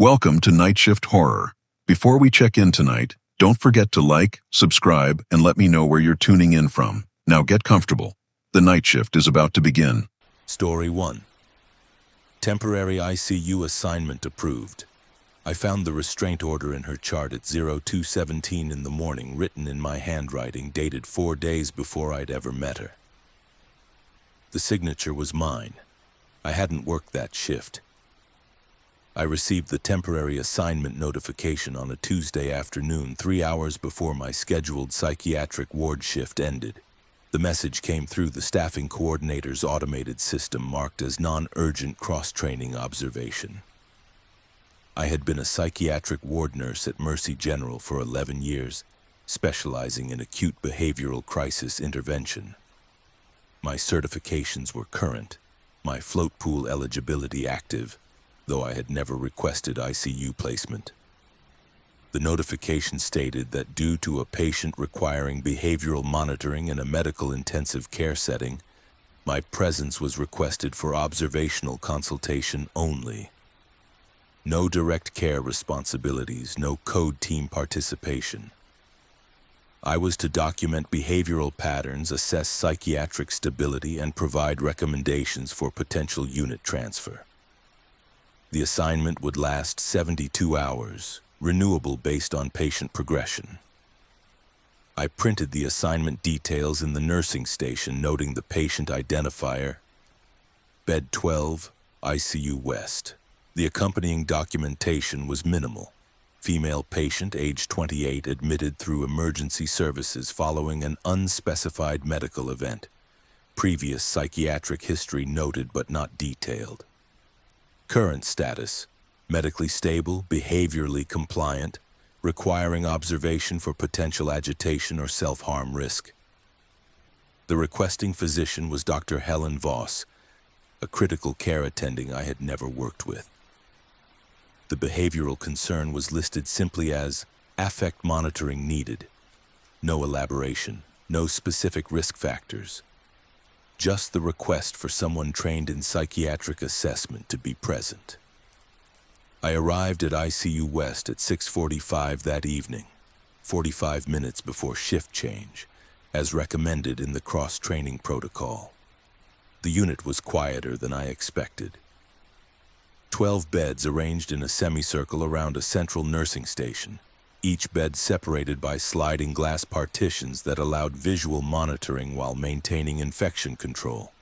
Welcome to Nightshift Horror. Before we check in tonight, don't forget to like, subscribe, and let me know where you're tuning in from. Now get comfortable. The night shift is about to begin. Story 1. Temporary ICU assignment approved. I found the restraint order in her chart at 02:17 in the morning, written in my handwriting, dated 4 days before I'd ever met her. The signature was mine. I hadn't worked that shift. I received the temporary assignment notification on a Tuesday afternoon, 3 hours before my scheduled psychiatric ward shift ended. The message came through the staffing coordinator's automated system marked as non-urgent cross-training observation. I had been a psychiatric ward nurse at Mercy General for 11 years, specializing in acute behavioral crisis intervention. My certifications were current, my float pool eligibility active, though I had never requested ICU placement. The notification stated that due to a patient requiring behavioral monitoring in a medical intensive care setting, my presence was requested for observational consultation only. No direct care responsibilities, no code team participation. I was to document behavioral patterns, assess psychiatric stability, and provide recommendations for potential unit transfer. The assignment would last 72 hours, renewable based on patient progression. I printed the assignment details in the nursing station, noting the patient identifier, Bed 12, ICU West. The accompanying documentation was minimal. Female patient, age 28, admitted through emergency services following an unspecified medical event. Previous psychiatric history noted but not detailed. Current status: medically stable, behaviorally compliant, requiring observation for potential agitation or self-harm risk. The requesting physician was Dr. Helen Voss, a critical care attending I had never worked with. The behavioral concern was listed simply as affect monitoring needed. No elaboration, no specific risk factors. Just the request for someone trained in psychiatric assessment to be present. I arrived at ICU West at 6:45 that evening, 45 minutes before shift change, as recommended in the cross-training protocol. The unit was quieter than I expected. 12 beds arranged in a semicircle around a central nursing station, each bed separated by sliding glass partitions that allowed visual monitoring while maintaining infection control.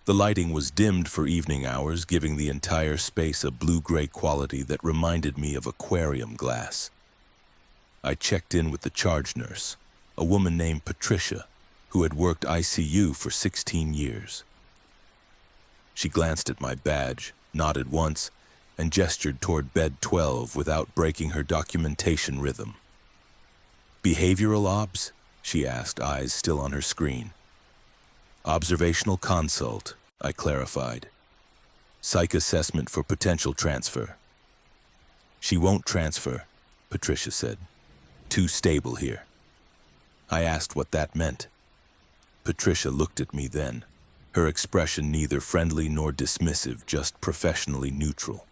The lighting was dimmed for evening hours, giving the entire space a blue-gray quality that reminded me of aquarium glass. I checked in with the charge nurse, a woman named Patricia, who had worked ICU for 16 years. She glanced at my badge, nodded once, and gestured toward Bed 12 without breaking her documentation rhythm. "Behavioral obs?" she asked, eyes still on her screen. "Observational consult," I clarified. "Psych assessment for potential transfer." "She won't transfer," Patricia said. "Too stable here." I asked what that meant. Patricia looked at me then, her expression neither friendly nor dismissive, just professionally neutral.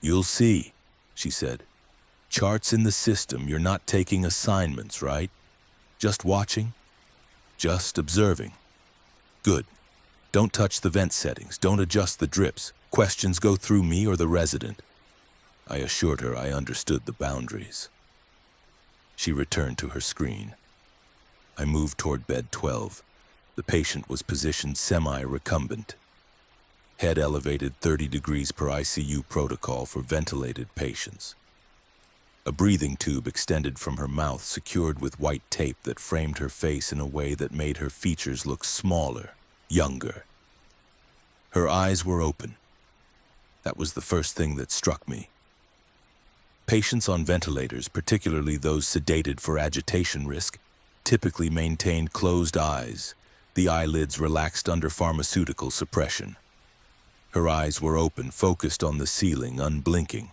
"You'll see," she said. "Charts in the system, you're not taking assignments, right? Just watching? Just observing? Good. Don't touch the vent settings, don't adjust the drips. Questions go through me or the resident." I assured her I understood the boundaries. She returned to her screen. I moved toward Bed 12. The patient was positioned semi-recumbent. Head elevated 30 degrees per ICU protocol for ventilated patients. A breathing tube extended from her mouth, secured with white tape that framed her face in a way that made her features look smaller, younger. Her eyes were open. That was the first thing that struck me. Patients on ventilators, particularly those sedated for agitation risk, typically maintained closed eyes, the eyelids relaxed under pharmaceutical suppression. Her eyes were open, focused on the ceiling, unblinking.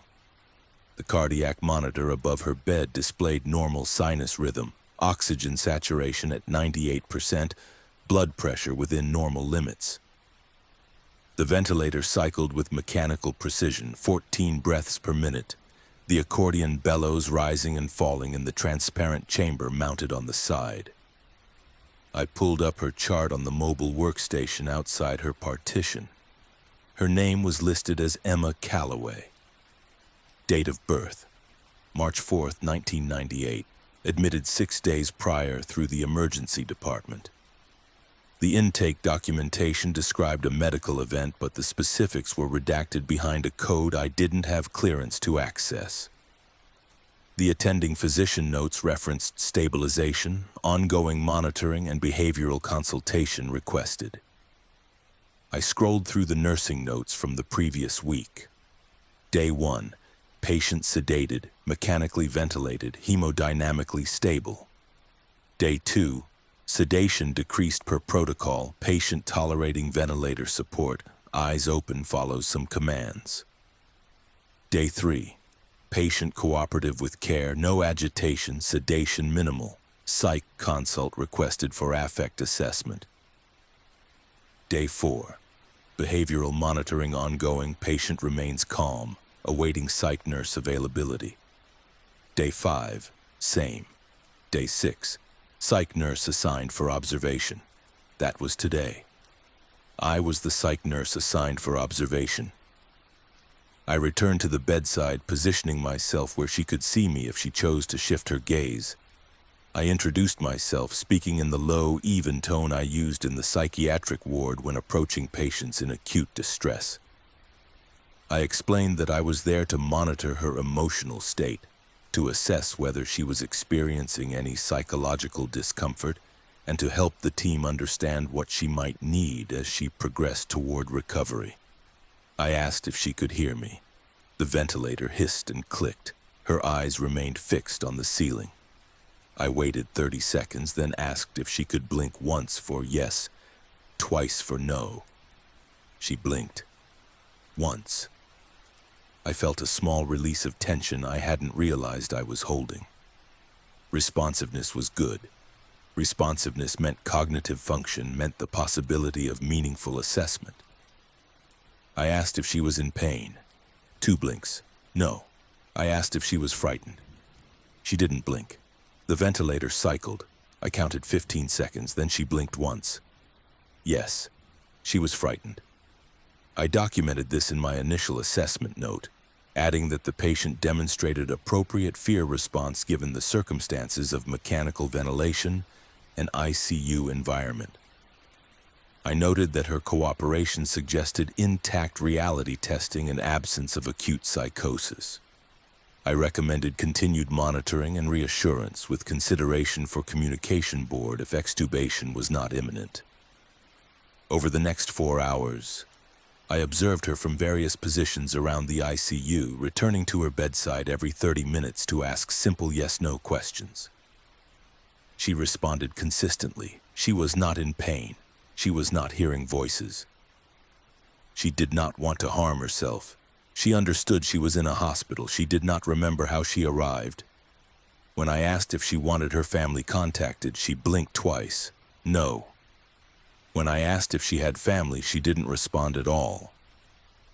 The cardiac monitor above her bed displayed normal sinus rhythm, oxygen saturation at 98%, blood pressure within normal limits. The ventilator cycled with mechanical precision, 14 breaths per minute, the accordion bellows rising and falling in the transparent chamber mounted on the side. I pulled up her chart on the mobile workstation outside her partition. Her name was listed as Emma Calloway. Date of birth, March 4th, 1998, admitted 6 days prior through the emergency department. The intake documentation described a medical event, but the specifics were redacted behind a code I didn't have clearance to access. The attending physician notes referenced stabilization, ongoing monitoring, and behavioral consultation requested. I scrolled through the nursing notes from the previous week. Day 1, patient sedated, mechanically ventilated, hemodynamically stable. Day 2, sedation decreased per protocol, patient tolerating ventilator support, eyes open follows some commands. Day 3, patient cooperative with care, no agitation, sedation minimal, psych consult requested for affect assessment. Day 4, behavioral monitoring ongoing, patient remains calm, awaiting psych nurse availability. Day 5, same. Day 6, psych nurse assigned for observation. That was today. I was the psych nurse assigned for observation. I returned to the bedside, positioning myself where she could see me if she chose to shift her gaze. I introduced myself, speaking in the low, even tone I used in the psychiatric ward when approaching patients in acute distress. I explained that I was there to monitor her emotional state, to assess whether she was experiencing any psychological discomfort, and to help the team understand what she might need as she progressed toward recovery. I asked if she could hear me. The ventilator hissed and clicked. Her eyes remained fixed on the ceiling. I waited 30 seconds, then asked if she could blink once for yes, twice for no. She blinked. Once. I felt a small release of tension I hadn't realized I was holding. Responsiveness was good. Responsiveness meant cognitive function, meant the possibility of meaningful assessment. I asked if she was in pain. 2 blinks. No. I asked if she was frightened. She didn't blink. The ventilator cycled. I counted 15 seconds, then she blinked once. Yes, she was frightened. I documented this in my initial assessment note, adding that the patient demonstrated appropriate fear response given the circumstances of mechanical ventilation and ICU environment. I noted that her cooperation suggested intact reality testing and absence of acute psychosis. I recommended continued monitoring and reassurance with consideration for communication board if extubation was not imminent. Over the next 4 hours, I observed her from various positions around the ICU, returning to her bedside every 30 minutes to ask simple yes-no questions. She responded consistently. She was not in pain. She was not hearing voices. She did not want to harm herself. She understood she was in a hospital. She did not remember how she arrived. When I asked if she wanted her family contacted, she blinked twice. No. When I asked if she had family, she didn't respond at all.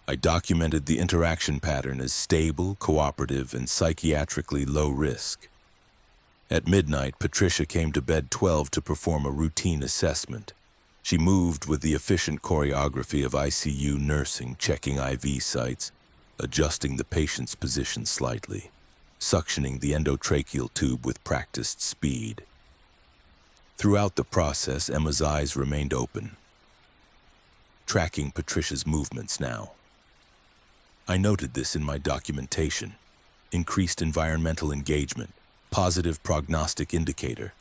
I documented the interaction pattern as stable, cooperative, and psychiatrically low risk. At midnight, Patricia came to bed 12 to perform a routine assessment. She moved with the efficient choreography of ICU nursing, checking IV sites, adjusting the patient's position slightly, suctioning the endotracheal tube with practiced speed. Throughout the process, Emma's eyes remained open, tracking Patricia's movements now. I noted this in my documentation. Increased environmental engagement, positive prognostic indicator.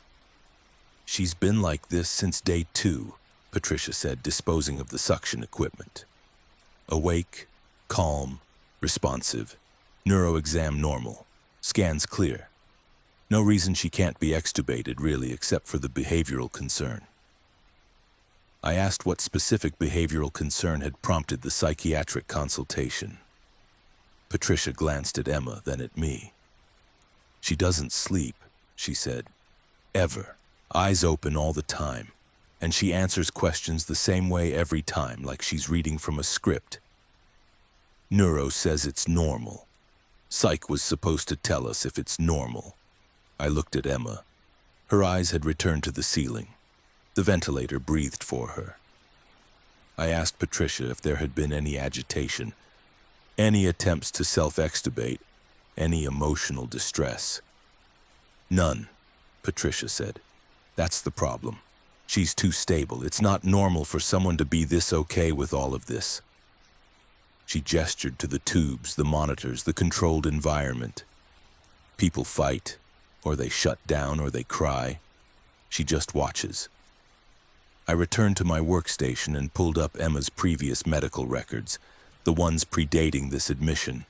She's been like this since day 2, Patricia said, disposing of the suction equipment. Awake, calm, responsive, neuroexam normal, scans clear. No reason she can't be extubated, really, except for the behavioral concern. I asked what specific behavioral concern had prompted the psychiatric consultation. Patricia glanced at Emma, then at me. She doesn't sleep, she said. Ever. Eyes open all the time. And she answers questions the same way every time, like she's reading from a script. Neuro says it's normal. Psych was supposed to tell us if it's normal. I looked at Emma. Her eyes had returned to the ceiling. The ventilator breathed for her. I asked Patricia if there had been any agitation, any attempts to self-extubate, any emotional distress. None, Patricia said. That's the problem. She's too stable. It's not normal for someone to be this okay with all of this. She gestured to the tubes, the monitors, the controlled environment. People fight, or they shut down, or they cry. She just watches. I returned to my workstation and pulled up Emma's previous medical records, the ones predating this admission.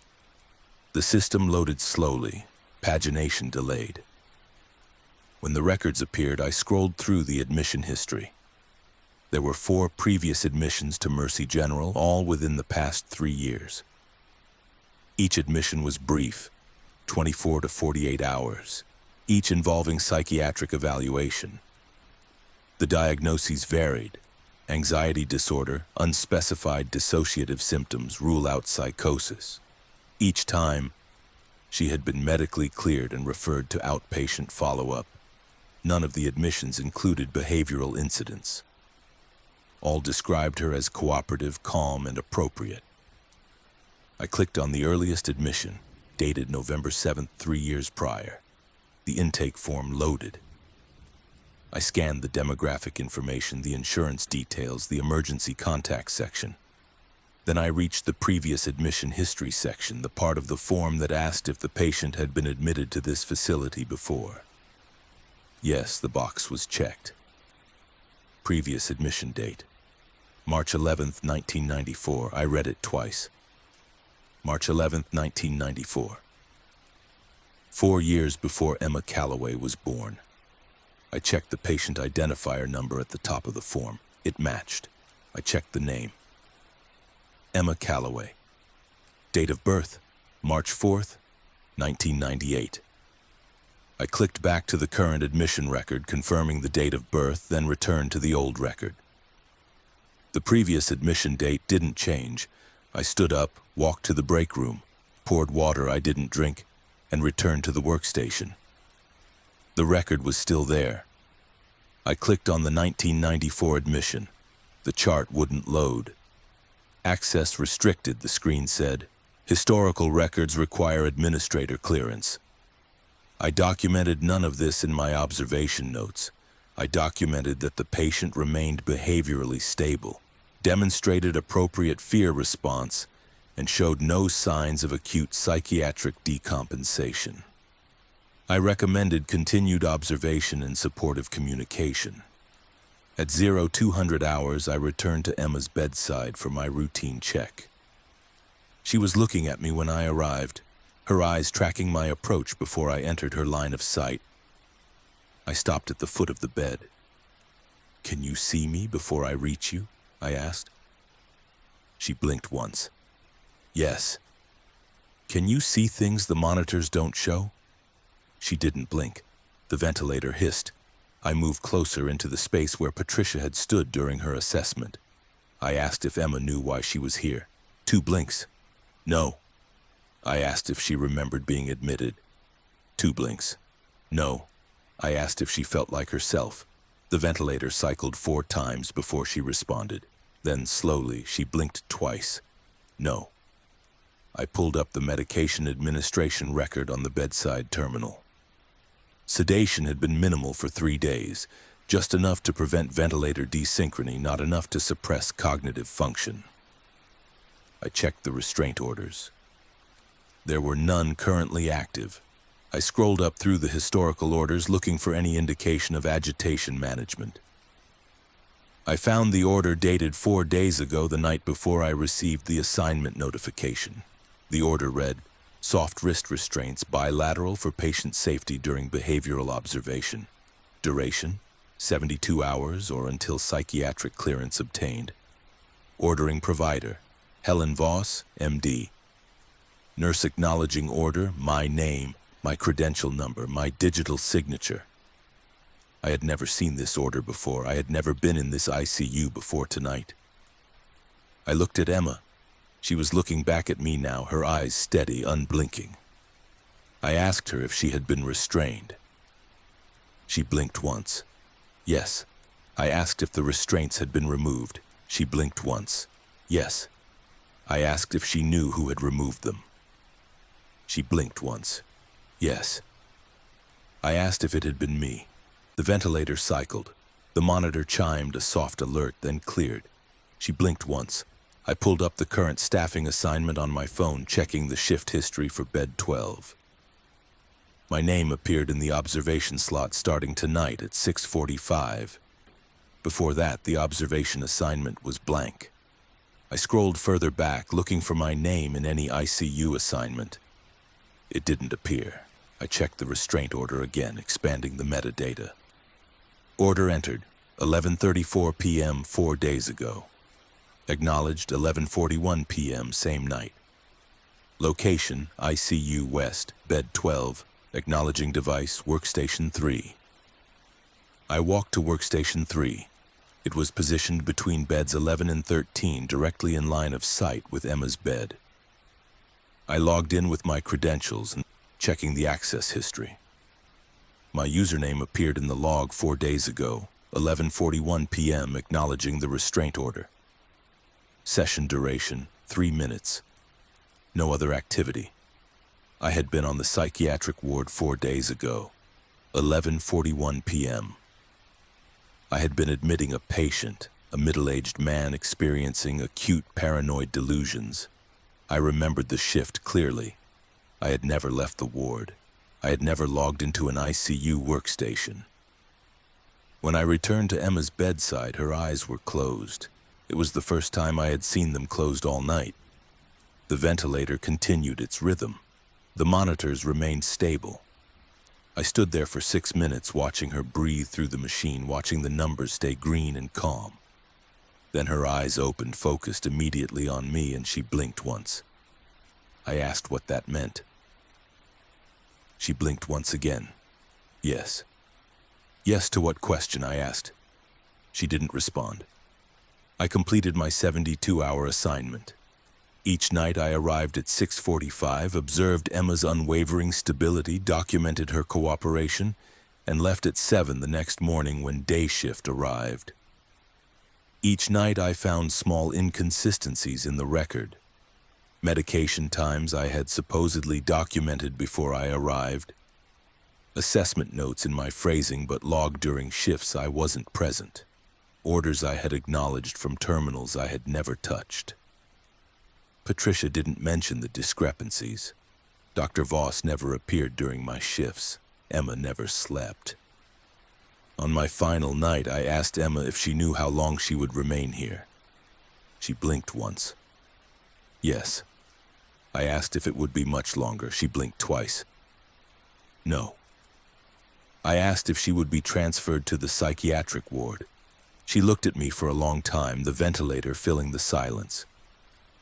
The system loaded slowly, pagination delayed. When the records appeared, I scrolled through the admission history. There were 4 previous admissions to Mercy General, all within the past 3 years. Each admission was brief, 24 to 48 hours, each involving psychiatric evaluation. The diagnoses varied: anxiety disorder, unspecified dissociative symptoms rule out psychosis. Each time, she had been medically cleared and referred to outpatient follow-up. None of the admissions included behavioral incidents. All described her as cooperative, calm, and appropriate. I clicked on the earliest admission, dated November 7th, 3 years prior. The intake form loaded. I scanned the demographic information, the insurance details, the emergency contact section. Then I reached the previous admission history section, the part of the form that asked if the patient had been admitted to this facility before. Yes, the box was checked. Previous admission date: March 11th, 1994. I read it twice. March 11th, 1994. 4 years before Emma Calloway was born. I checked the patient identifier number at the top of the form. It matched. I checked the name. Emma Calloway. Date of birth: March 4th, 1998. I clicked back to the current admission record, confirming the date of birth, then returned to the old record. The previous admission date didn't change. I stood up, walked to the break room, poured water I didn't drink, and returned to the workstation. The record was still there. I clicked on the 1994 admission. The chart wouldn't load. Access restricted, the screen said. Historical records require administrator clearance. I documented none of this in my observation notes. I documented that the patient remained behaviorally stable, demonstrated appropriate fear response, and showed no signs of acute psychiatric decompensation. I recommended continued observation and supportive communication. At 0200 hours, I returned to Emma's bedside for my routine check. She was looking at me when I arrived, her eyes tracking my approach before I entered her line of sight. I stopped at the foot of the bed. "Can you see me before I reach you?" I asked. She blinked once. "Yes." "Can you see things the monitors don't show?" She didn't blink. The ventilator hissed. I moved closer into the space where Patricia had stood during her assessment. I asked if Emma knew why she was here. 2 blinks. "No." I asked if she remembered being admitted. 2 blinks. "No." I asked if she felt like herself. The ventilator cycled 4 times before she responded. Then slowly, she blinked twice. "No." I pulled up the medication administration record on the bedside terminal. Sedation had been minimal for 3 days, just enough to prevent ventilator desynchrony, not enough to suppress cognitive function. I checked the restraint orders. There were none currently active. I scrolled up through the historical orders looking for any indication of agitation management. I found the order dated 4 days ago, the night before I received the assignment notification. The order read, "Soft wrist restraints bilateral for patient safety during behavioral observation. Duration, 72 hours or until psychiatric clearance obtained. Ordering provider, Helen Voss, MD. Nurse acknowledging order, my name, my credential number, my digital signature." I had never seen this order before. I had never been in this ICU before tonight. I looked at Emma. She was looking back at me now, her eyes steady, unblinking. I asked her if she had been restrained. She blinked once. Yes. I asked if the restraints had been removed. She blinked once. Yes. I asked if she knew who had removed them. She blinked once. Yes. I asked if it had been me. The ventilator cycled. The monitor chimed a soft alert, then cleared. She blinked once. I pulled up the current staffing assignment on my phone, checking the shift history for bed 12. My name appeared in the observation slot starting tonight at 6:45. Before that, the observation assignment was blank. I scrolled further back, looking for my name in any ICU assignment. It didn't appear. I checked the restraint order again, expanding the metadata. Order entered, 11:34 p.m. 4 days ago. Acknowledged, 11:41 p.m. same night. Location, ICU West, bed 12. Acknowledging device, workstation 3. I walked to workstation 3. It was positioned between beds 11 and 13, directly in line of sight with Emma's bed. I logged in with my credentials and checking the access history. My username appeared in the log 4 days ago, 11:41 p.m., acknowledging the restraint order. Session duration, 3 minutes. No other activity. I had been on the psychiatric ward 4 days ago, 11:41 p.m. I had been admitting a patient, a middle-aged man experiencing acute paranoid delusions. I remembered the shift clearly. I had never left the ward. I had never logged into an ICU workstation. When I returned to Emma's bedside, her eyes were closed. It was the first time I had seen them closed all night. The ventilator continued its rhythm. The monitors remained stable. I stood there for 6 minutes watching her breathe through the machine, watching the numbers stay green and calm. Then her eyes opened, focused immediately on me, and she blinked once. I asked what that meant. She blinked once again. Yes. Yes to what question, I asked. She didn't respond. I completed my 72-hour assignment. Each night I arrived at 6:45, observed Emma's unwavering stability, documented her cooperation, and left at 7 the next morning when day shift arrived. Each night I found small inconsistencies in the record. Medication times I had supposedly documented before I arrived. Assessment notes in my phrasing but logged during shifts I wasn't present. Orders I had acknowledged from terminals I had never touched. Patricia didn't mention the discrepancies. Dr. Voss never appeared during my shifts. Emma never slept. On my final night, I asked Emma if she knew how long she would remain here. She blinked once. Yes. I asked if it would be much longer. She blinked twice. No. I asked if she would be transferred to the psychiatric ward. She looked at me for a long time, the ventilator filling the silence.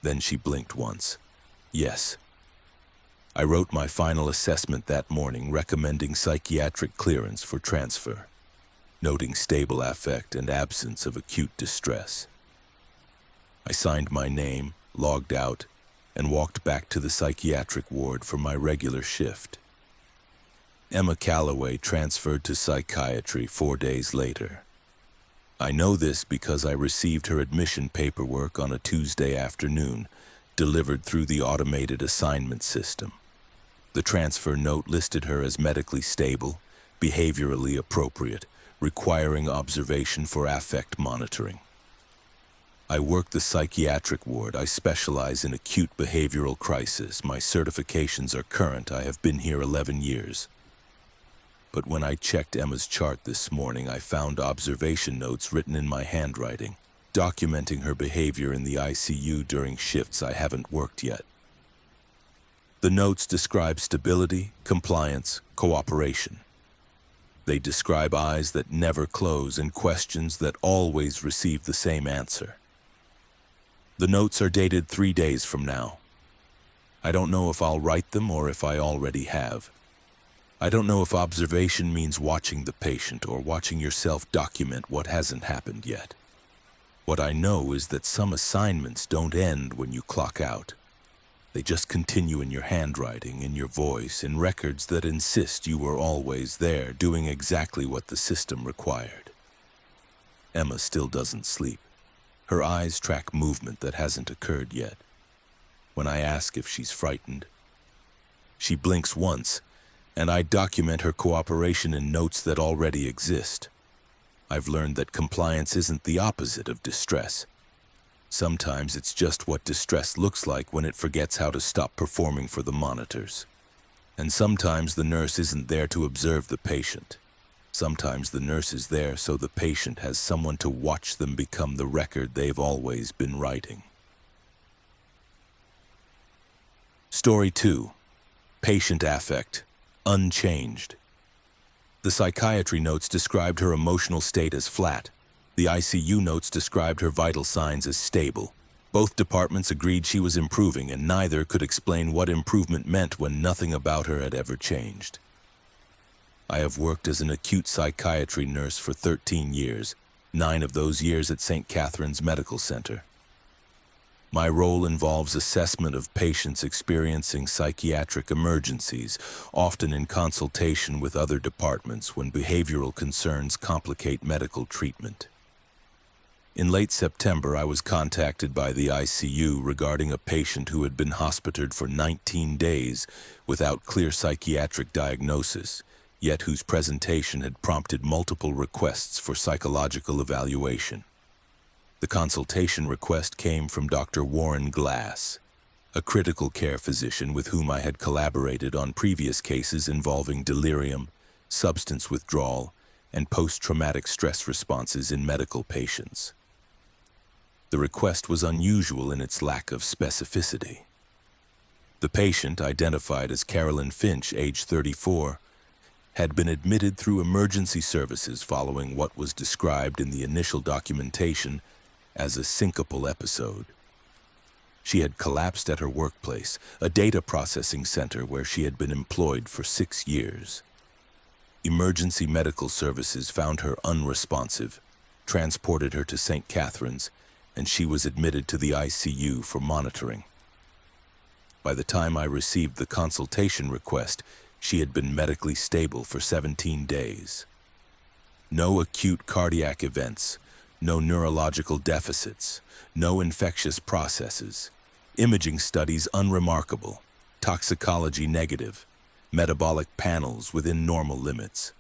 Then she blinked once. Yes. I wrote my final assessment that morning, recommending psychiatric clearance for transfer, noting stable affect and absence of acute distress. I signed my name, logged out, and walked back to the psychiatric ward for my regular shift. Emma Calloway transferred to psychiatry 4 days later. I know this because I received her admission paperwork on a Tuesday afternoon, delivered through the automated assignment system. The transfer note listed her as medically stable, behaviorally appropriate, requiring observation for affect monitoring. I work the psychiatric ward. I specialize in acute behavioral crisis. My certifications are current. I have been here 11 years. But when I checked Emma's chart this morning, I found observation notes written in my handwriting, documenting her behavior in the ICU during shifts I haven't worked yet. The notes describe stability, compliance, cooperation. They describe eyes that never close and questions that always receive the same answer. The notes are dated 3 days from now. I don't know if I'll write them or if I already have. I don't know if observation means watching the patient or watching yourself document what hasn't happened yet. What I know is that some assignments don't end when you clock out. They just continue in your handwriting, in your voice, in records that insist you were always there, doing exactly what the system required. Emma still doesn't sleep. Her eyes track movement that hasn't occurred yet. When I ask if she's frightened, she blinks once, and I document her cooperation in notes that already exist. I've learned that compliance isn't the opposite of distress. Sometimes it's just what distress looks like when it forgets how to stop performing for the monitors. And sometimes the nurse isn't there to observe the patient. Sometimes the nurse is there so the patient has someone to watch them become the record they've always been writing. Story 2. Patient affect. Unchanged. The psychiatry notes described her emotional state as flat. The ICU notes described her vital signs as stable. Both departments agreed she was improving, and neither could explain what improvement meant when nothing about her had ever changed. I have worked as an acute psychiatry nurse for 13 years, 9 of those years at St. Catherine's Medical Center. My role involves assessment of patients experiencing psychiatric emergencies, often in consultation with other departments when behavioral concerns complicate medical treatment. In late September, I was contacted by the ICU regarding a patient who had been hospitalized for 19 days without clear psychiatric diagnosis, yet whose presentation had prompted multiple requests for psychological evaluation. The consultation request came from Dr. Warren Glass, a critical care physician with whom I had collaborated on previous cases involving delirium, substance withdrawal, and post-traumatic stress responses in medical patients. The request was unusual in its lack of specificity. The patient, identified as Carolyn Finch, age 34, had been admitted through emergency services following what was described in the initial documentation as a syncopal episode. She had collapsed at her workplace, a data processing center where she had been employed for 6 years. Emergency medical services found her unresponsive, transported her to St. Catherine's, and she was admitted to the ICU for monitoring. By the time I received the consultation request, she had been medically stable for 17 days. No acute cardiac events, no neurological deficits, no infectious processes, imaging studies unremarkable, toxicology negative, metabolic panels within normal limits.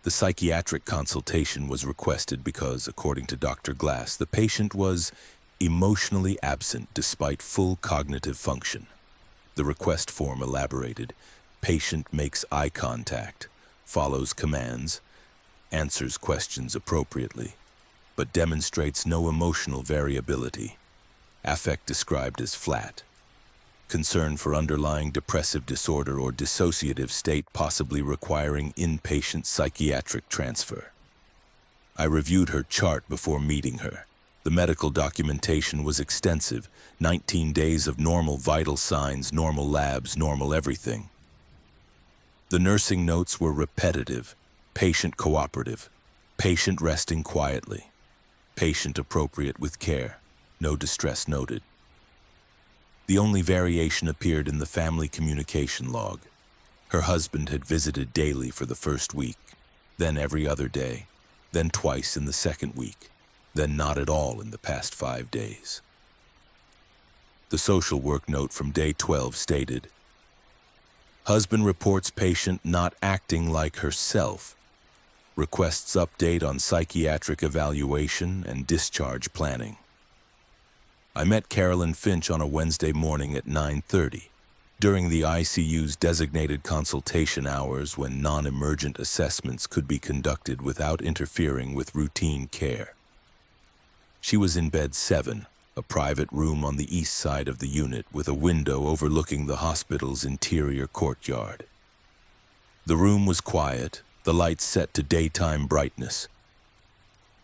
The psychiatric consultation was requested because, according to Dr. Glass, the patient was emotionally absent despite full cognitive function. The request form elaborated: patient makes eye contact, follows commands, answers questions appropriately, but demonstrates no emotional variability. Affect described as flat. Concern for underlying depressive disorder or dissociative state possibly requiring inpatient psychiatric transfer. I reviewed her chart before meeting her. The medical documentation was extensive, 19 days of normal vital signs, normal labs, normal everything. The nursing notes were repetitive, patient cooperative, patient resting quietly, patient appropriate with care, no distress noted. The only variation appeared in the family communication log. Her husband had visited daily for the first week, then every other day, then twice in the second week, then not at all in the past 5 days. The social work note from day 12 stated, husband reports patient not acting like herself, requests update on psychiatric evaluation and discharge planning. I met Carolyn Finch on a Wednesday morning at 9:30, during the ICU's designated consultation hours when non-emergent assessments could be conducted without interfering with routine care. She was in bed 7, a private room on the east side of the unit with a window overlooking the hospital's interior courtyard. The room was quiet, the lights set to daytime brightness.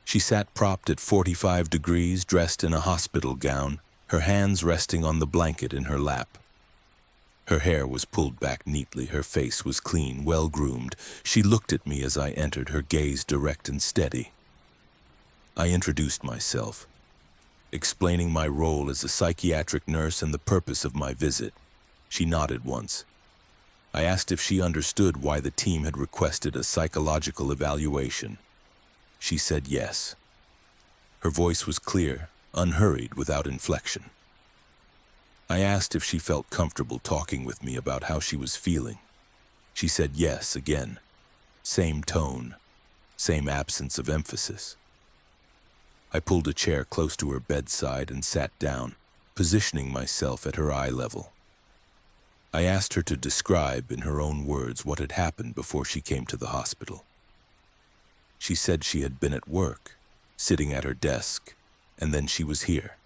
She sat propped at 45 degrees, dressed in a hospital gown, her hands resting on the blanket in her lap. Her hair was pulled back neatly, her face was clean, well-groomed. She looked at me as I entered, her gaze direct and steady. I introduced myself, explaining my role as a psychiatric nurse and the purpose of my visit. She nodded once. I asked if she understood why the team had requested a psychological evaluation. She said yes. Her voice was clear, unhurried, without inflection. I asked if she felt comfortable talking with me about how she was feeling. She said yes again. Same tone, same absence of emphasis. I pulled a chair close to her bedside and sat down, positioning myself at her eye level. I asked her to describe in her own words what had happened before she came to the hospital. She said she had been at work, sitting at her desk, and then she was here.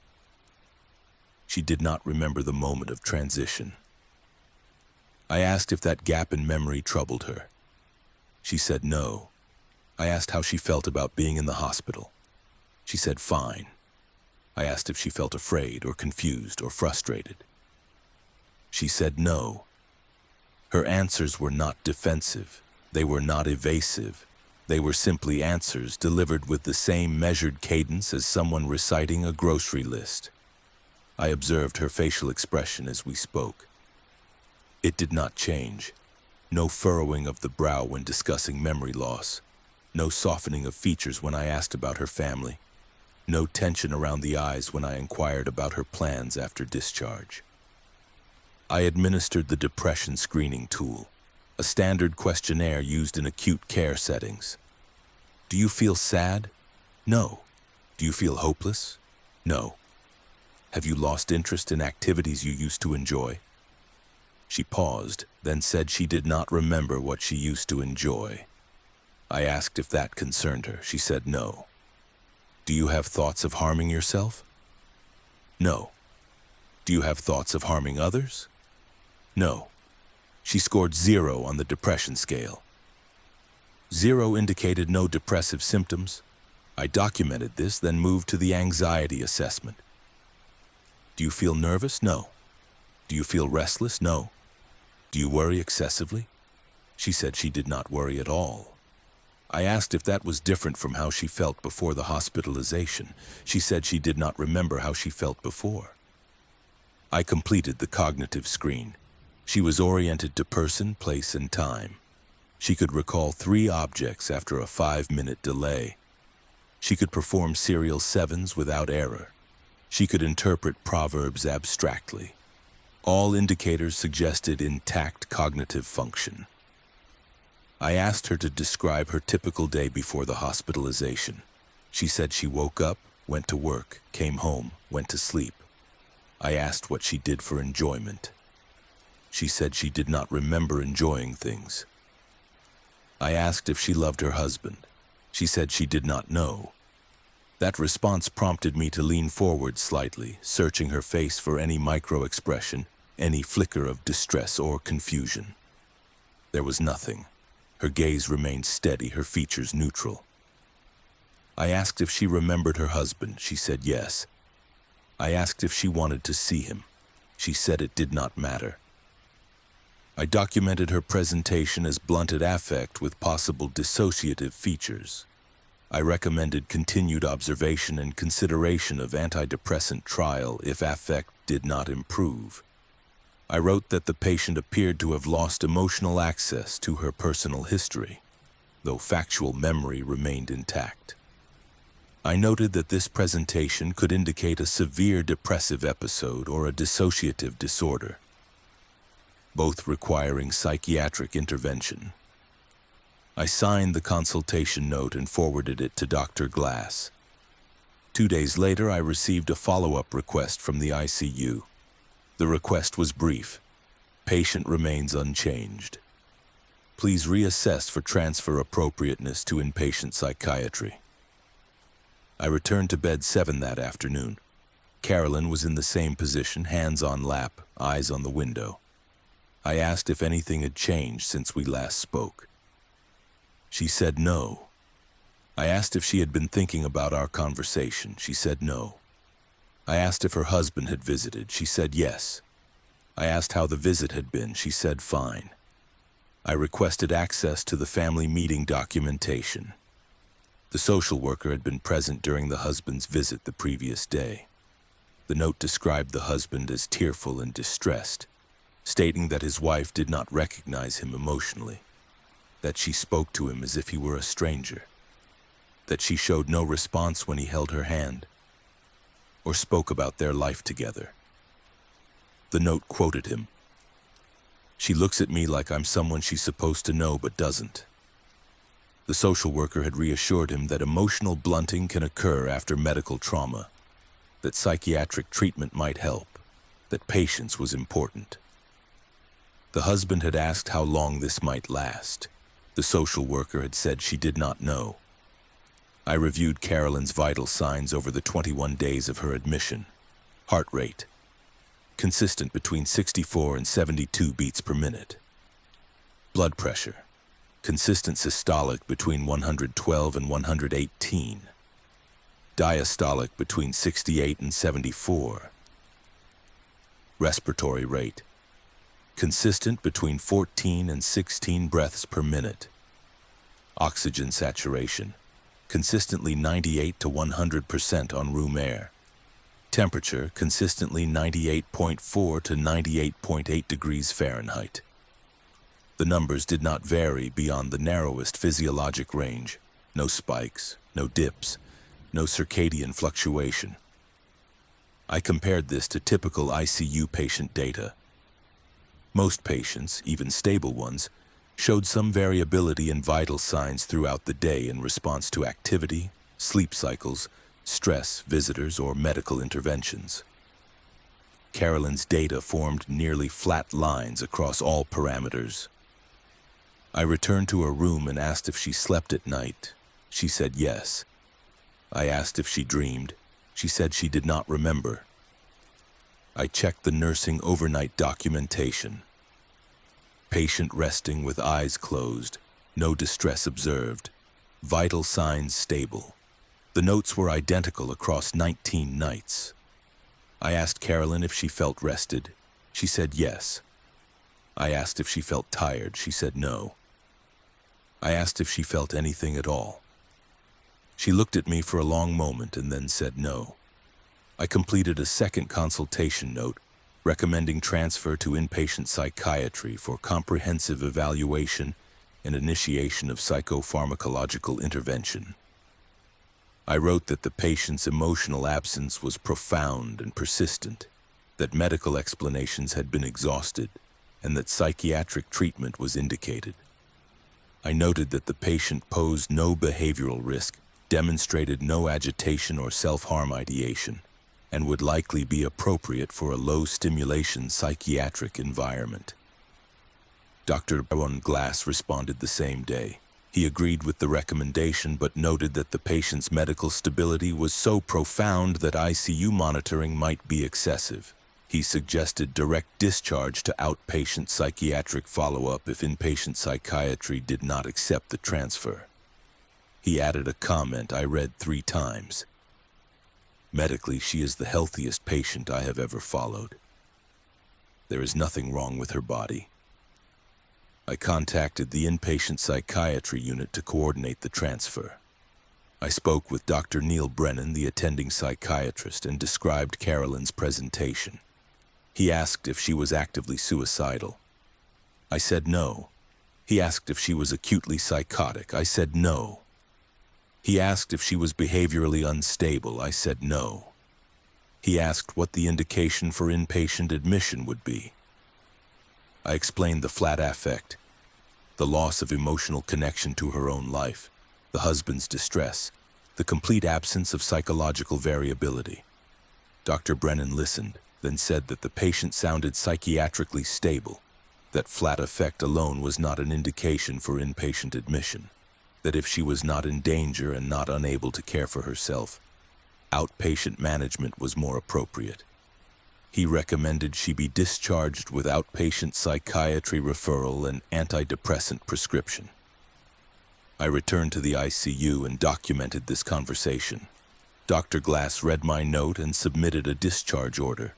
She did not remember the moment of transition. I asked if that gap in memory troubled her. She said no. I asked how she felt about being in the hospital. She said fine. I asked if she felt afraid or confused or frustrated. She said no. Her answers were not defensive. They were not evasive. They were simply answers delivered with the same measured cadence as someone reciting a grocery list. I observed her facial expression as we spoke. It did not change. No furrowing of the brow when discussing memory loss. No softening of features when I asked about her family. No tension around the eyes when I inquired about her plans after discharge. I administered the depression screening tool, a standard questionnaire used in acute care settings. Do you feel sad? No. Do you feel hopeless? No. Have you lost interest in activities you used to enjoy? She paused, then said she did not remember what she used to enjoy. I asked if that concerned her. She said no. Do you have thoughts of harming yourself? No. Do you have thoughts of harming others? No. She scored 0 on the depression scale. 0 indicated no depressive symptoms. I documented this, then moved to the anxiety assessment. Do you feel nervous? No. Do you feel restless? No. Do you worry excessively? She said she did not worry at all. I asked if that was different from how she felt before the hospitalization. She said she did not remember how she felt before. I completed the cognitive screen. She was oriented to person, place, and time. She could recall 3 objects after a 5-minute delay. She could perform serial 7s without error. She could interpret proverbs abstractly. All indicators suggested intact cognitive function. I asked her to describe her typical day before the hospitalization. She said she woke up, went to work, came home, went to sleep. I asked what she did for enjoyment. She said she did not remember enjoying things. I asked if she loved her husband. She said she did not know. That response prompted me to lean forward slightly, searching her face for any micro-expression, any flicker of distress or confusion. There was nothing. Her gaze remained steady, her features neutral. I asked if she remembered her husband. She said yes. I asked if she wanted to see him. She said it did not matter. I documented her presentation as blunted affect with possible dissociative features. I recommended continued observation and consideration of antidepressant trial if affect did not improve. I wrote that the patient appeared to have lost emotional access to her personal history, though factual memory remained intact. I noted that this presentation could indicate a severe depressive episode or a dissociative disorder, both requiring psychiatric intervention. I signed the consultation note and forwarded it to Dr. Glass. 2 days later, I received a follow-up request from the ICU. The request was brief. Patient remains unchanged. Please reassess for transfer appropriateness to inpatient psychiatry. I returned to bed 7 that afternoon. Carolyn was in the same position, hands on lap, eyes on the window. I asked if anything had changed since we last spoke. She said no. I asked if she had been thinking about our conversation. She said no. I asked if her husband had visited. She said yes. I asked how the visit had been. She said fine. I requested access to the family meeting documentation. The social worker had been present during the husband's visit the previous day. The note described the husband as tearful and distressed, stating that his wife did not recognize him emotionally, that she spoke to him as if he were a stranger, that she showed no response when he held her hand or spoke about their life together. The note quoted him. She looks at me like I'm someone she's supposed to know but doesn't. The social worker had reassured him that emotional blunting can occur after medical trauma, that psychiatric treatment might help, that patience was important. The husband had asked how long this might last. The social worker had said she did not know. I reviewed Carolyn's vital signs over the 21 days of her admission. Heart rate, consistent between 64 and 72 beats per minute. Blood pressure, consistent systolic between 112 and 118. Diastolic between 68 and 74. Respiratory rate, consistent between 14 and 16 breaths per minute. Oxygen saturation, consistently 98 to 100% on room air. Temperature, consistently 98.4 to 98.8 degrees Fahrenheit. The numbers did not vary beyond the narrowest physiologic range. No spikes, no dips, no circadian fluctuation. I compared this to typical ICU patient data. Most patients, even stable ones, showed some variability in vital signs throughout the day in response to activity, sleep cycles, stress, visitors, or medical interventions. Carolyn's data formed nearly flat lines across all parameters. I returned to her room and asked if she slept at night. She said yes. I asked if she dreamed. She said she did not remember. I checked the nursing overnight documentation. Patient resting with eyes closed, no distress observed, vital signs stable. The notes were identical across 19 nights. I asked Carolyn if she felt rested. She said yes. I asked if she felt tired. She said no. I asked if she felt anything at all. She looked at me for a long moment and then said no. I completed a second consultation note recommending transfer to inpatient psychiatry for comprehensive evaluation and initiation of psychopharmacological intervention. I wrote that the patient's emotional absence was profound and persistent, that medical explanations had been exhausted, and that psychiatric treatment was indicated. I noted that the patient posed no behavioral risk, demonstrated no agitation or self-harm ideation, and would likely be appropriate for a low-stimulation psychiatric environment. Dr. Glass responded the same day. He agreed with the recommendation but noted that the patient's medical stability was so profound that ICU monitoring might be excessive. He suggested direct discharge to outpatient psychiatric follow-up if inpatient psychiatry did not accept the transfer. He added a comment I read 3 times. Medically, she is the healthiest patient I have ever followed. There is nothing wrong with her body. I contacted the inpatient psychiatry unit to coordinate the transfer. I spoke with Dr. Neil Brennan, the attending psychiatrist, and described Carolyn's presentation. He asked if she was actively suicidal. I said no. He asked if she was acutely psychotic. I said no. He asked if she was behaviorally unstable. I said no. He asked what the indication for inpatient admission would be. I explained the flat affect, the loss of emotional connection to her own life, the husband's distress, the complete absence of psychological variability. Dr. Brennan listened, then said that the patient sounded psychiatrically stable, that flat affect alone was not an indication for inpatient admission, that if she was not in danger and not unable to care for herself, outpatient management was more appropriate. He recommended she be discharged with outpatient psychiatry referral and antidepressant prescription. I returned to the ICU and documented this conversation. Dr. Glass read my note and submitted a discharge order.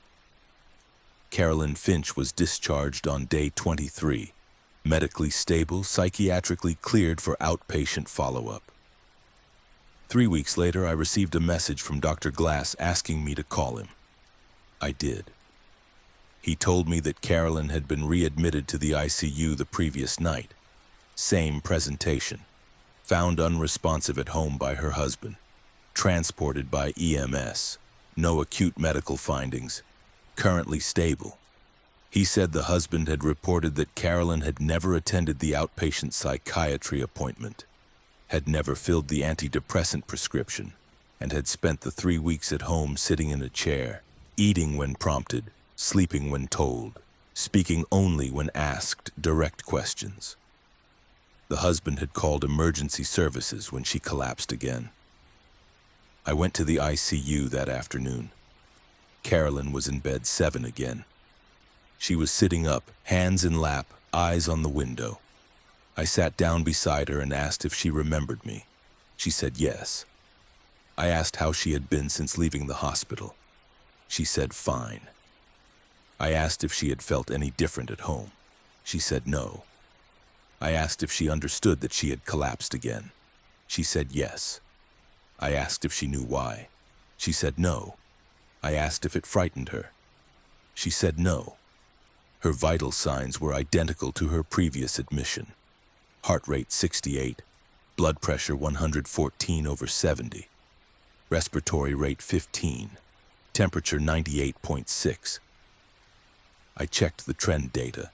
Carolyn Finch was discharged on day 23, medically stable, psychiatrically cleared for outpatient follow-up. 3 weeks later, I received a message from Dr. Glass asking me to call him. I did. He told me that Carolyn had been readmitted to the ICU the previous night. Same presentation. Found unresponsive at home by her husband. Transported by EMS. No acute medical findings. Currently stable. He said the husband had reported that Carolyn had never attended the outpatient psychiatry appointment, had never filled the antidepressant prescription, and had spent the 3 weeks at home sitting in a chair, eating when prompted, sleeping when told, speaking only when asked direct questions. The husband had called emergency services when she collapsed again. I went to the ICU that afternoon. Carolyn was in bed 7 again. She was sitting up, hands in lap, eyes on the window. I sat down beside her and asked if she remembered me. She said yes. I asked how she had been since leaving the hospital. She said fine. I asked if she had felt any different at home. She said no. I asked if she understood that she had collapsed again. She said yes. I asked if she knew why. She said no. I asked if it frightened her. She said no. Her vital signs were identical to her previous admission. Heart rate 68, blood pressure 114/70, respiratory rate 15, temperature 98.6. I checked the trend data.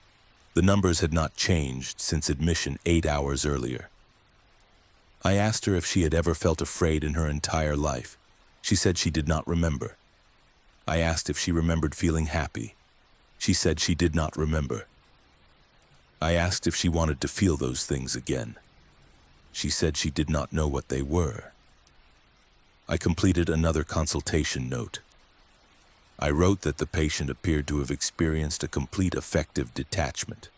The numbers had not changed since admission 8 hours earlier. I asked her if she had ever felt afraid in her entire life. She said she did not remember. I asked if she remembered feeling happy. She said she did not remember. I asked if she wanted to feel those things again. She said she did not know what they were. I completed another consultation note. I wrote that the patient appeared to have experienced a complete affective detachment,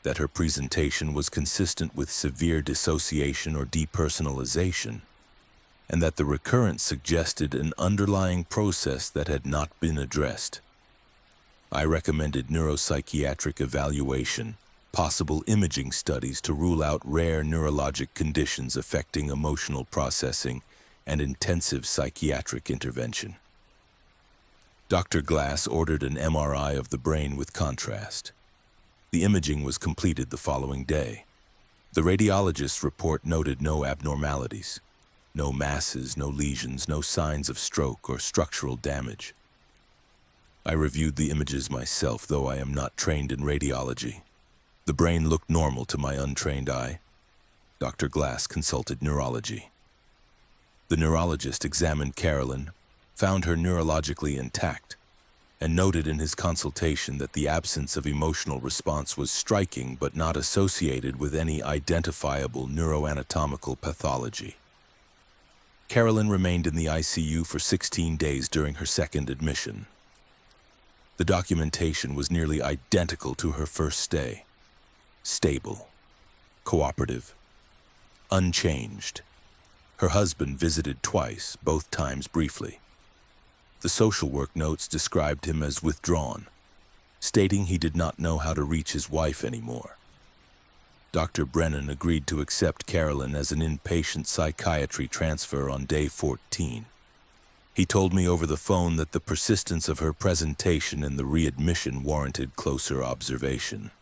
that her presentation was consistent with severe dissociation or depersonalization, and that the recurrence suggested an underlying process that had not been addressed. I recommended neuropsychiatric evaluation, possible imaging studies to rule out rare neurologic conditions affecting emotional processing, and intensive psychiatric intervention. Dr. Glass ordered an MRI of the brain with contrast. The imaging was completed the following day. The radiologist's report noted no abnormalities, no masses, no lesions, no signs of stroke or structural damage. I reviewed the images myself, though I am not trained in radiology. The brain looked normal to my untrained eye. Dr. Glass consulted neurology. The neurologist examined Carolyn, found her neurologically intact, and noted in his consultation that the absence of emotional response was striking but not associated with any identifiable neuroanatomical pathology. Carolyn remained in the ICU for 16 days during her second admission. The documentation was nearly identical to her first stay. Stable, cooperative, unchanged. Her husband visited twice, both times briefly. The social work notes described him as withdrawn, stating he did not know how to reach his wife anymore. Dr. Brennan agreed to accept Carolyn as an inpatient psychiatry transfer on day 14. He told me over the phone that the persistence of her presentation and the readmission warranted closer observation.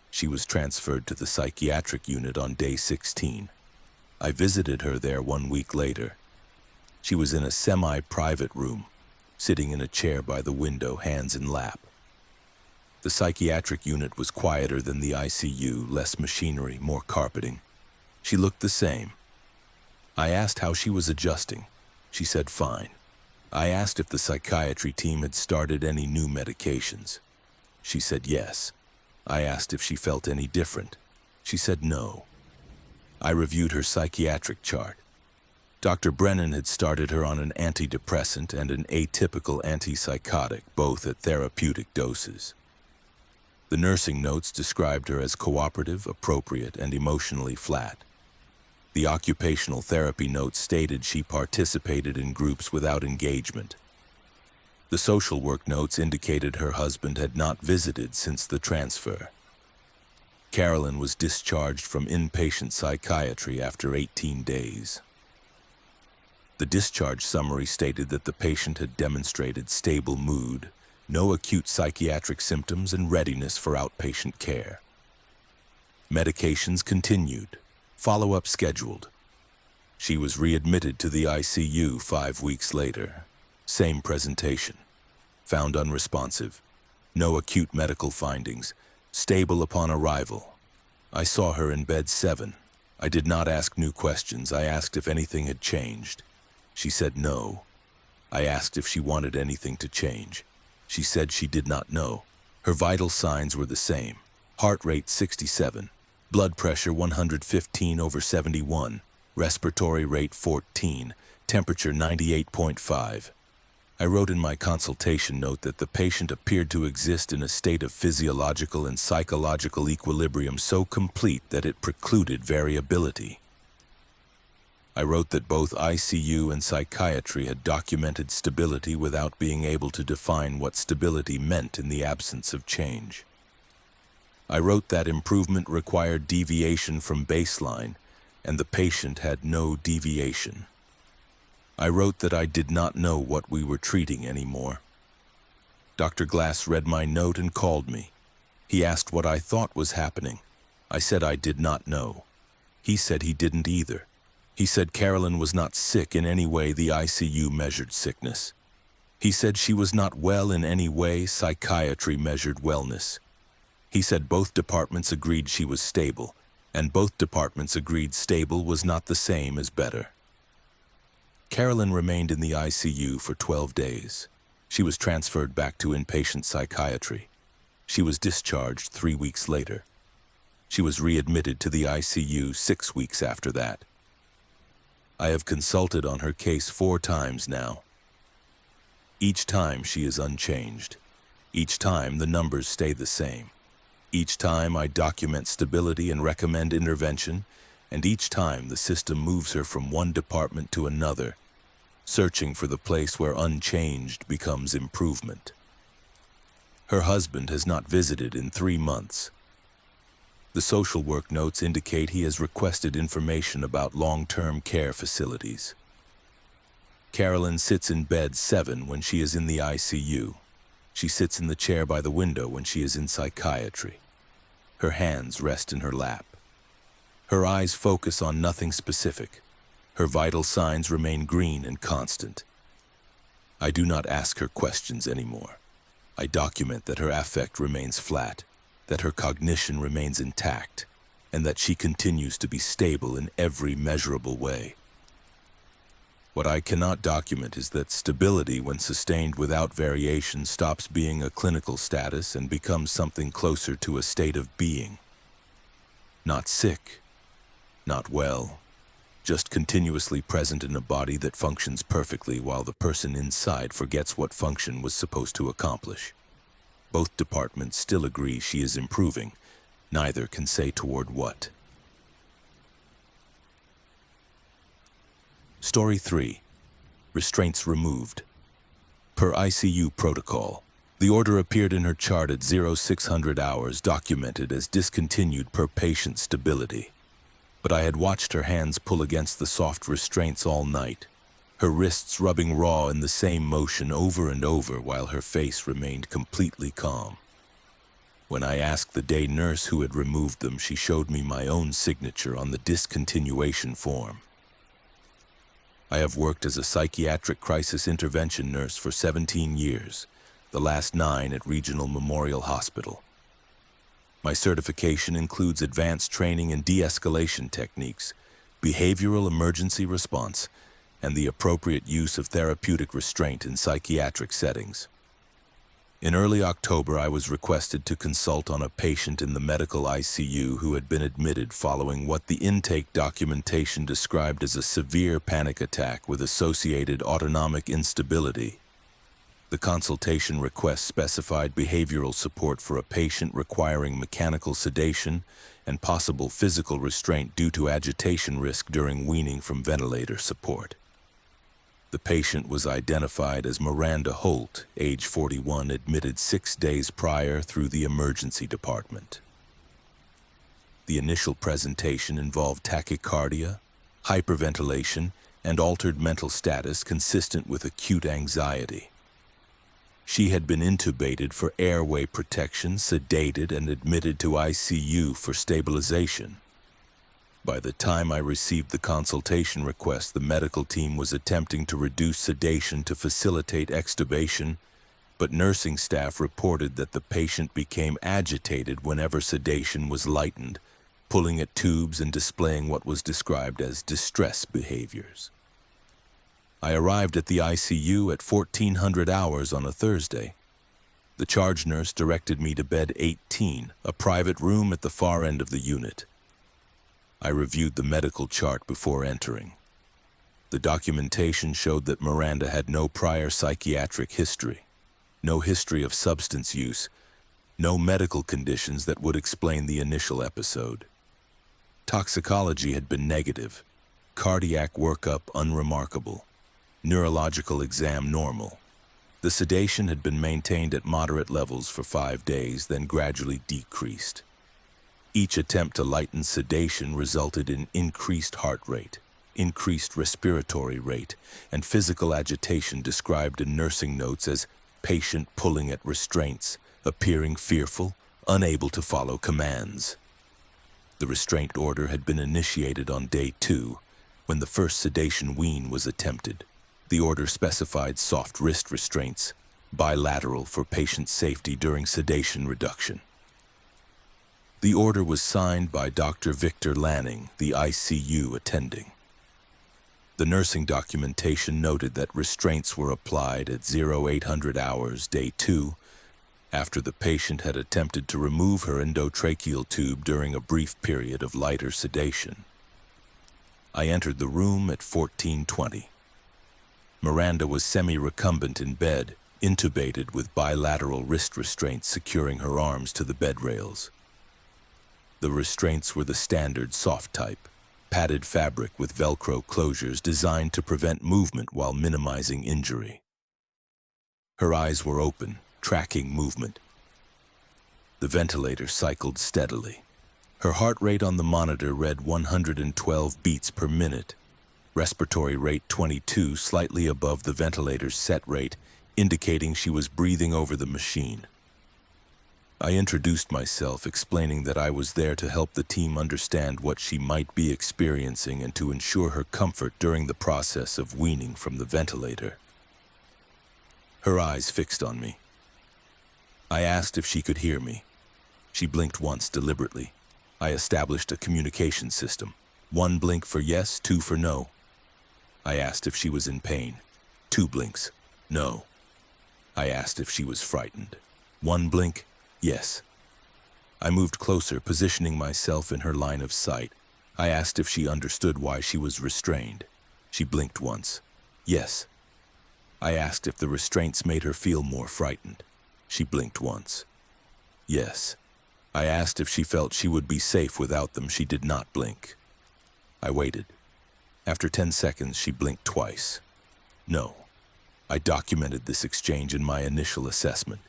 She was transferred to the psychiatric unit on day 16. I visited her there 1 week later. She was in a semi-private room, sitting in a chair by the window, hands in lap. The psychiatric unit was quieter than the ICU, less machinery, more carpeting. She looked the same. I asked how she was adjusting. She said fine. I asked if the psychiatry team had started any new medications. She said yes. I asked if she felt any different. She said no. I reviewed her psychiatric chart. Dr. Brennan had started her on an antidepressant and an atypical antipsychotic, both at therapeutic doses. The nursing notes described her as cooperative, appropriate, and emotionally flat. The occupational therapy notes stated she participated in groups without engagement. The The social work notes indicated her husband had not visited since the transfer. Carolyn was discharged from inpatient psychiatry after 18 days. The discharge summary stated that the patient had demonstrated stable mood, no acute psychiatric symptoms, and readiness for outpatient care. Medications continued, follow-up scheduled. She was readmitted to the ICU 5 weeks later. Same presentation. Found unresponsive. No acute medical findings. Stable upon arrival. I saw her in bed 7. I did not ask new questions. I asked if anything had changed. She said no. I asked if she wanted anything to change. She said she did not know. Her vital signs were the same. Heart rate 67. Blood pressure 115/71. Respiratory rate 14. Temperature 98.5. I wrote in my consultation note that the patient appeared to exist in a state of physiological and psychological equilibrium so complete that it precluded variability. I wrote that both ICU and psychiatry had documented stability without being able to define what stability meant in the absence of change. I wrote that improvement required deviation from baseline, and the patient had no deviation. I wrote that I did not know what we were treating anymore. Dr. Glass read my note and called me. He asked what I thought was happening. I said I did not know. He said he didn't either. He said Carolyn was not sick in any way the ICU measured sickness. He said she was not well in any way psychiatry measured wellness. He said both departments agreed she was stable, and both departments agreed stable was not the same as better. Carolyn remained in the ICU for 12 days. She was transferred back to inpatient psychiatry. She was discharged 3 weeks later. She was readmitted to the ICU 6 weeks after that. I have consulted on her case 4 times now. Each time she is unchanged. Each time the numbers stay the same. Each time I document stability and recommend intervention, and each time the system moves her from one department to another, searching for the place where unchanged becomes improvement. Her husband has not visited in 3 months. The social work notes indicate he has requested information about long-term care facilities. Carolyn sits in bed 7 when she is in the ICU. She sits in the chair by the window when she is in psychiatry. Her hands rest in her lap. Her eyes focus on nothing specific. Her vital signs remain green and constant. I do not ask her questions anymore. I document that her affect remains flat, that her cognition remains intact, and that she continues to be stable in every measurable way. What I cannot document is that stability, when sustained without variation, stops being a clinical status and becomes something closer to a state of being. Not sick, not well, just continuously present in a body that functions perfectly while the person inside forgets what function was supposed to accomplish. Both departments still agree she is improving. Neither can say toward what. Story 3. Restraints removed. Per ICU protocol, the order appeared in her chart at 0600 hours, documented as discontinued per patient stability. But I had watched her hands pull against the soft restraints all night, her wrists rubbing raw in the same motion over and over while her face remained completely calm. When I asked the day nurse who had removed them, she showed me my own signature on the discontinuation form. I have worked as a psychiatric crisis intervention nurse for 17 years, the last 9 at Regional Memorial Hospital. My certification includes advanced training in de-escalation techniques, behavioral emergency response, and the appropriate use of therapeutic restraint in psychiatric settings. In early October, I was requested to consult on a patient in the medical ICU who had been admitted following what the intake documentation described as a severe panic attack with associated autonomic instability. The consultation request specified behavioral support for a patient requiring mechanical sedation and possible physical restraint due to agitation risk during weaning from ventilator support. The patient was identified as Miranda Holt, age 41, admitted 6 days prior through the emergency department. The initial presentation involved tachycardia, hyperventilation, and altered mental status consistent with acute anxiety. She had been intubated for airway protection, sedated, and admitted to ICU for stabilization. By the time I received the consultation request, the medical team was attempting to reduce sedation to facilitate extubation, but nursing staff reported that the patient became agitated whenever sedation was lightened, pulling at tubes and displaying what was described as distress behaviors. I arrived at the ICU at 1400 hours on a Thursday. The charge nurse directed me to bed 18, a private room at the far end of the unit. I reviewed the medical chart before entering. The documentation showed that Miranda had no prior psychiatric history, no history of substance use, no medical conditions that would explain the initial episode. Toxicology had been negative, cardiac workup unremarkable, neurological exam normal. The sedation had been maintained at moderate levels for 5 days, then gradually decreased. Each attempt to lighten sedation resulted in increased heart rate, increased respiratory rate, and physical agitation described in nursing notes as patient pulling at restraints, appearing fearful, unable to follow commands. The restraint order had been initiated on day 2, when the first sedation wean was attempted. The order specified soft wrist restraints, bilateral for patient safety during sedation reduction. The order was signed by Dr. Victor Lanning, the ICU attending. The nursing documentation noted that restraints were applied at 0800 hours, day 2, after the patient had attempted to remove her endotracheal tube during a brief period of lighter sedation. I entered the room at 1420. Miranda was semi-recumbent in bed, intubated with bilateral wrist restraints securing her arms to the bed rails. The restraints were the standard soft type, padded fabric with Velcro closures designed to prevent movement while minimizing injury. Her eyes were open, tracking movement. The ventilator cycled steadily. Her heart rate on the monitor read 112 beats per minute. Respiratory rate 22, slightly above the ventilator's set rate, indicating she was breathing over the machine. I introduced myself, explaining that I was there to help the team understand what she might be experiencing and to ensure her comfort during the process of weaning from the ventilator. Her eyes fixed on me. I asked if she could hear me. She blinked once deliberately. I established a communication system. 1 blink for yes, 2 for no. I asked if she was in pain. 2 blinks, no. I asked if she was frightened. 1 blink, yes. I moved closer, positioning myself in her line of sight. I asked if she understood why she was restrained. She blinked once, yes. I asked if the restraints made her feel more frightened. She blinked once, yes. I asked if she felt she would be safe without them. She did not blink. I waited. After 10 seconds, she blinked twice. No. I documented this exchange in my initial assessment.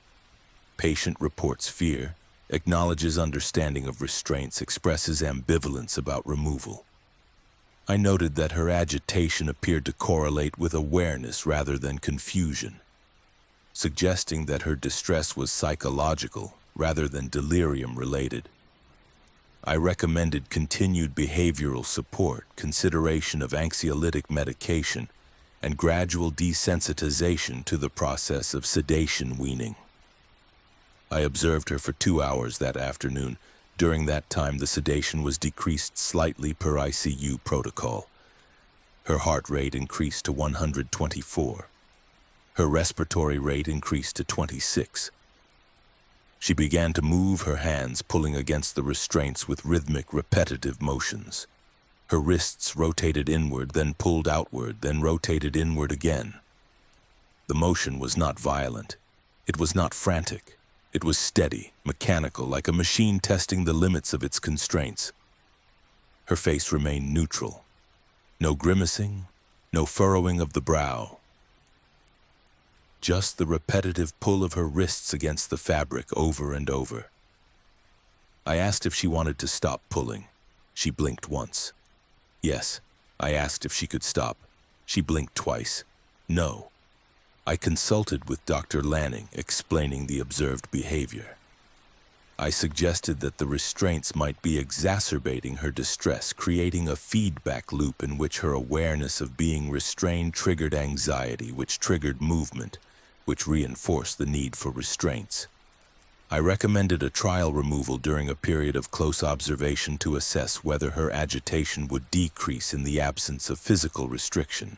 Patient reports fear, acknowledges understanding of restraints, expresses ambivalence about removal. I noted that her agitation appeared to correlate with awareness rather than confusion, suggesting that her distress was psychological rather than delirium-related. I recommended continued behavioral support, consideration of anxiolytic medication, and gradual desensitization to the process of sedation weaning. I observed her for 2 hours that afternoon. During that time, the sedation was decreased slightly per ICU protocol. Her heart rate increased to 124. Her respiratory rate increased to 26. She began to move her hands, pulling against the restraints with rhythmic, repetitive motions. Her wrists rotated inward, then pulled outward, then rotated inward again. The motion was not violent. It was not frantic. It was steady, mechanical, like a machine testing the limits of its constraints. Her face remained neutral. No grimacing, No furrowing of the brow. Just the repetitive pull of her wrists against the fabric over and over. I asked if she wanted to stop pulling. She blinked once. Yes. I asked if she could stop. She blinked twice. No. I consulted with Dr. Lanning, explaining the observed behavior. I suggested that the restraints might be exacerbating her distress, creating a feedback loop in which her awareness of being restrained triggered anxiety, which triggered movement, which reinforced the need for restraints. I recommended a trial removal during a period of close observation to assess whether her agitation would decrease in the absence of physical restriction.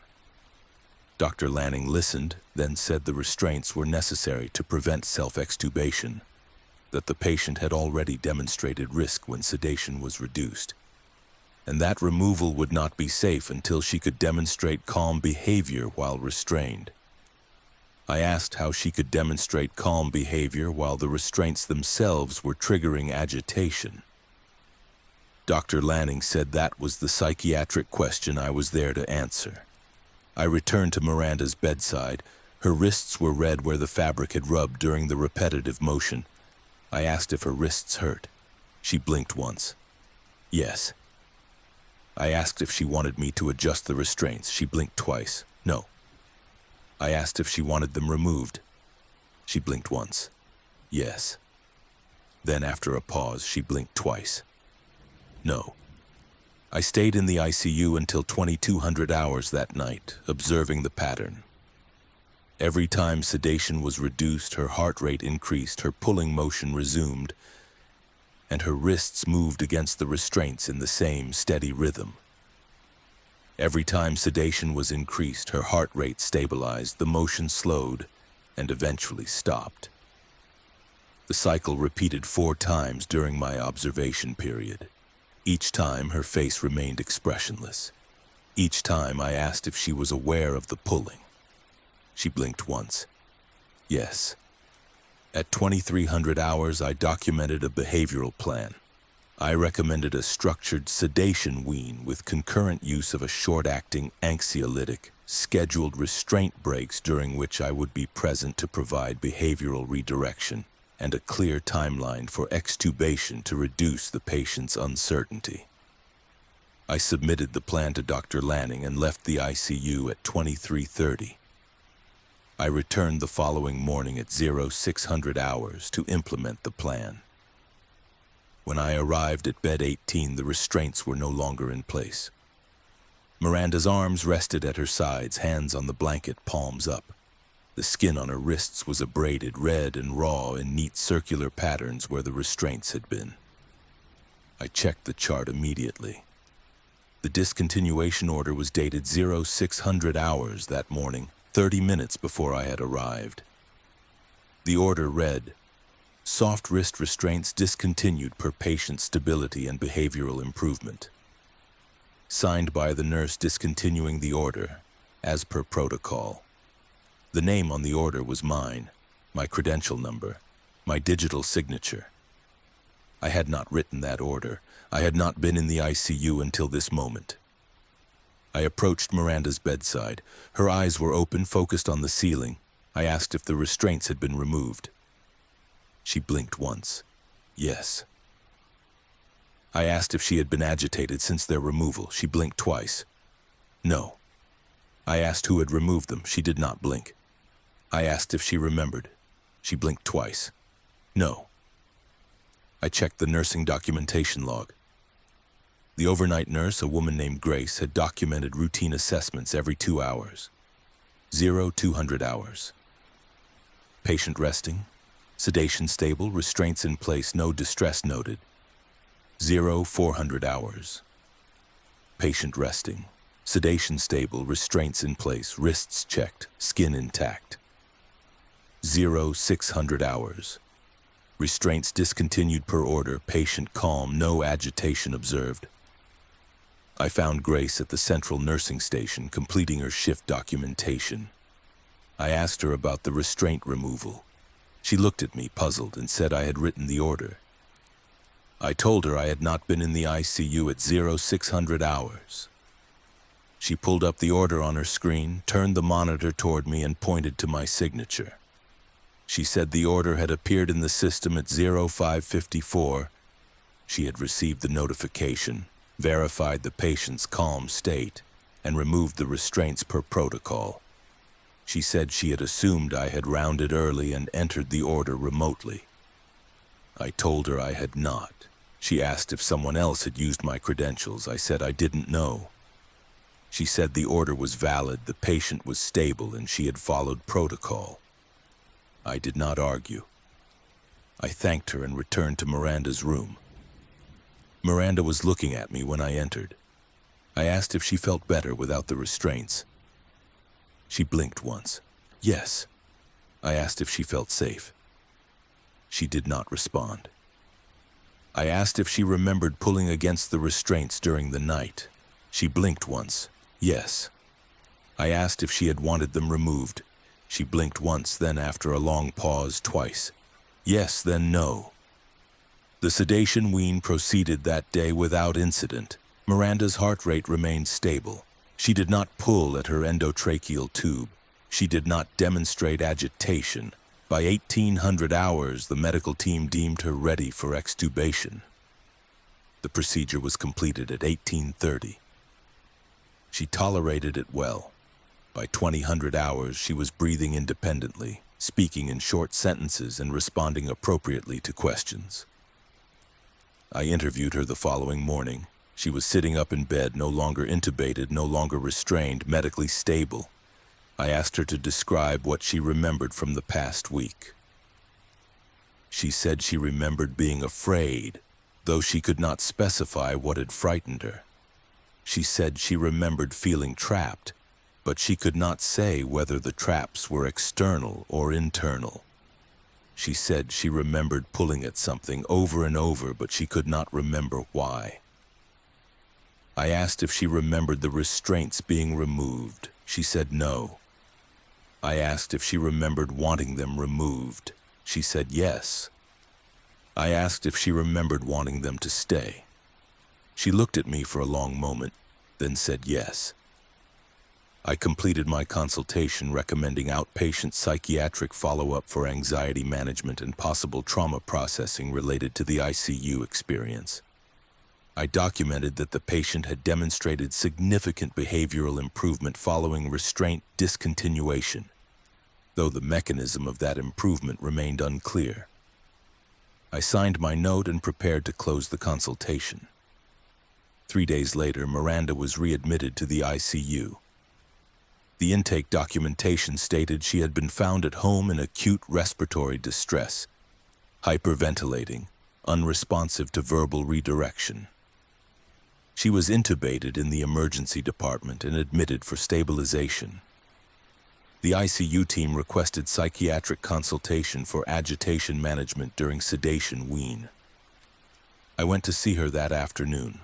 Dr. Lanning listened, then said the restraints were necessary to prevent self-extubation, that the patient had already demonstrated risk when sedation was reduced, and that removal would not be safe until she could demonstrate calm behavior while restrained. I asked how she could demonstrate calm behavior while the restraints themselves were triggering agitation. Dr. Lanning said that was the psychiatric question I was there to answer. I returned to Miranda's bedside. Her wrists were red where the fabric had rubbed during the repetitive motion. I asked if her wrists hurt. She blinked once. Yes. I asked if she wanted me to adjust the restraints. She blinked twice. No. I asked if she wanted them removed. She blinked once. Yes. Then after a pause, she blinked twice. No. I stayed in the ICU until 2200 hours that night, observing the pattern. Every time sedation was reduced, her heart rate increased, her pulling motion resumed, and her wrists moved against the restraints in the same steady rhythm. Every time sedation was increased, her heart rate stabilized, the motion slowed, and eventually stopped. The cycle repeated 4 times during my observation period. Each time, her face remained expressionless. Each time, I asked if she was aware of the pulling. She blinked once. Yes. At 2300 hours, I documented a behavioral plan. I recommended a structured sedation wean with concurrent use of a short-acting anxiolytic, scheduled restraint breaks during which I would be present to provide behavioral redirection, and a clear timeline for extubation to reduce the patient's uncertainty. I submitted the plan to Dr. Lanning and left the ICU at 23:30. I returned the following morning at 0600 hours to implement the plan. When I arrived at bed 18, the restraints were no longer in place. Miranda's arms rested at her sides, hands on the blanket, palms up. The skin on her wrists was abraded, red and raw, in neat circular patterns where the restraints had been. I checked the chart immediately. The discontinuation order was dated 0600 hours that morning, 30 minutes before I had arrived. The order read, "Soft wrist restraints discontinued per patient stability and behavioral improvement." Signed by the nurse discontinuing the order, as per protocol. The name on the order was mine, my credential number, my digital signature. I had not written that order. I had not been in the ICU until this moment. I approached Miranda's bedside. Her eyes were open, focused on the ceiling. I asked if the restraints had been removed. She blinked once. Yes. I asked if she had been agitated since their removal. She blinked twice. No. I asked who had removed them. She did not blink. I asked if she remembered. She blinked twice. No. I checked the nursing documentation log. The overnight nurse, a woman named Grace, had documented routine assessments every 2 hours. 0200 hours. Patient resting. Sedation stable, restraints in place, no distress noted. 0400 hours. Patient resting. Sedation stable, restraints in place, wrists checked, skin intact. 0600 hours. Restraints discontinued per order, patient calm, no agitation observed. I found Grace at the central nursing station completing her shift documentation. I asked her about the restraint removal. She looked at me, puzzled, and said I had written the order. I told her I had not been in the ICU at 0600 hours. She pulled up the order on her screen, turned the monitor toward me, and pointed to my signature. She said the order had appeared in the system at 0554. She had received the notification, verified the patient's calm state, and removed the restraints per protocol. She said she had assumed I had rounded early and entered the order remotely. I told her I had not. She asked if someone else had used my credentials. I said I didn't know. She said the order was valid, the patient was stable, and she had followed protocol. I did not argue. I thanked her and returned to Miranda's room. Miranda was looking at me when I entered. I asked if she felt better without the restraints. She blinked once. Yes. I asked if she felt safe. She did not respond. I asked if she remembered pulling against the restraints during the night. She blinked once. Yes. I asked if she had wanted them removed. She blinked once, then after a long pause, twice. Yes, then no. The sedation wean proceeded that day without incident. Miranda's heart rate remained stable. She did not pull at her endotracheal tube. She did not demonstrate agitation. By 1800 hours, the medical team deemed her ready for extubation. The procedure was completed at 1830. She tolerated it well. By 2000 hours, she was breathing independently, speaking in short sentences and responding appropriately to questions. I interviewed her the following morning. She was sitting up in bed, no longer intubated, no longer restrained, medically stable. I asked her to describe what she remembered from the past week. She said she remembered being afraid, though she could not specify what had frightened her. She said she remembered feeling trapped, but she could not say whether the traps were external or internal. She said she remembered pulling at something over and over, but she could not remember why. I asked if she remembered the restraints being removed. She said no. I asked if she remembered wanting them removed. She said yes. I asked if she remembered wanting them to stay. She looked at me for a long moment, then said yes. I completed my consultation recommending outpatient psychiatric follow-up for anxiety management and possible trauma processing related to the ICU experience. I documented that the patient had demonstrated significant behavioral improvement following restraint discontinuation, though the mechanism of that improvement remained unclear. I signed my note and prepared to close the consultation. 3 days later, Miranda was readmitted to the ICU. The intake documentation stated she had been found at home in acute respiratory distress, hyperventilating, unresponsive to verbal redirection. She was intubated in the emergency department and admitted for stabilization. The ICU team requested psychiatric consultation for agitation management during sedation wean. I went to see her that afternoon.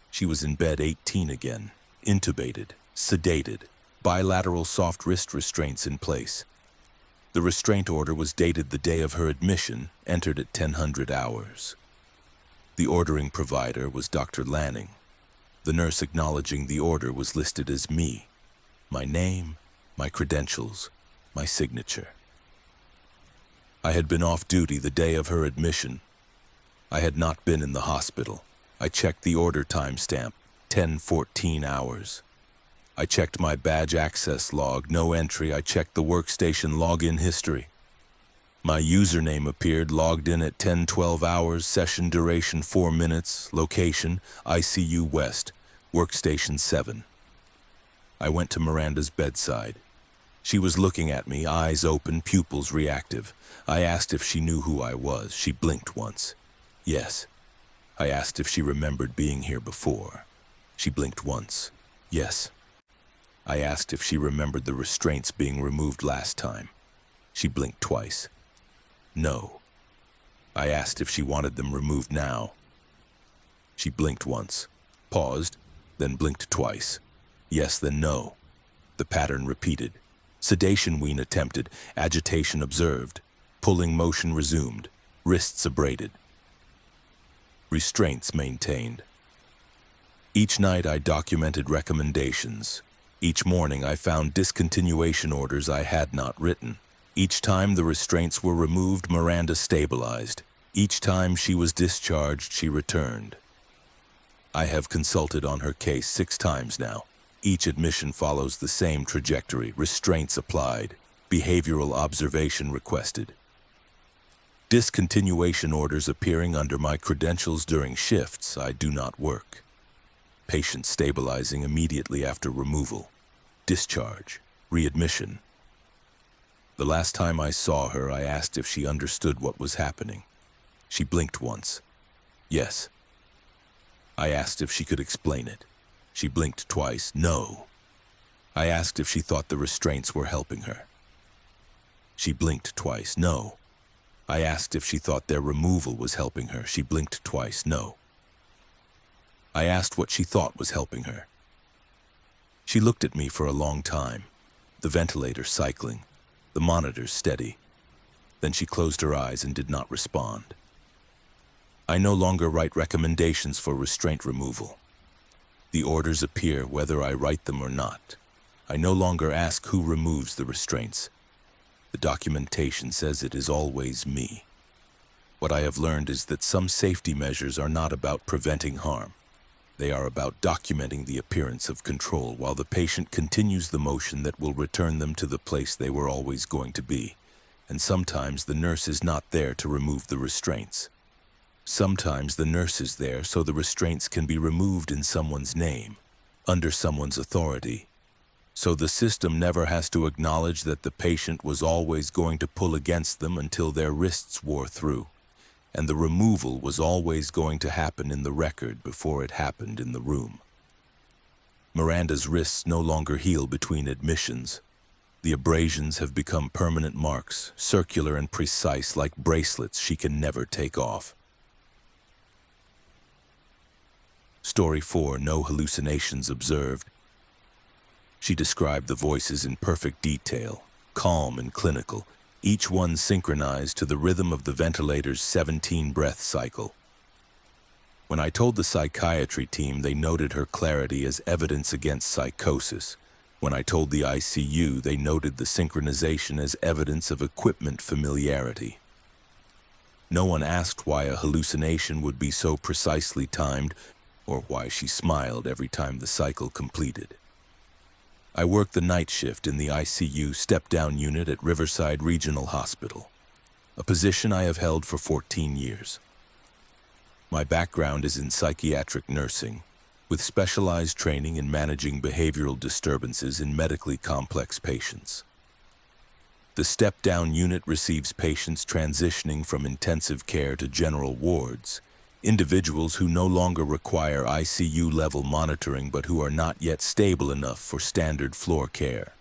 She was in bed 18 again, intubated, sedated, bilateral soft wrist restraints in place. The restraint order was dated the day of her admission, entered at 1000 hours. The ordering provider was Dr. Lanning. The nurse acknowledging the order was listed as me, my name, my credentials, my signature. I had been off duty the day of her admission. I had not been in the hospital. I checked the order timestamp, 10:14 hours. I checked my badge access log, no entry. I checked the workstation login history. My username appeared, logged in at 10:12 hours, session duration 4 minutes, location, ICU West, workstation 7. I went to Miranda's bedside. She was looking at me, eyes open, pupils reactive. I asked if she knew who I was. She blinked once. Yes. I asked if she remembered being here before. She blinked once. Yes. I asked if she remembered the restraints being removed last time. She blinked twice. No. I asked if she wanted them removed now. She blinked once, paused, then blinked twice. Yes, then no. The pattern repeated. Sedation wean attempted, agitation observed, pulling motion resumed, wrists abraded. Restraints maintained. Each night I documented recommendations. Each morning I found discontinuation orders I had not written. Each time the restraints were removed, Miranda stabilized. Each time she was discharged, she returned. I have consulted on her case 6 times now. Each admission follows the same trajectory: restraints applied, behavioral observation requested. Discontinuation orders appearing under my credentials during shifts I do not work. Patient stabilizing immediately after removal. Discharge. Readmission. The last time I saw her, I asked if she understood what was happening. She blinked once. Yes. I asked if she could explain it. She blinked twice. No. I asked if she thought the restraints were helping her. She blinked twice. No. I asked if she thought their removal was helping her. She blinked twice. No. I asked what she thought was helping her. She looked at me for a long time, the ventilator cycling, the monitors steady. Then she closed her eyes and did not respond. I no longer write recommendations for restraint removal. The orders appear whether I write them or not. I no longer ask who removes the restraints. The documentation says it is always me. What I have learned is that some safety measures are not about preventing harm. They are about documenting the appearance of control while the patient continues the motion that will return them to the place they were always going to be. And sometimes the nurse is not there to remove the restraints. Sometimes the nurse is there so the restraints can be removed in someone's name, under someone's authority. So the system never has to acknowledge that the patient was always going to pull against them until their wrists wore through. And the removal was always going to happen in the record before it happened in the room. Miranda's wrists no longer heal between admissions. The abrasions have become permanent marks, circular and precise like bracelets she can never take off. Story 4, no hallucinations observed. She described the voices in perfect detail, calm and clinical, each one synchronized to the rhythm of the ventilator's 17-breath cycle. When I told the psychiatry team, they noted her clarity as evidence against psychosis. When I told the ICU, they noted the synchronization as evidence of equipment familiarity. No one asked why a hallucination would be so precisely timed or why she smiled every time the cycle completed. I worked the night shift in the ICU step-down unit at Riverside Regional Hospital, a position I have held for 14 years. My background is in psychiatric nursing, with specialized training in managing behavioral disturbances in medically complex patients. The step-down unit receives patients transitioning from intensive care to general wards, individuals who no longer require ICU-level monitoring but who are not yet stable enough for standard floor care.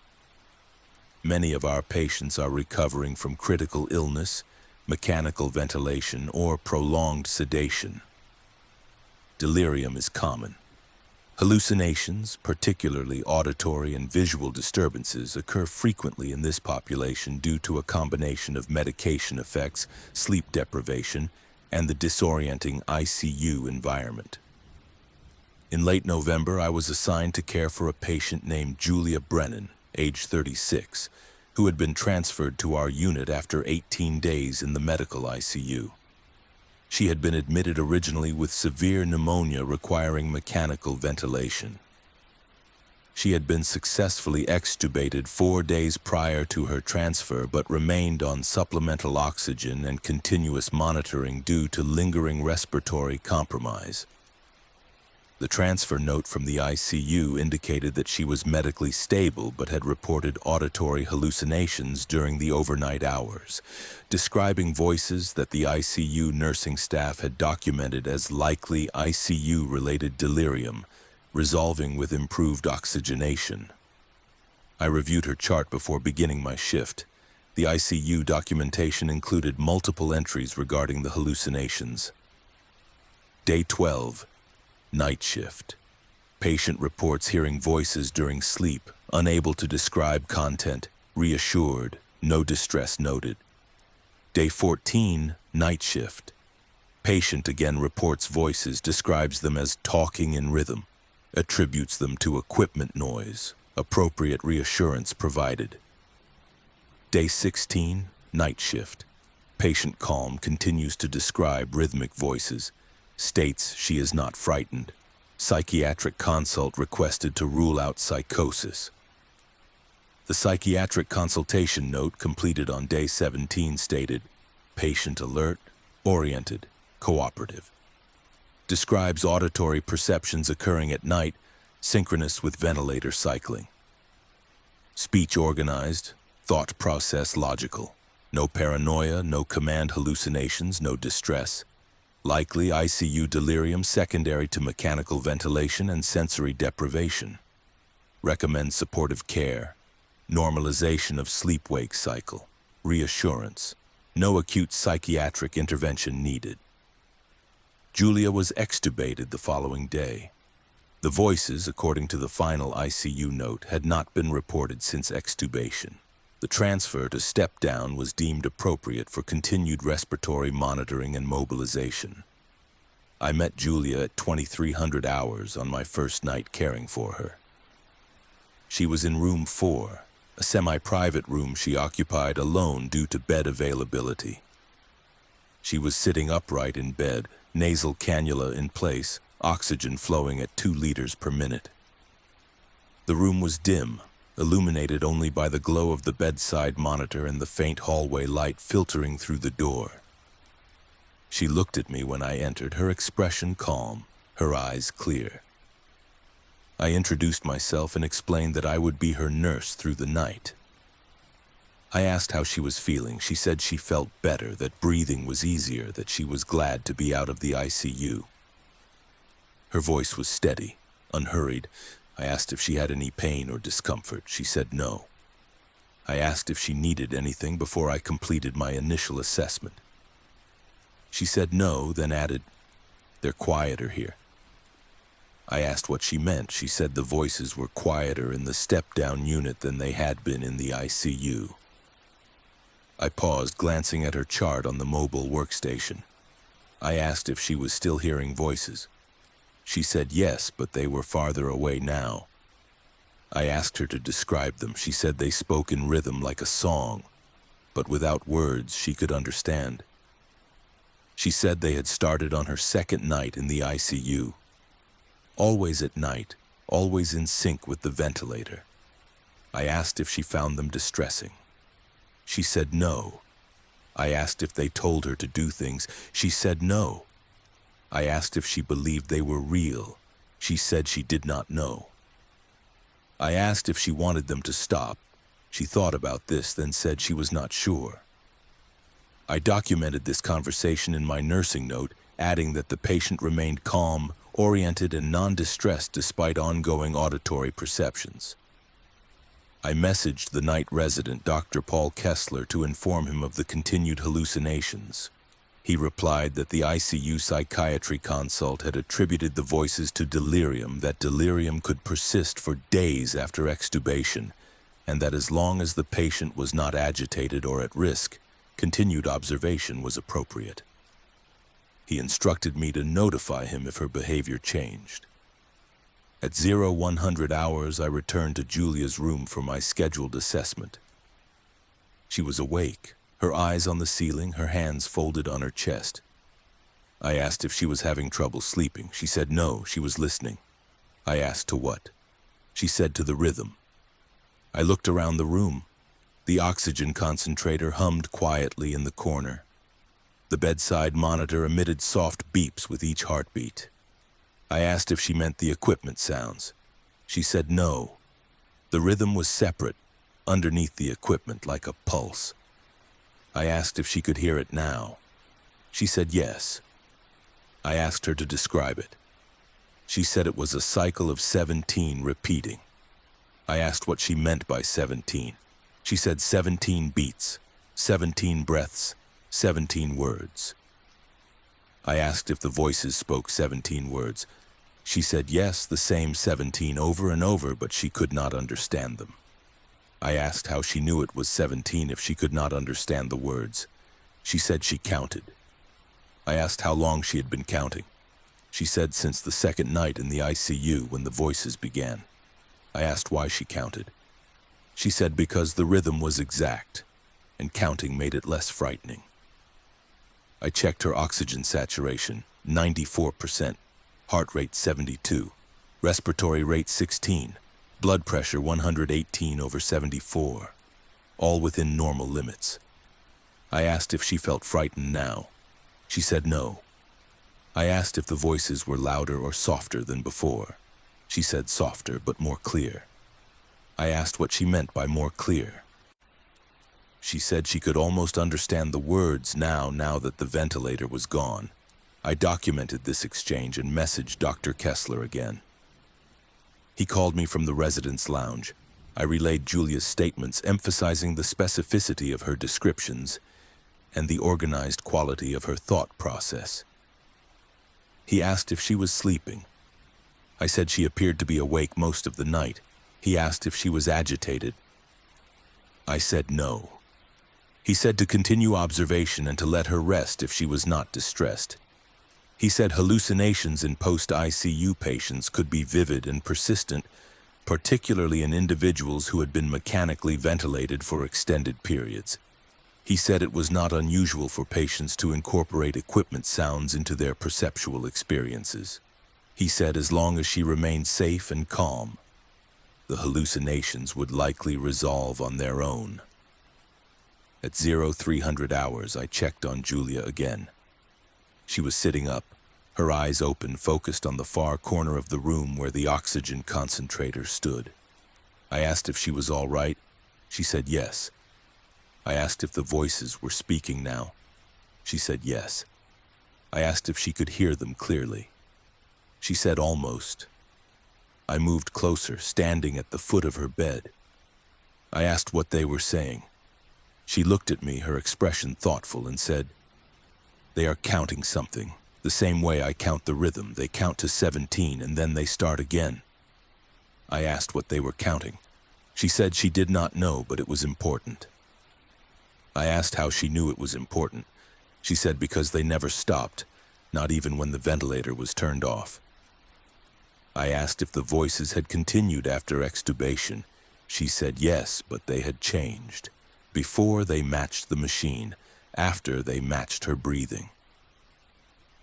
Many of our patients are recovering from critical illness, mechanical ventilation, or prolonged sedation. Delirium is common. Hallucinations, particularly auditory and visual disturbances, occur frequently in this population due to a combination of medication effects, sleep deprivation, and the disorienting ICU environment. In late November, I was assigned to care for a patient named Julia Brennan, age 36, who had been transferred to our unit after 18 days in the medical ICU. She had been admitted originally with severe pneumonia requiring mechanical ventilation. She had been successfully extubated 4 days prior to her transfer but remained on supplemental oxygen and continuous monitoring due to lingering respiratory compromise. The transfer note from the ICU indicated that she was medically stable but had reported auditory hallucinations during the overnight hours, describing voices that the ICU nursing staff had documented as likely ICU-related delirium, resolving with improved oxygenation. I reviewed her chart before beginning my shift. The ICU documentation included multiple entries regarding the hallucinations. Day 12, night shift. Patient reports hearing voices during sleep, unable to describe content, reassured, no distress noted. Day 14, night shift. Patient again reports voices, describes them as talking in rhythm. attributes them to equipment noise, appropriate reassurance provided. Day 16, night shift. Patient calm, continues to describe rhythmic voices, states she is not frightened. Psychiatric consult requested to rule out psychosis. The psychiatric consultation note completed on day 17 stated, patient alert, oriented, cooperative. Describes auditory perceptions occurring at night, synchronous with ventilator cycling. Speech organized, thought process logical. No paranoia, no command hallucinations, no distress. Likely ICU delirium secondary to mechanical ventilation and sensory deprivation. Recommend supportive care. Normalization of sleep-wake cycle. Reassurance. No acute psychiatric intervention needed. Julia was extubated the following day. The voices, according to the final ICU note, had not been reported since extubation. The transfer to step-down was deemed appropriate for continued respiratory monitoring and mobilization. I met Julia at 2300 hours on my first night caring for her. She was in room 4, a semi-private room she occupied alone due to bed availability. She was sitting upright in bed, nasal cannula in place, oxygen flowing at 2 liters per minute. The room was dim, illuminated only by the glow of the bedside monitor and the faint hallway light filtering through the door. She looked at me when I entered, her expression calm, her eyes clear. I introduced myself and explained that I would be her nurse through the night. I asked how she was feeling. She said she felt better, that breathing was easier, that she was glad to be out of the ICU. Her voice was steady, unhurried. I asked if she had any pain or discomfort. She said no. I asked if she needed anything before I completed my initial assessment. She said no, then added, "They're quieter here." I asked what she meant. She said the voices were quieter in the step-down unit than they had been in the ICU. I paused, glancing at her chart on the mobile workstation. I asked if she was still hearing voices. She said yes, but they were farther away now. I asked her to describe them. She said they spoke in rhythm like a song, but without words she could understand. She said they had started on her second night in the ICU. Always at night, always in sync with the ventilator. I asked if she found them distressing. She said no. I asked if they told her to do things. She said no. I asked if she believed they were real. She said she did not know. I asked if she wanted them to stop. She thought about this, then said she was not sure. I documented this conversation in my nursing note, adding that the patient remained calm, oriented, and non-distressed despite ongoing auditory perceptions. I messaged the night resident, Dr. Paul Kessler, to inform him of the continued hallucinations. He replied that the ICU psychiatry consult had attributed the voices to delirium, that delirium could persist for days after extubation, and that as long as the patient was not agitated or at risk, continued observation was appropriate. He instructed me to notify him if her behavior changed. At 0100 hours, I returned to Julia's room for my scheduled assessment. She was awake, her eyes on the ceiling, her hands folded on her chest. I asked if she was having trouble sleeping. She said no, she was listening. I asked to what? She said to the rhythm. I looked around the room. The oxygen concentrator hummed quietly in the corner. The bedside monitor emitted soft beeps with each heartbeat. I asked if she meant the equipment sounds. She said no. The rhythm was separate, underneath the equipment like a pulse. I asked if she could hear it now. She said yes. I asked her to describe it. She said it was a cycle of 17 repeating. I asked what she meant by 17. She said 17 beats, 17 breaths, 17 words. I asked if the voices spoke 17 words. She said yes, the same 17 over and over, but she could not understand them. I asked how she knew it was 17 if she could not understand the words. She said she counted. I asked how long she had been counting. She said since the second night in the ICU when the voices began. I asked why she counted. She said because the rhythm was exact, and counting made it less frightening. I checked her oxygen saturation, 94%, heart rate 72, respiratory rate 16, blood pressure 118/74, all within normal limits. I asked if she felt frightened now. She said no. I asked if the voices were louder or softer than before. She said softer but more clear. I asked what she meant by more clear. She said she could almost understand the words now that the ventilator was gone. I documented this exchange and messaged Dr. Kessler again. He called me from the residence lounge. I relayed Julia's statements, emphasizing the specificity of her descriptions and the organized quality of her thought process. He asked if she was sleeping. I said she appeared to be awake most of the night. He asked if she was agitated. I said no. He said to continue observation and to let her rest if she was not distressed. He said hallucinations in post-ICU patients could be vivid and persistent, particularly in individuals who had been mechanically ventilated for extended periods. He said it was not unusual for patients to incorporate equipment sounds into their perceptual experiences. He said as long as she remained safe and calm, the hallucinations would likely resolve on their own. At 0300 hours, I checked on Julia again. She was sitting up, her eyes open, focused on the far corner of the room where the oxygen concentrator stood. I asked if she was all right. She said yes. I asked if the voices were speaking now. She said yes. I asked if she could hear them clearly. She said almost. I moved closer, standing at the foot of her bed. I asked what they were saying. She looked at me, her expression thoughtful, and said, "They are counting something, the same way I count the rhythm. They count to 17 and then they start again." I asked what they were counting. She said she did not know, but it was important. I asked how she knew it was important. She said because they never stopped, not even when the ventilator was turned off. I asked if the voices had continued after extubation. She said yes, but they had changed. Before, they matched the machine. After, they matched her breathing.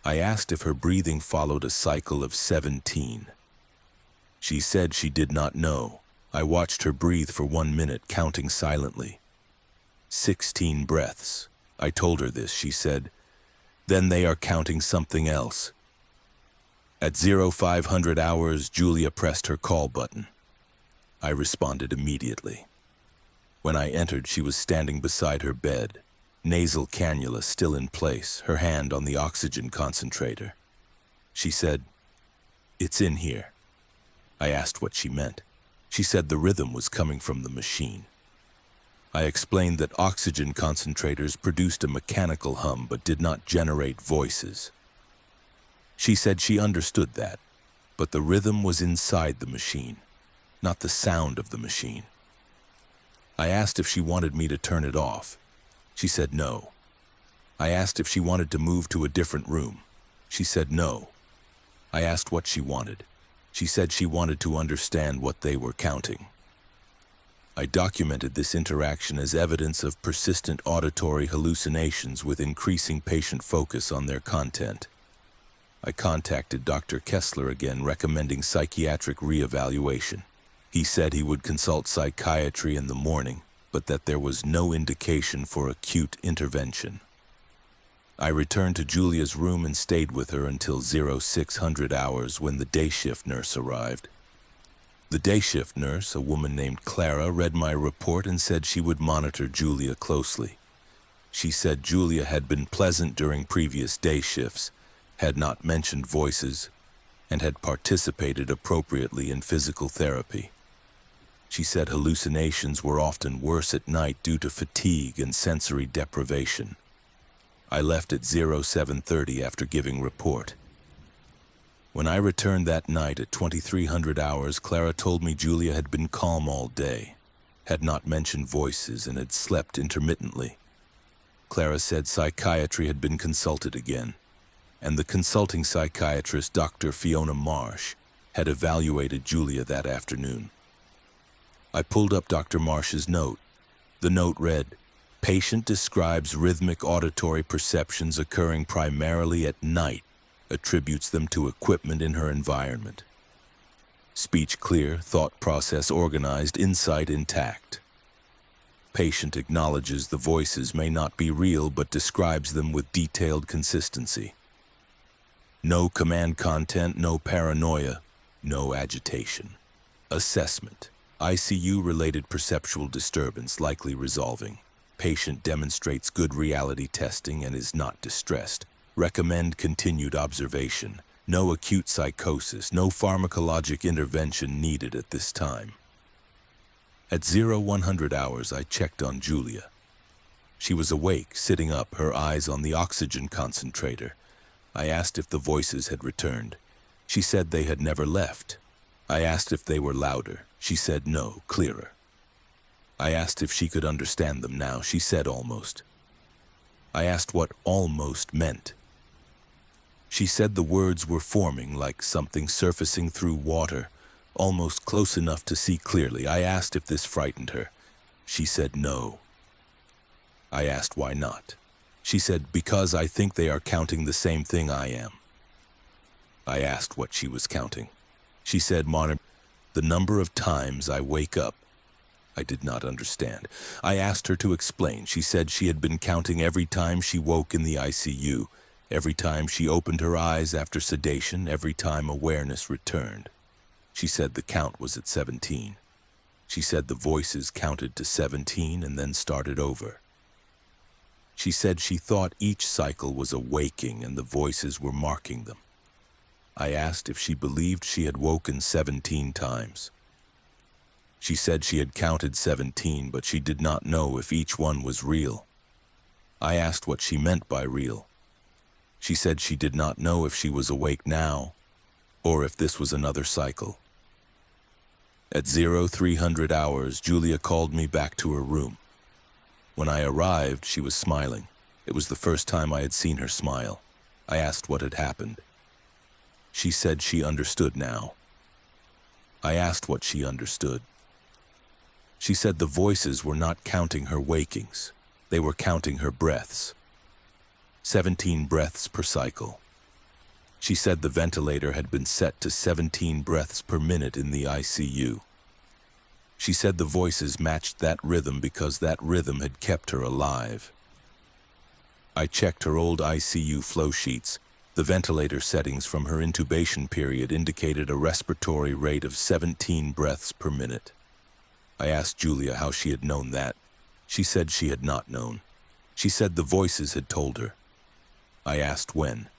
I asked if her breathing followed a cycle of 17. She said she did not know. I watched her breathe for 1 minute, counting silently. 16 breaths. I told her this. She said, "Then they are counting something else." At 0500 hours, Julia pressed her call button. I responded immediately. When I entered, she was standing beside her bed, nasal cannula still in place, her hand on the oxygen concentrator. She said, "It's in here." I asked what she meant. She said the rhythm was coming from the machine. I explained that oxygen concentrators produced a mechanical hum but did not generate voices. She said she understood that, but the rhythm was inside the machine, not the sound of the machine. I asked if she wanted me to turn it off. She said no. I asked if she wanted to move to a different room. She said no. I asked what she wanted. She said she wanted to understand what they were counting. I documented this interaction as evidence of persistent auditory hallucinations with increasing patient focus on their content. I contacted Dr. Kessler again, recommending psychiatric reevaluation. He said he would consult psychiatry in the morning, but that there was no indication for acute intervention. I returned to Julia's room and stayed with her until 0600 hours when the day shift nurse arrived. The day shift nurse, a woman named Clara, read my report and said she would monitor Julia closely. She said Julia had been pleasant during previous day shifts, had not mentioned voices, and had participated appropriately in physical therapy. She said hallucinations were often worse at night due to fatigue and sensory deprivation. I left at 0730 after giving report. When I returned that night at 2300 hours, Clara told me Julia had been calm all day, had not mentioned voices, and had slept intermittently. Clara said psychiatry had been consulted again, and the consulting psychiatrist Dr. Fiona Marsh had evaluated Julia that afternoon. I pulled up Dr. Marsh's note. The note read, "Patient describes rhythmic auditory perceptions occurring primarily at night, attributes them to equipment in her environment. Speech clear, thought process organized, insight intact. Patient acknowledges the voices may not be real but describes them with detailed consistency. No command content, no paranoia, no agitation. Assessment. ICU-related perceptual disturbance likely resolving. Patient demonstrates good reality testing and is not distressed. Recommend continued observation. No acute psychosis, no pharmacologic intervention needed at this time." At 0100 hours, I checked on Julia. She was awake, sitting up, her eyes on the oxygen concentrator. I asked if the voices had returned. She said they had never left. I asked if they were louder. She said no, clearer. I asked if she could understand them now. She said almost. I asked what almost meant. She said the words were forming like something surfacing through water, almost close enough to see clearly. I asked if this frightened her. She said no. I asked why not. She said, "Because I think they are counting the same thing I am." I asked what she was counting. She said, "Monitor, the number of times I wake up." I did not understand. I asked her to explain. She said she had been counting every time she woke in the ICU, every time she opened her eyes after sedation, every time awareness returned. She said the count was at 17. She said the voices counted to 17 and then started over. She said she thought each cycle was a waking and the voices were marking them. I asked if she believed she had woken 17 times. She said she had counted 17, but she did not know if each one was real. I asked what she meant by real. She said she did not know if she was awake now, or if this was another cycle. At 0300 hours, Julia called me back to her room. When I arrived, she was smiling. It was the first time I had seen her smile. I asked what had happened. She said she understood now. I asked what she understood. She said the voices were not counting her wakings. They were counting her breaths. 17 breaths per cycle. She said the ventilator had been set to 17 breaths per minute in the ICU. She said the voices matched that rhythm because that rhythm had kept her alive. I checked her old ICU flow sheets. The ventilator settings from her intubation period indicated a respiratory rate of 17 breaths per minute. I asked Julia how she had known that. She said she had not known. She said the voices had told her. I asked when.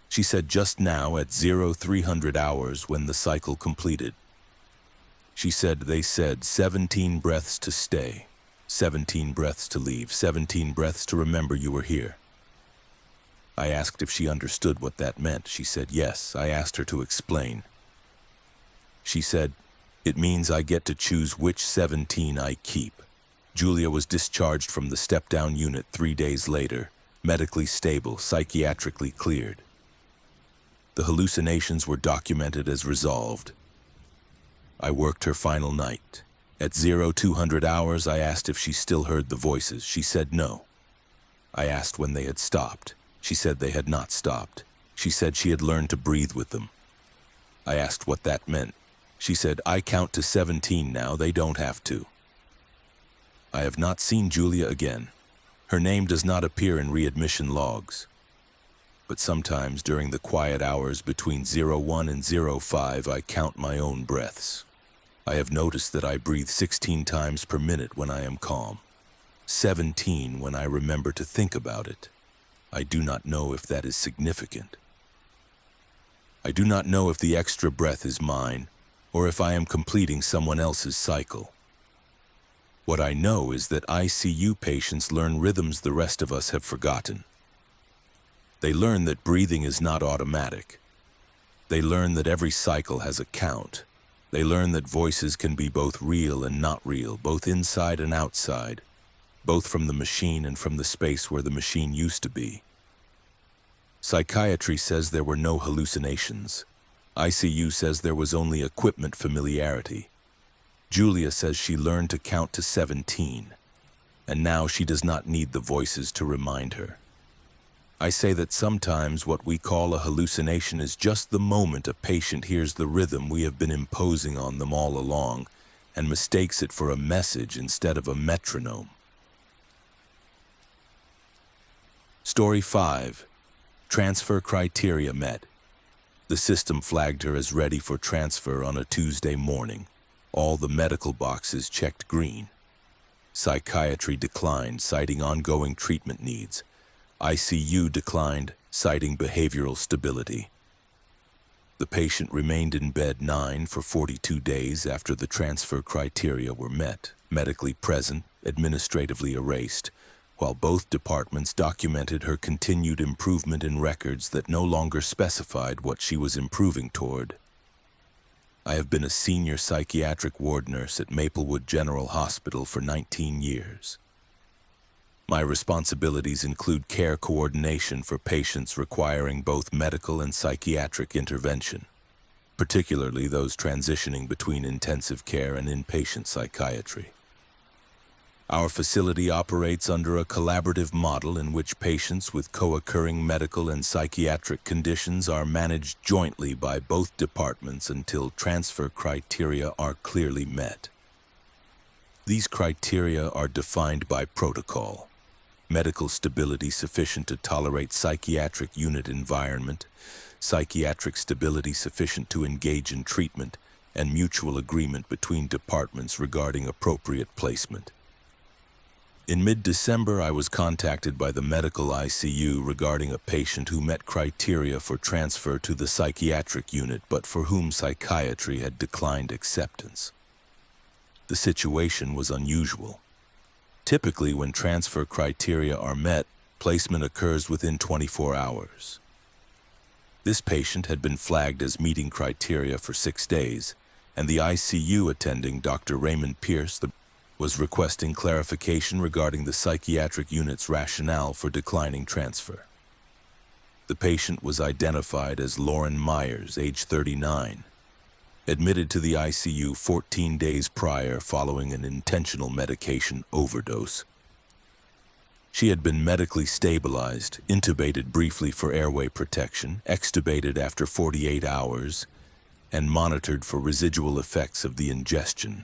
She said just now at 0300 hours when the cycle completed. She said they said 17 breaths to stay, 17 breaths to leave, 17 breaths to remember you were here. I asked if she understood what that meant. She said yes. I asked her to explain. She said, "It means I get to choose which 17 I keep." Julia was discharged from the step-down unit 3 days later, medically stable, psychiatrically cleared. The hallucinations were documented as resolved. I worked her final night. At 0200 hours, I asked if she still heard the voices. She said no. I asked when they had stopped. She said they had not stopped. She said she had learned to breathe with them. I asked what that meant. She said, "I count to 17 now, they don't have to." I have not seen Julia again. Her name does not appear in readmission logs. But sometimes during the quiet hours between 01 and 05, I count my own breaths. I have noticed that I breathe 16 times per minute when I am calm, 17 when I remember to think about it. I do not know if that is significant. I do not know if the extra breath is mine, or if I am completing someone else's cycle. What I know is that ICU patients learn rhythms the rest of us have forgotten. They learn that breathing is not automatic. They learn that every cycle has a count. They learn that voices can be both real and not real, both inside and outside, both from the machine and from the space where the machine used to be. Psychiatry says there were no hallucinations. ICU says there was only equipment familiarity. Julia says she learned to count to 17, and now she does not need the voices to remind her. I say that sometimes what we call a hallucination is just the moment a patient hears the rhythm we have been imposing on them all along and mistakes it for a message instead of a metronome. Story 5. Transfer criteria met. The system flagged her as ready for transfer on a Tuesday morning. All the medical boxes checked green. Psychiatry declined, citing ongoing treatment needs. ICU declined, citing behavioral stability. The patient remained in bed 9 for 42 days after the transfer criteria were met, medically present, administratively erased, while both departments documented her continued improvement in records that no longer specified what she was improving toward. I have been a senior psychiatric ward nurse at Maplewood General Hospital for 19 years. My responsibilities include care coordination for patients requiring both medical and psychiatric intervention, particularly those transitioning between intensive care and inpatient psychiatry. Our facility operates under a collaborative model in which patients with co-occurring medical and psychiatric conditions are managed jointly by both departments until transfer criteria are clearly met. These criteria are defined by protocol: medical stability sufficient to tolerate psychiatric unit environment, psychiatric stability sufficient to engage in treatment, and mutual agreement between departments regarding appropriate placement. In mid-December, I was contacted by the medical ICU regarding a patient who met criteria for transfer to the psychiatric unit but for whom psychiatry had declined acceptance. The situation was unusual. Typically, when transfer criteria are met, placement occurs within 24 hours. This patient had been flagged as meeting criteria for 6 days, and the ICU attending, Dr. Raymond Pierce, was requesting clarification regarding the psychiatric unit's rationale for declining transfer. The patient was identified as Lauren Myers, age 39, admitted to the ICU 14 days prior following an intentional medication overdose. She had been medically stabilized, intubated briefly for airway protection, extubated after 48 hours, and monitored for residual effects of the ingestion.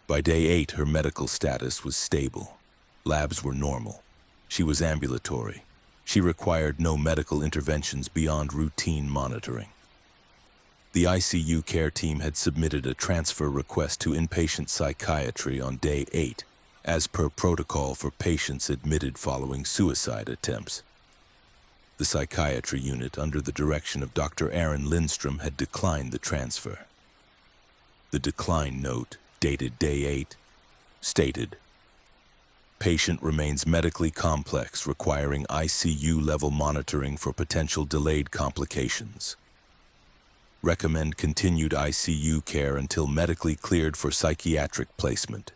By day 8, her medical status was stable. Labs were normal. She was ambulatory. She required no medical interventions beyond routine monitoring. The ICU care team had submitted a transfer request to inpatient psychiatry on day 8, as per protocol for patients admitted following suicide attempts. The psychiatry unit, under the direction of Dr. Aaron Lindstrom, had declined the transfer. The decline note, dated day 8, stated, "Patient remains medically complex, requiring ICU-level monitoring for potential delayed complications. Recommend continued ICU care until medically cleared for psychiatric placement."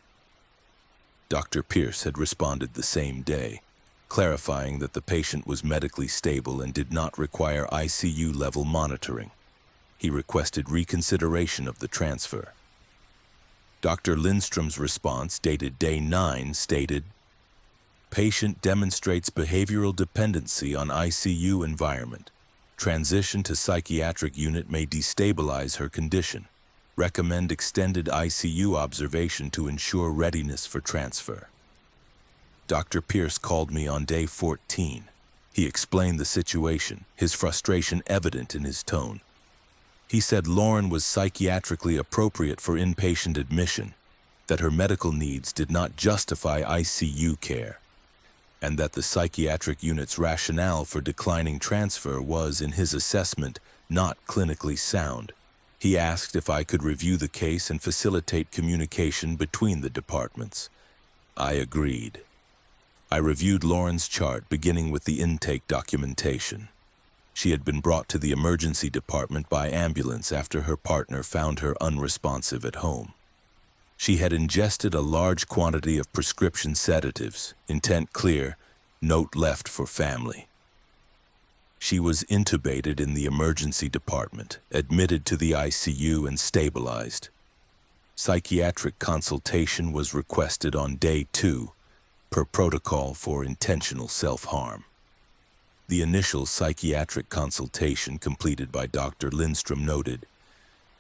Dr. Pierce had responded the same day, clarifying that the patient was medically stable and did not require ICU-level monitoring. He requested reconsideration of the transfer. Dr. Lindstrom's response, dated day 9, stated, "Patient demonstrates behavioral dependency on ICU environment. Transition to psychiatric unit may destabilize her condition. Recommend extended ICU observation to ensure readiness for transfer." Dr. Pierce called me on day 14. He explained the situation, his frustration evident in his tone. He said Lauren was psychiatrically appropriate for inpatient admission, that her medical needs did not justify ICU care, and that the psychiatric unit's rationale for declining transfer was, in his assessment, not clinically sound. He asked if I could review the case and facilitate communication between the departments. I agreed. I reviewed Lauren's chart, beginning with the intake documentation. She had been brought to the emergency department by ambulance after her partner found her unresponsive at home. She had ingested a large quantity of prescription sedatives, intent clear, note left for family. She was intubated in the emergency department, admitted to the ICU and stabilized. Psychiatric consultation was requested on day 2, per protocol for intentional self-harm. The initial psychiatric consultation completed by Dr. Lindstrom noted,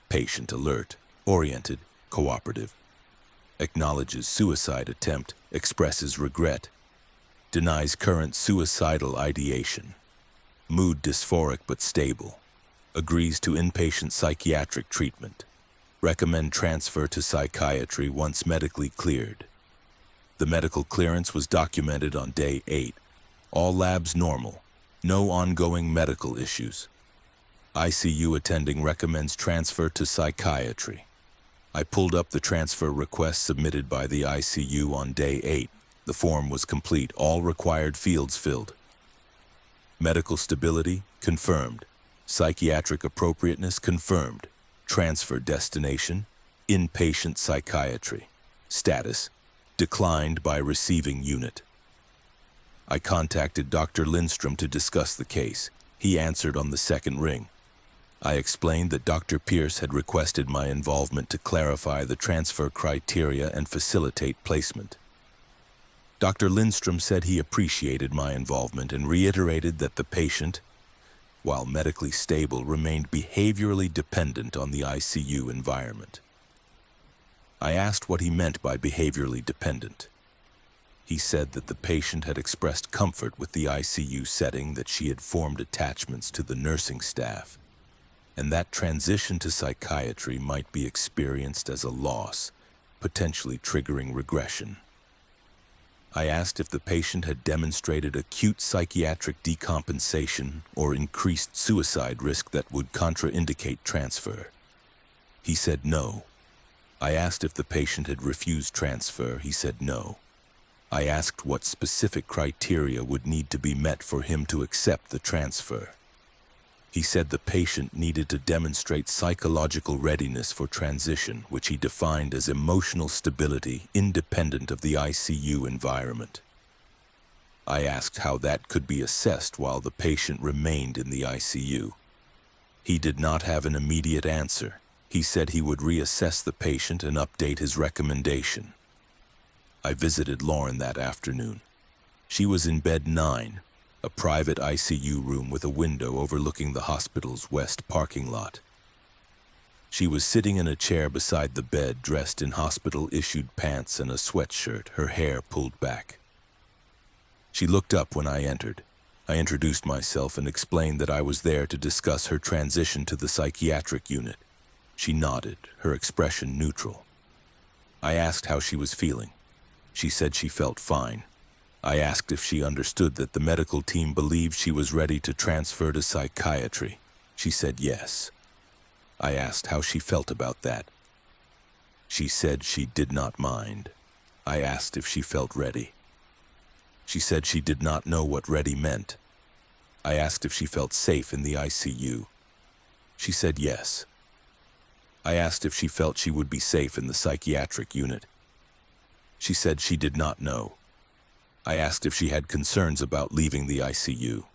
patient alert, oriented, cooperative. Acknowledges suicide attempt, expresses regret. Denies current suicidal ideation. Mood dysphoric but stable. Agrees to inpatient psychiatric treatment. Recommend transfer to psychiatry once medically cleared. The medical clearance was documented on day 8. All labs normal. No ongoing medical issues. ICU attending recommends transfer to psychiatry. I pulled up the transfer request submitted by the ICU on day 8. The form was complete, all required fields filled. Medical stability, confirmed. Psychiatric appropriateness, confirmed. Transfer destination, inpatient psychiatry. Status, declined by receiving unit. I contacted Dr. Lindstrom to discuss the case. He answered on the second ring. I explained that Dr. Pierce had requested my involvement to clarify the transfer criteria and facilitate placement. Dr. Lindstrom said he appreciated my involvement and reiterated that the patient, while medically stable, remained behaviorally dependent on the ICU environment. I asked what he meant by behaviorally dependent. He said that the patient had expressed comfort with the ICU setting, that she had formed attachments to the nursing staff, and that transition to psychiatry might be experienced as a loss, potentially triggering regression. I asked if the patient had demonstrated acute psychiatric decompensation or increased suicide risk that would contraindicate transfer. He said no. I asked if the patient had refused transfer. He said no. I asked what specific criteria would need to be met for him to accept the transfer. He said the patient needed to demonstrate psychological readiness for transition, which he defined as emotional stability independent of the ICU environment. I asked how that could be assessed while the patient remained in the ICU. He did not have an immediate answer. He said he would reassess the patient and update his recommendation. I visited Lauren that afternoon. She was in bed 9. A private ICU room with a window overlooking the hospital's west parking lot. She was sitting in a chair beside the bed, dressed in hospital-issued pants and a sweatshirt, her hair pulled back. She looked up when I entered. I introduced myself and explained that I was there to discuss her transition to the psychiatric unit. She nodded, her expression neutral. I asked how she was feeling. She said she felt fine. I asked if she understood that the medical team believed she was ready to transfer to psychiatry. She said yes. I asked how she felt about that. She said she did not mind. I asked if she felt ready. She said she did not know what ready meant. I asked if she felt safe in the ICU. She said yes. I asked if she felt she would be safe in the psychiatric unit. She said she did not know. I asked if she had concerns about leaving the ICU.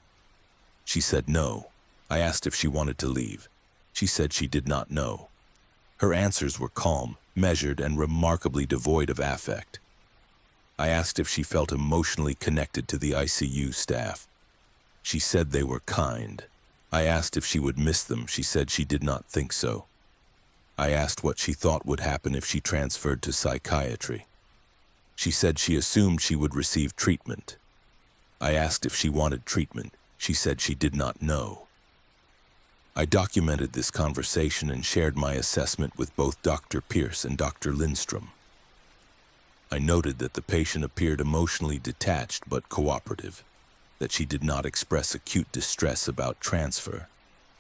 She said no. I asked if she wanted to leave. She said she did not know. Her answers were calm, measured, and remarkably devoid of affect. I asked if she felt emotionally connected to the ICU staff. She said they were kind. I asked if she would miss them. She said she did not think so. I asked what she thought would happen if she transferred to psychiatry. She said she assumed she would receive treatment. I asked if she wanted treatment. She said she did not know. I documented this conversation and shared my assessment with both Dr. Pierce and Dr. Lindstrom. I noted that the patient appeared emotionally detached but cooperative, that she did not express acute distress about transfer,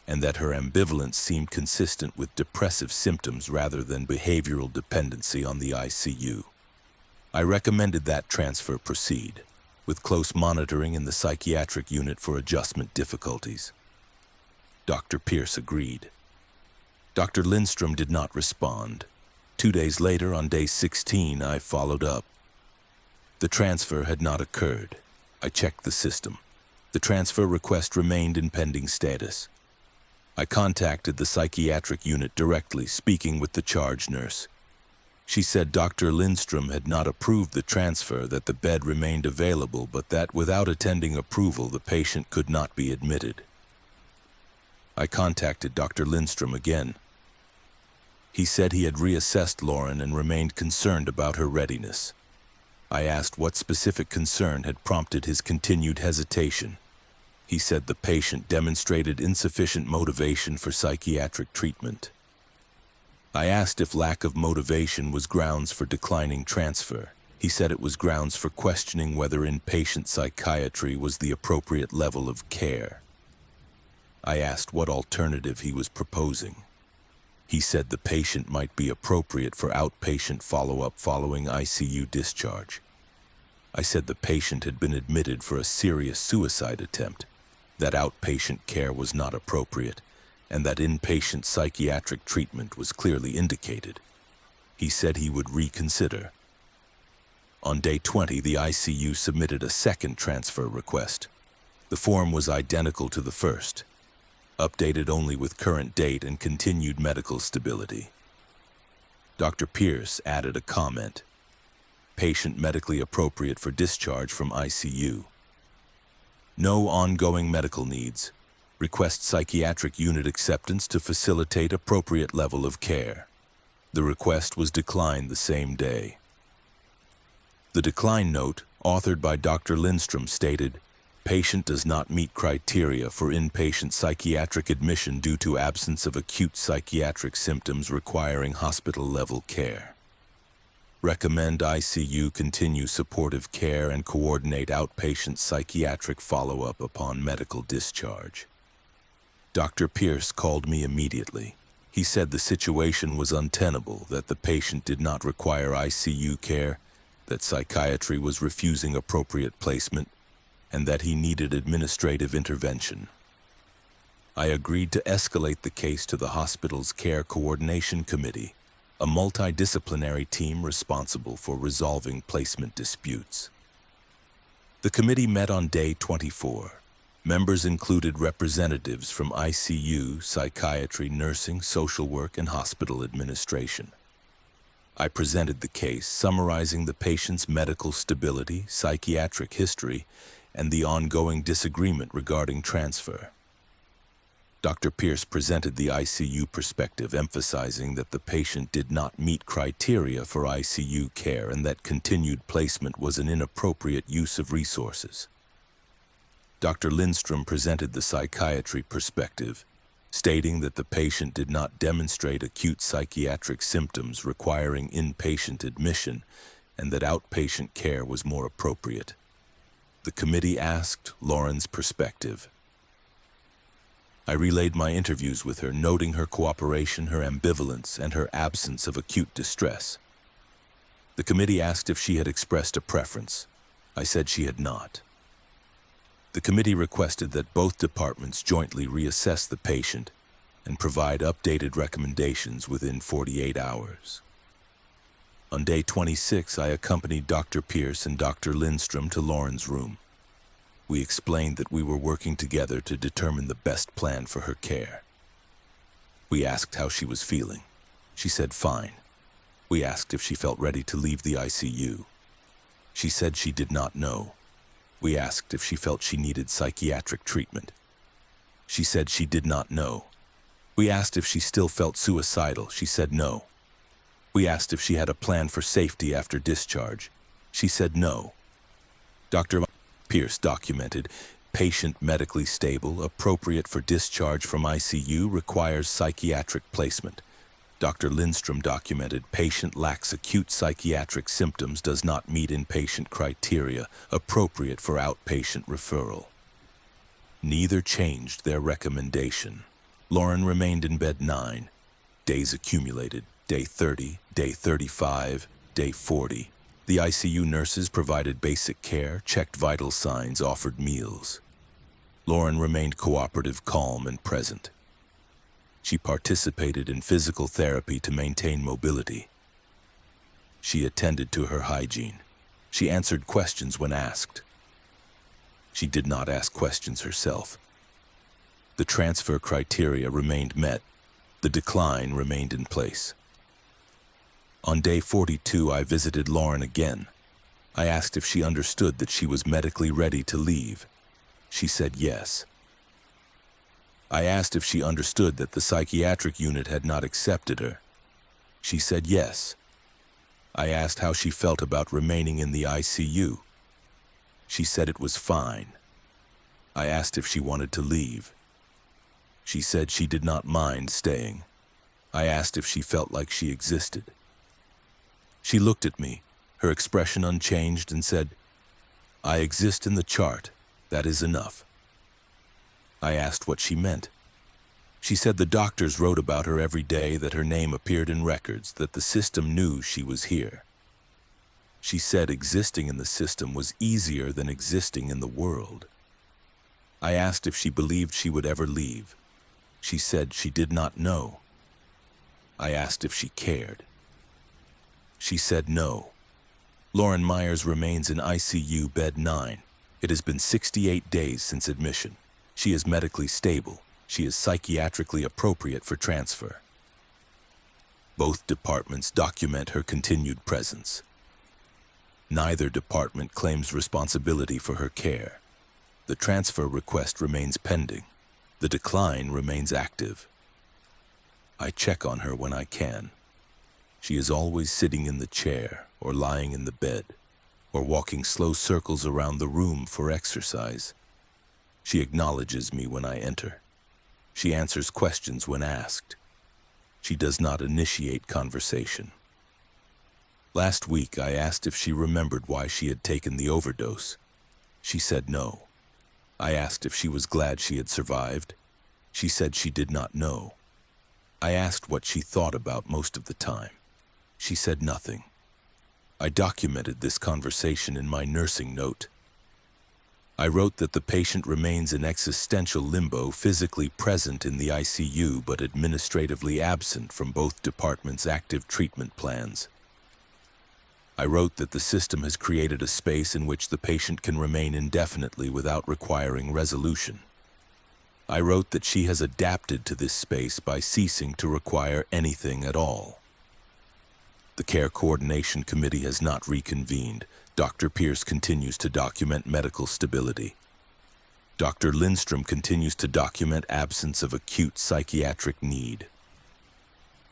and that her ambivalence seemed consistent with depressive symptoms rather than behavioral dependency on the ICU. I recommended that transfer proceed, with close monitoring in the psychiatric unit for adjustment difficulties. Dr. Pierce agreed. Dr. Lindstrom did not respond. 2 days later, on day 16, I followed up. The transfer had not occurred. I checked the system. The transfer request remained in pending status. I contacted the psychiatric unit directly, speaking with the charge nurse. She said Dr. Lindstrom had not approved the transfer, that the bed remained available, but that without attending approval, the patient could not be admitted. I contacted Dr. Lindstrom again. He said he had reassessed Lauren and remained concerned about her readiness. I asked what specific concern had prompted his continued hesitation. He said the patient demonstrated insufficient motivation for psychiatric treatment. I asked if lack of motivation was grounds for declining transfer. He said it was grounds for questioning whether inpatient psychiatry was the appropriate level of care. I asked what alternative he was proposing. He said the patient might be appropriate for outpatient follow-up following ICU discharge. I said the patient had been admitted for a serious suicide attempt, that outpatient care was not appropriate, and that inpatient psychiatric treatment was clearly indicated. He said he would reconsider. On day 20, the ICU submitted a second transfer request. The form was identical to the first, updated only with current date and continued medical stability. Dr. Pierce added a comment. Patient medically appropriate for discharge from ICU. No ongoing medical needs. Request psychiatric unit acceptance to facilitate appropriate level of care. The request was declined the same day. The decline note, authored by Dr. Lindstrom, stated, patient does not meet criteria for inpatient psychiatric admission due to absence of acute psychiatric symptoms requiring hospital-level care. Recommend ICU continue supportive care and coordinate outpatient psychiatric follow-up upon medical discharge. Dr. Pierce called me immediately. He said the situation was untenable, that the patient did not require ICU care, that psychiatry was refusing appropriate placement, and that he needed administrative intervention. I agreed to escalate the case to the hospital's Care Coordination Committee, a multidisciplinary team responsible for resolving placement disputes. The committee met on day 24. Members included representatives from ICU, psychiatry, nursing, social work, and hospital administration. I presented the case, summarizing the patient's medical stability, psychiatric history, and the ongoing disagreement regarding transfer. Dr. Pierce presented the ICU perspective, emphasizing that the patient did not meet criteria for ICU care and that continued placement was an inappropriate use of resources. Dr. Lindstrom presented the psychiatry perspective, stating that the patient did not demonstrate acute psychiatric symptoms requiring inpatient admission and that outpatient care was more appropriate. The committee asked Lauren's perspective. I relayed my interviews with her, noting her cooperation, her ambivalence, and her absence of acute distress. The committee asked if she had expressed a preference. I said she had not. The committee requested that both departments jointly reassess the patient and provide updated recommendations within 48 hours. On day 26, I accompanied Dr. Pierce and Dr. Lindstrom to Lauren's room. We explained that we were working together to determine the best plan for her care. We asked how she was feeling. She said fine. We asked if she felt ready to leave the ICU. She said she did not know. We asked if she felt she needed psychiatric treatment. She said she did not know. We asked if she still felt suicidal. She said no. We asked if she had a plan for safety after discharge. She said no. Dr. Pierce documented, patient medically stable, appropriate for discharge from ICU, requires psychiatric placement. Dr. Lindstrom documented, patient lacks acute psychiatric symptoms, does not meet inpatient criteria, appropriate for outpatient referral. Neither changed their recommendation. Lauren remained in bed 9. Days accumulated, day 30, day 35, day 40. The ICU nurses provided basic care, checked vital signs, offered meals. Lauren remained cooperative, calm, and present. She participated in physical therapy to maintain mobility. She attended to her hygiene. She answered questions when asked. She did not ask questions herself. The transfer criteria remained met. The decline remained in place. On day 42, I visited Lauren again. I asked if she understood that she was medically ready to leave. She said yes. I asked if she understood that the psychiatric unit had not accepted her. She said yes. I asked how she felt about remaining in the ICU. She said it was fine. I asked if she wanted to leave. She said she did not mind staying. I asked if she felt like she existed. She looked at me, her expression unchanged, and said, "I exist in the chart. That is enough." I asked what she meant. She said the doctors wrote about her every day, that her name appeared in records, that the system knew she was here. She said existing in the system was easier than existing in the world. I asked if she believed she would ever leave. She said she did not know. I asked if she cared. She said no. Lauren Myers remains in ICU bed 9. It has been 68 days since admission. She is medically stable. She is psychiatrically appropriate for transfer. Both departments document her continued presence. Neither department claims responsibility for her care. The transfer request remains pending. The decline remains active. I check on her when I can. She is always sitting in the chair, or lying in the bed, or walking slow circles around the room for exercise. She acknowledges me when I enter. She answers questions when asked. She does not initiate conversation. Last week, I asked if she remembered why she had taken the overdose. She said no. I asked if she was glad she had survived. She said she did not know. I asked what she thought about most of the time. She said nothing. I documented this conversation in my nursing note. I wrote that the patient remains in existential limbo, physically present in the ICU but administratively absent from both departments' active treatment plans. I wrote that the system has created a space in which the patient can remain indefinitely without requiring resolution. I wrote that she has adapted to this space by ceasing to require anything at all. The Care Coordination Committee has not reconvened. Dr. Pierce continues to document medical stability. Dr. Lindstrom continues to document absence of acute psychiatric need.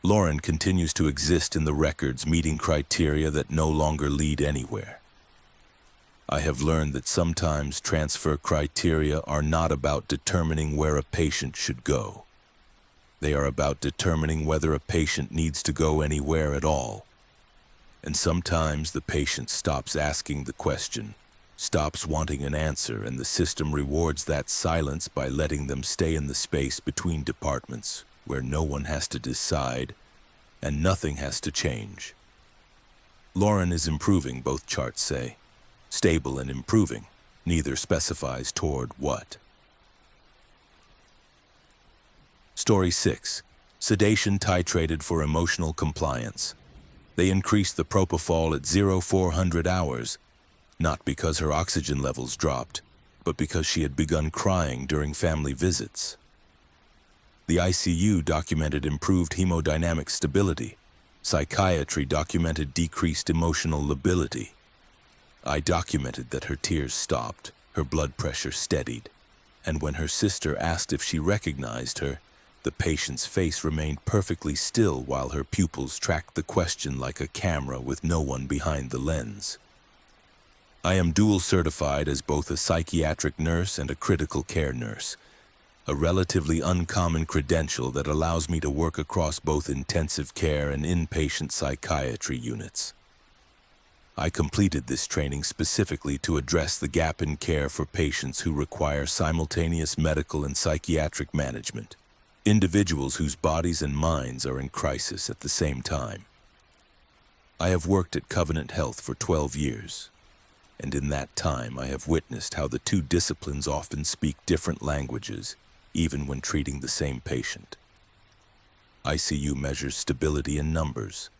Lauren continues to exist in the records, meeting criteria that no longer lead anywhere. I have learned that sometimes transfer criteria are not about determining where a patient should go. They are about determining whether a patient needs to go anywhere at all. And sometimes the patient stops asking the question, stops wanting an answer, and the system rewards that silence by letting them stay in the space between departments, where no one has to decide and nothing has to change. Lauren is improving, both charts say. Stable and improving. Neither specifies toward what. Story 6. Sedation titrated for emotional compliance. They increased the propofol at 0400 hours, not because her oxygen levels dropped, but because she had begun crying during family visits. The ICU documented improved hemodynamic stability. Psychiatry documented decreased emotional lability. I documented that her tears stopped, her blood pressure steadied, and when her sister asked if she recognized her, the patient's face remained perfectly still while her pupils tracked the question like a camera with no one behind the lens. I am dual certified as both a psychiatric nurse and a critical care nurse, a relatively uncommon credential that allows me to work across both intensive care and inpatient psychiatry units. I completed this training specifically to address the gap in care for patients who require simultaneous medical and psychiatric management. Individuals whose bodies and minds are in crisis at the same time. I have worked at Covenant Health for 12 years, and in that time I have witnessed how the two disciplines often speak different languages, even when treating the same patient. ICU measures stability in numbers.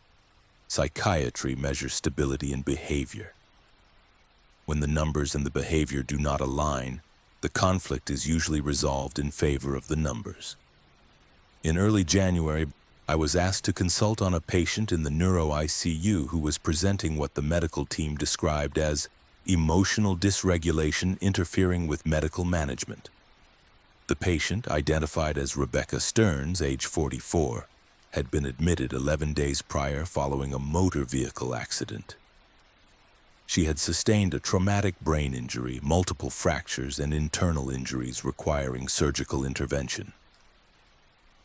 Psychiatry measures stability in behavior. When the numbers and the behavior do not align, the conflict is usually resolved in favor of the numbers. In early January, I was asked to consult on a patient in the neuro ICU who was presenting what the medical team described as emotional dysregulation interfering with medical management. The patient, identified as Rebecca Stearns, age 44, had been admitted 11 days prior following a motor vehicle accident. She had sustained a traumatic brain injury, multiple fractures, and internal injuries requiring surgical intervention.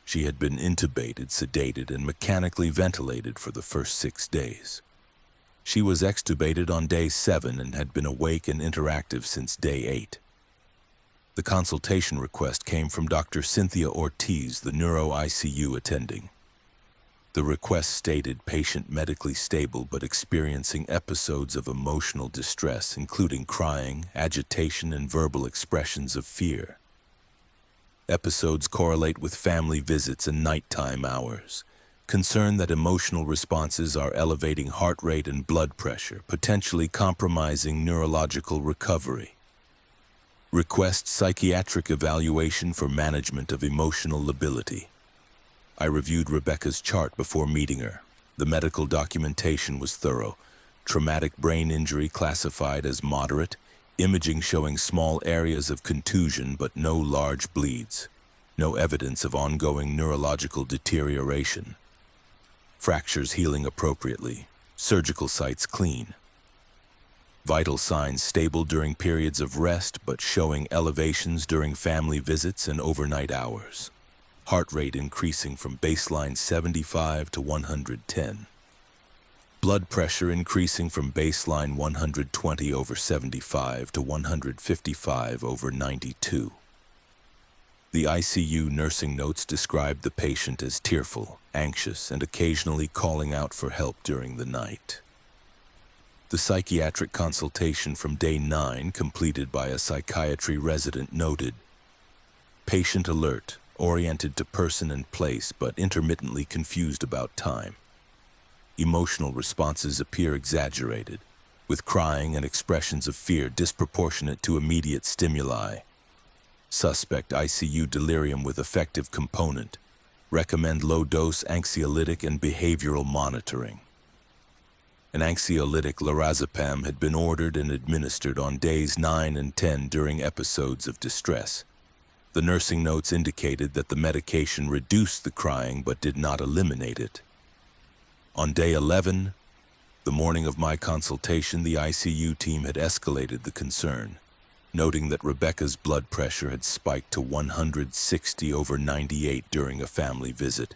She had been intubated, sedated, and mechanically ventilated for the first 6 days. She was extubated on day 7 and had been awake and interactive since day 8. The consultation request came from Dr. Cynthia Ortiz, the neuro ICU attending. The request stated patient medically stable but experiencing episodes of emotional distress, including crying, agitation, and verbal expressions of fear. Episodes correlate with family visits and nighttime hours. Concern that emotional responses are elevating heart rate and blood pressure, potentially compromising neurological recovery. Request psychiatric evaluation for management of emotional lability. I reviewed Rebecca's chart before meeting her. The medical documentation was thorough. Traumatic brain injury classified as moderate, imaging showing small areas of contusion but no large bleeds. No evidence of ongoing neurological deterioration. Fractures healing appropriately. Surgical sites clean. Vital signs stable during periods of rest but showing elevations during family visits and overnight hours. Heart rate increasing from baseline 75 to 110. Blood pressure increasing from baseline 120/75 to 155/92. The ICU nursing notes described the patient as tearful, anxious, and occasionally calling out for help during the night. The psychiatric consultation from day 9, completed by a psychiatry resident, noted, patient alert, oriented to person and place, but intermittently confused about time. Emotional responses appear exaggerated, with crying and expressions of fear disproportionate to immediate stimuli. Suspect ICU delirium with affective component. Recommend low-dose anxiolytic and behavioral monitoring. An anxiolytic lorazepam had been ordered and administered on days 9 and 10 during episodes of distress. The nursing notes indicated that the medication reduced the crying but did not eliminate it. On day 11, the morning of my consultation, the ICU team had escalated the concern, noting that Rebecca's blood pressure had spiked to 160/98 during a family visit,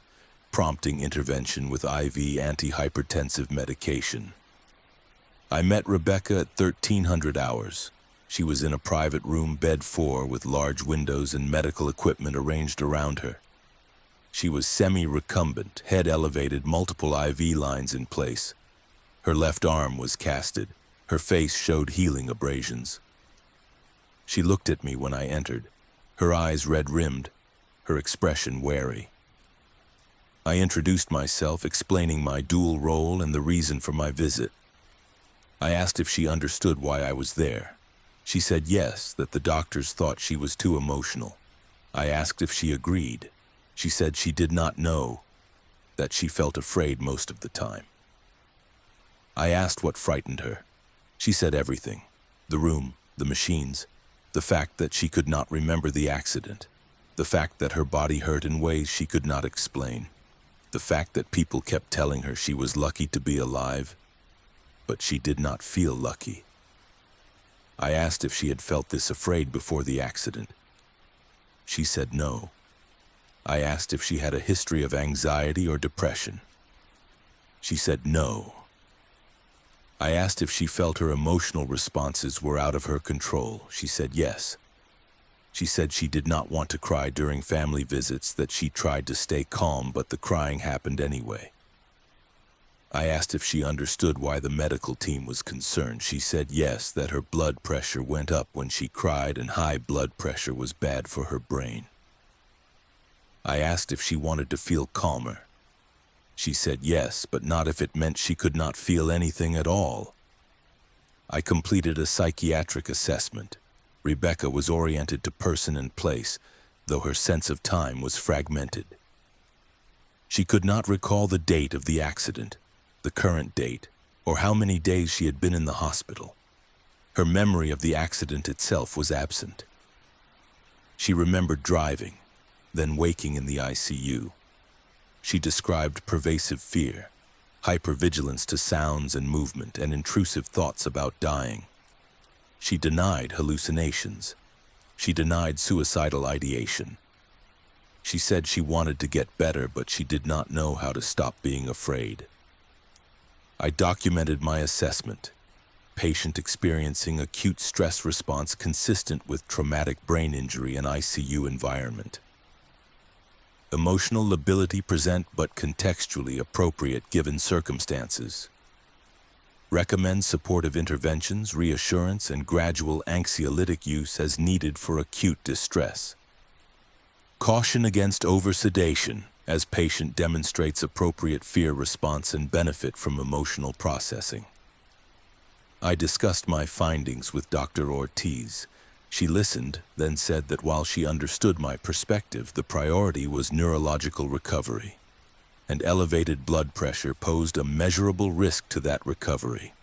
prompting intervention with IV antihypertensive medication. I met Rebecca at 1300 hours. She was in a private room, bed 4, with large windows and medical equipment arranged around her. She was semi-recumbent, head elevated, multiple IV lines in place. Her left arm was casted. Her face showed healing abrasions. She looked at me when I entered, her eyes red-rimmed, her expression wary. I introduced myself, explaining my dual role and the reason for my visit. I asked if she understood why I was there. She said yes, that the doctors thought she was too emotional. I asked if she agreed. She said she did not know, that she felt afraid most of the time. I asked what frightened her. She said everything. The room, the machines, the fact that she could not remember the accident, the fact that her body hurt in ways she could not explain, the fact that people kept telling her she was lucky to be alive, but she did not feel lucky. I asked if she had felt this afraid before the accident. She said no. I asked if she had a history of anxiety or depression. She said no. I asked if she felt her emotional responses were out of her control. She said yes. She said she did not want to cry during family visits, that she tried to stay calm, but the crying happened anyway. I asked if she understood why the medical team was concerned. She said yes, that her blood pressure went up when she cried and high blood pressure was bad for her brain. I asked if she wanted to feel calmer. She said yes, but not if it meant she could not feel anything at all. I completed a psychiatric assessment. Rebecca was oriented to person and place, though her sense of time was fragmented. She could not recall the date of the accident, the current date, or how many days she had been in the hospital. Her memory of the accident itself was absent. She remembered driving, then waking in the ICU. She described pervasive fear, hypervigilance to sounds and movement, and intrusive thoughts about dying. She denied hallucinations. She denied suicidal ideation. She said she wanted to get better, but she did not know how to stop being afraid. I documented my assessment. Patient experiencing acute stress response consistent with traumatic brain injury and ICU environment. Emotional lability present but contextually appropriate given circumstances. Recommend supportive interventions, reassurance, and gradual anxiolytic use as needed for acute distress. Caution against oversedation as patient demonstrates appropriate fear response and benefit from emotional processing. I discussed my findings with Dr. Ortiz. She listened, then said that while she understood my perspective, the priority was neurological recovery, and elevated blood pressure posed a measurable risk to that recovery.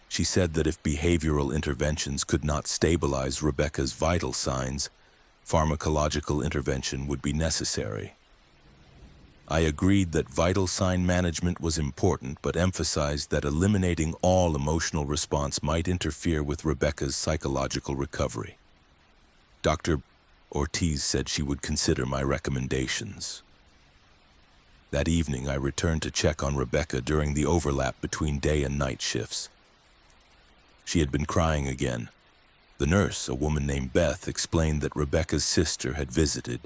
She said that if behavioral interventions could not stabilize Rebecca's vital signs, pharmacological intervention would be necessary. I agreed that vital sign management was important, but emphasized that eliminating all emotional response might interfere with Rebecca's psychological recovery. Dr. Ortiz said she would consider my recommendations. That evening, I returned to check on Rebecca during the overlap between day and night shifts. She had been crying again. The nurse, a woman named Beth, explained that Rebecca's sister had visited,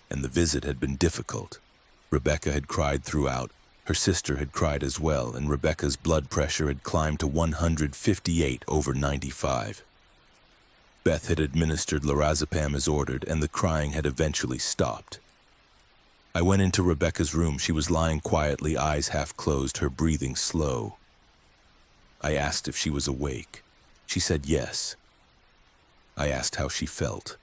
and the visit had been difficult. Rebecca had cried throughout, her sister had cried as well, and Rebecca's blood pressure had climbed to 158/95. Beth had administered lorazepam as ordered, and the crying had eventually stopped. I went into Rebecca's room. She was lying quietly, eyes half closed, her breathing slow. I asked if she was awake. She said yes. I asked how she felt.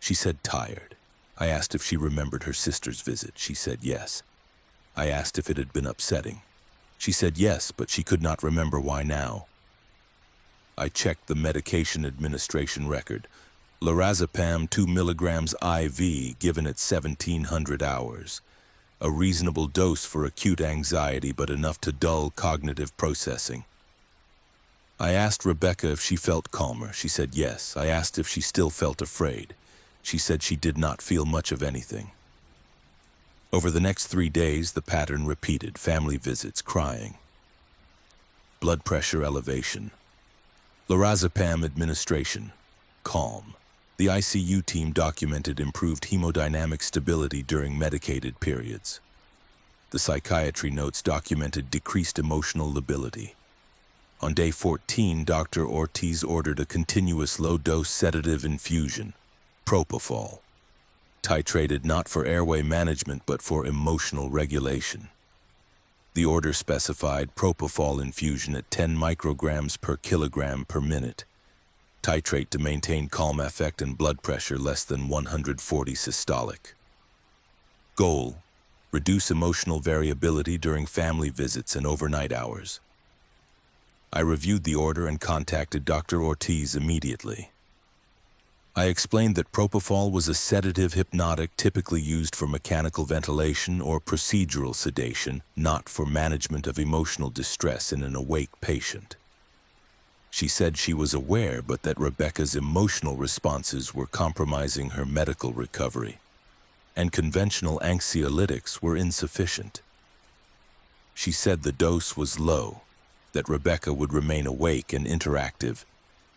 She said tired. I asked if she remembered her sister's visit. She said yes. I asked if it had been upsetting. She said yes, but she could not remember why now. I checked the medication administration record. Lorazepam 2 milligrams IV given at 1700 hours. A reasonable dose for acute anxiety, but enough to dull cognitive processing. I asked Rebecca if she felt calmer. She said yes. I asked if she still felt afraid. She said she did not feel much of anything. Over the next 3 days, the pattern repeated: family visits, crying. Blood pressure elevation. Lorazepam administration, calm. The ICU team documented improved hemodynamic stability during medicated periods. The psychiatry notes documented decreased emotional lability. On day 14, Dr. Ortiz ordered a continuous low-dose sedative infusion, propofol, titrated not for airway management but for emotional regulation. The order specified propofol infusion at 10 micrograms per kilogram per minute. Titrate to maintain calm affect and blood pressure less than 140 systolic. Goal: reduce emotional variability during family visits and overnight hours. I reviewed the order and contacted Dr. Ortiz immediately. I explained that propofol was a sedative hypnotic typically used for mechanical ventilation or procedural sedation, not for management of emotional distress in an awake patient. She said she was aware, but that Rebecca's emotional responses were compromising her medical recovery, and conventional anxiolytics were insufficient. She said the dose was low, that Rebecca would remain awake and interactive,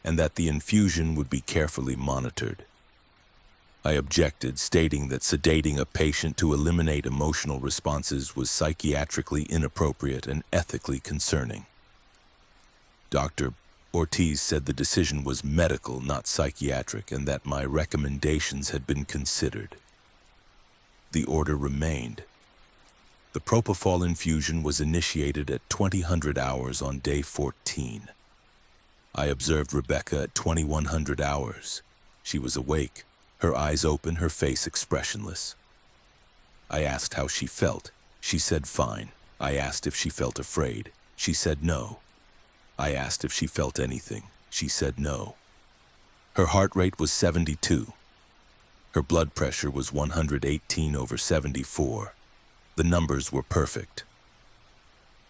and that the infusion would be carefully monitored. I objected, stating that sedating a patient to eliminate emotional responses was psychiatrically inappropriate and ethically concerning. Dr. Ortiz said the decision was medical, not psychiatric, and that my recommendations had been considered. The order remained. The propofol infusion was initiated at 2000 hours on day 14. I observed Rebecca at 2100 hours. She was awake, her eyes open, her face expressionless. I asked how she felt. She said fine. I asked if she felt afraid. She said no. I asked if she felt anything. She said no. Her heart rate was 72. Her blood pressure was 118/74. The numbers were perfect.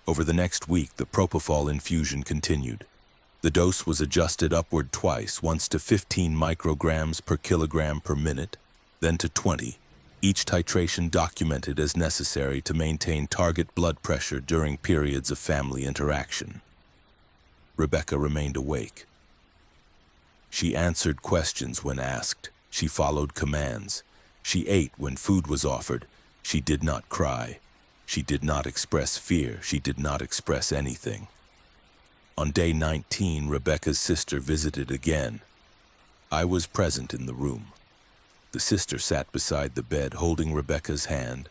Over the next week, the propofol infusion continued. The dose was adjusted upward twice, once to 15 micrograms per kilogram per minute, then to 20, each titration documented as necessary to maintain target blood pressure during periods of family interaction. Rebecca remained awake. She answered questions when asked. She followed commands. She ate when food was offered. She did not cry. She did not express fear. She did not express anything. On day 19, Rebecca's sister visited again. I was present in the room. The sister sat beside the bed holding Rebecca's hand,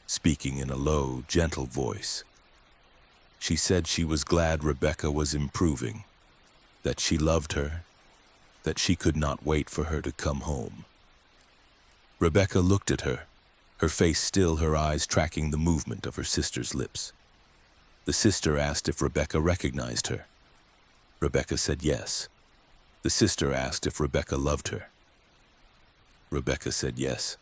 speaking in a low, gentle voice. She said she was glad Rebecca was improving, that she loved her, that she could not wait for her to come home. Rebecca looked at her, her face still, her eyes tracking the movement of her sister's lips. The sister asked if Rebecca recognized her. Rebecca said yes. The sister asked if Rebecca loved her. Rebecca said yes.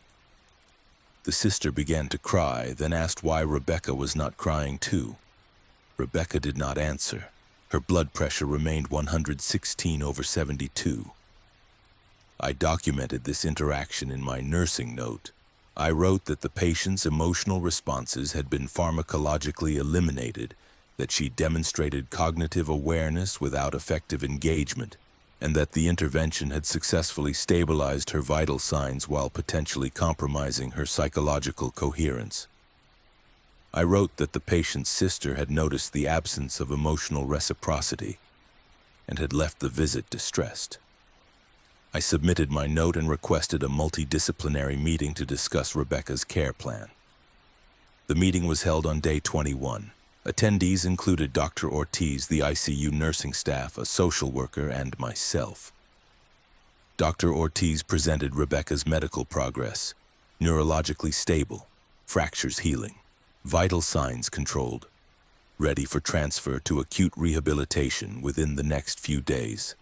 The sister began to cry, then asked why Rebecca was not crying too. Rebecca did not answer. Her blood pressure remained 116/72. I documented this interaction in my nursing note. I wrote that the patient's emotional responses had been pharmacologically eliminated, that she demonstrated cognitive awareness without effective engagement, and that the intervention had successfully stabilized her vital signs while potentially compromising her psychological coherence. I wrote that the patient's sister had noticed the absence of emotional reciprocity and had left the visit distressed. I submitted my note and requested a multidisciplinary meeting to discuss Rebecca's care plan. The meeting was held on day 21. Attendees included Dr. Ortiz, the ICU nursing staff, a social worker, and myself. Dr. Ortiz presented Rebecca's medical progress: neurologically stable, fractures healing, vital signs controlled, ready for transfer to acute rehabilitation within the next few days.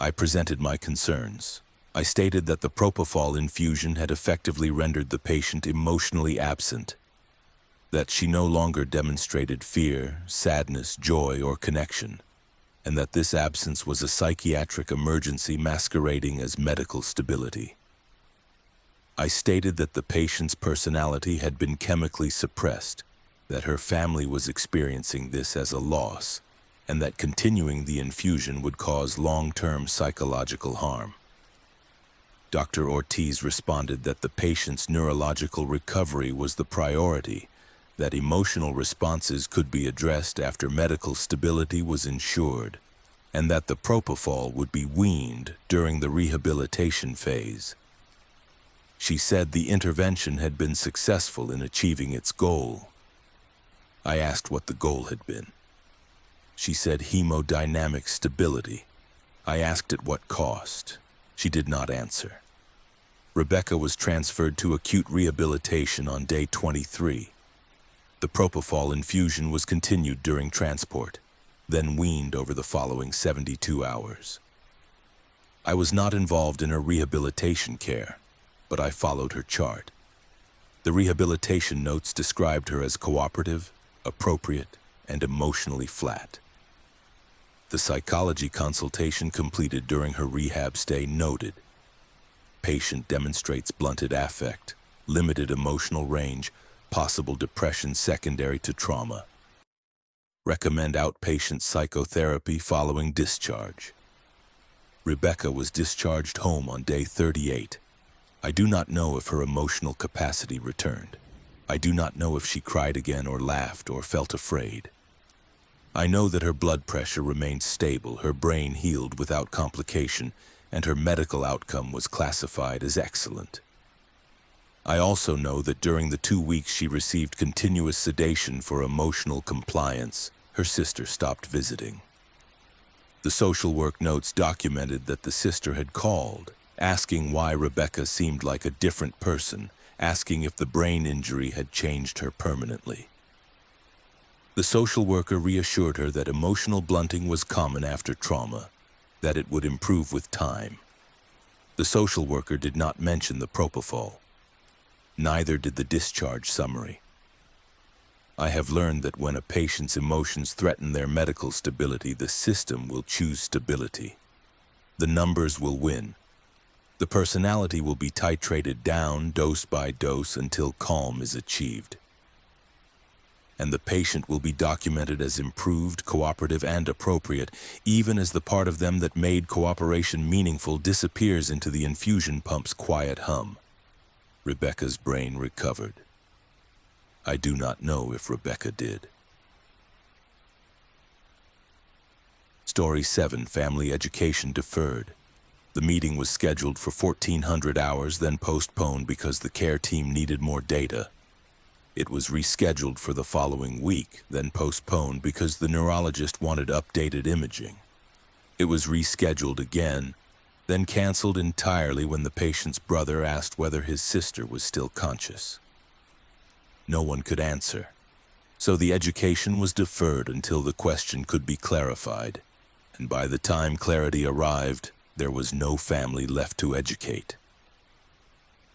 I presented my concerns. I stated that the propofol infusion had effectively rendered the patient emotionally absent, that she no longer demonstrated fear, sadness, joy, or connection, and that this absence was a psychiatric emergency masquerading as medical stability. I stated that the patient's personality had been chemically suppressed, that her family was experiencing this as a loss, and that continuing the infusion would cause long-term psychological harm. Dr. Ortiz responded that the patient's neurological recovery was the priority, that emotional responses could be addressed after medical stability was ensured, and that the propofol would be weaned during the rehabilitation phase. She said the intervention had been successful in achieving its goal. I asked what the goal had been. She said hemodynamic stability. I asked at what cost. She did not answer. Rebecca was transferred to acute rehabilitation on day 23. The propofol infusion was continued during transport, then weaned over the following 72 hours. I was not involved in her rehabilitation care, but I followed her chart. The rehabilitation notes described her as cooperative, appropriate, and emotionally flat. The psychology consultation completed during her rehab stay noted: patient demonstrates blunted affect, limited emotional range, possible depression secondary to trauma. Recommend outpatient psychotherapy following discharge. Rebecca was discharged home on day 38. I do not know if her emotional capacity returned. I do not know if she cried again or laughed or felt afraid. I know that her blood pressure remained stable, her brain healed without complication, and her medical outcome was classified as excellent. I also know that during the 2 weeks she received continuous sedation for emotional compliance, her sister stopped visiting. The social work notes documented that the sister had called, asking why Rebecca seemed like a different person, asking if the brain injury had changed her permanently. The social worker reassured her that emotional blunting was common after trauma, that it would improve with time. The social worker did not mention the propofol. Neither did the discharge summary. I have learned that when a patient's emotions threaten their medical stability, the system will choose stability. The numbers will win. The personality will be titrated down dose by dose until calm is achieved. And the patient will be documented as improved, cooperative, and appropriate, even as the part of them that made cooperation meaningful disappears into the infusion pump's quiet hum. Rebecca's brain recovered. I do not know if Rebecca did. Story 7, Family Education Deferred. The meeting was scheduled for 1400 hours, then postponed because the care team needed more data. It was rescheduled for the following week, then postponed because the neurologist wanted updated imaging. It was rescheduled again, then canceled entirely when the patient's brother asked whether his sister was still conscious. No one could answer, so the education was deferred until the question could be clarified, and by the time clarity arrived, there was no family left to educate.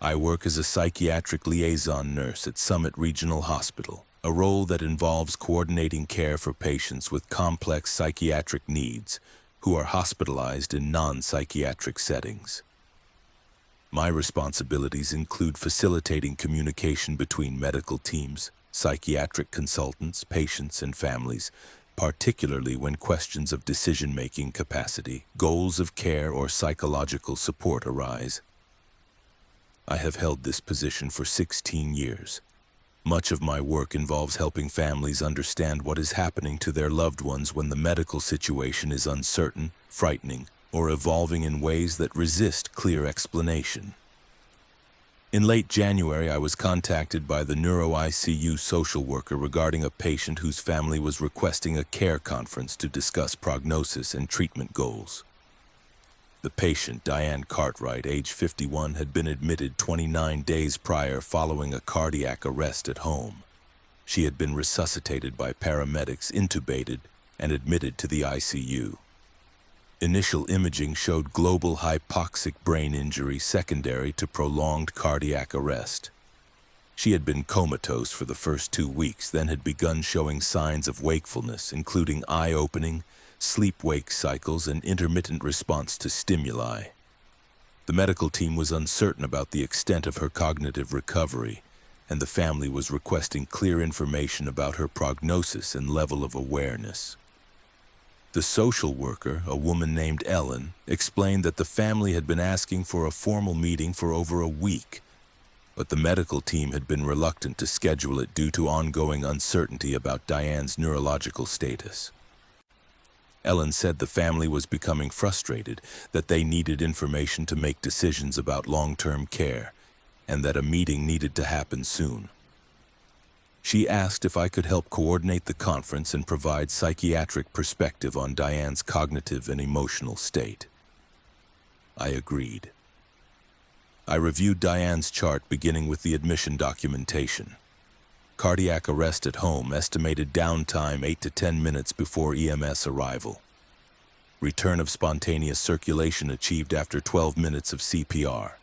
I work as a psychiatric liaison nurse at Summit Regional Hospital, a role that involves coordinating care for patients with complex psychiatric needs who are hospitalized in non-psychiatric settings. My responsibilities include facilitating communication between medical teams, psychiatric consultants, patients, and families, particularly when questions of decision-making capacity, goals of care, or psychological support arise. I have held this position for 16 years. Much of my work involves helping families understand what is happening to their loved ones when the medical situation is uncertain, frightening, or evolving in ways that resist clear explanation. In late January, I was contacted by the neuro-ICU social worker regarding a patient whose family was requesting a care conference to discuss prognosis and treatment goals. The patient, Diane Cartwright, age 51, had been admitted 29 days prior following a cardiac arrest at home. She had been resuscitated by paramedics, intubated, and admitted to the ICU. Initial imaging showed global hypoxic brain injury secondary to prolonged cardiac arrest. She had been comatose for the first 2 weeks, then had begun showing signs of wakefulness, including eye-opening, sleep-wake cycles, and intermittent response to stimuli. The medical team was uncertain about the extent of her cognitive recovery, and the family was requesting clear information about her prognosis and level of awareness. The social worker, a woman named Ellen, explained that the family had been asking for a formal meeting for over a week, but the medical team had been reluctant to schedule it due to ongoing uncertainty about Diane's neurological status. Ellen said the family was becoming frustrated, that they needed information to make decisions about long-term care, and that a meeting needed to happen soon. She asked if I could help coordinate the conference and provide psychiatric perspective on Diane's cognitive and emotional state. I agreed. I reviewed Diane's chart beginning with the admission documentation. Cardiac arrest at home, estimated downtime 8 to 10 minutes before EMS arrival. Return of spontaneous circulation achieved after 12 minutes of CPR.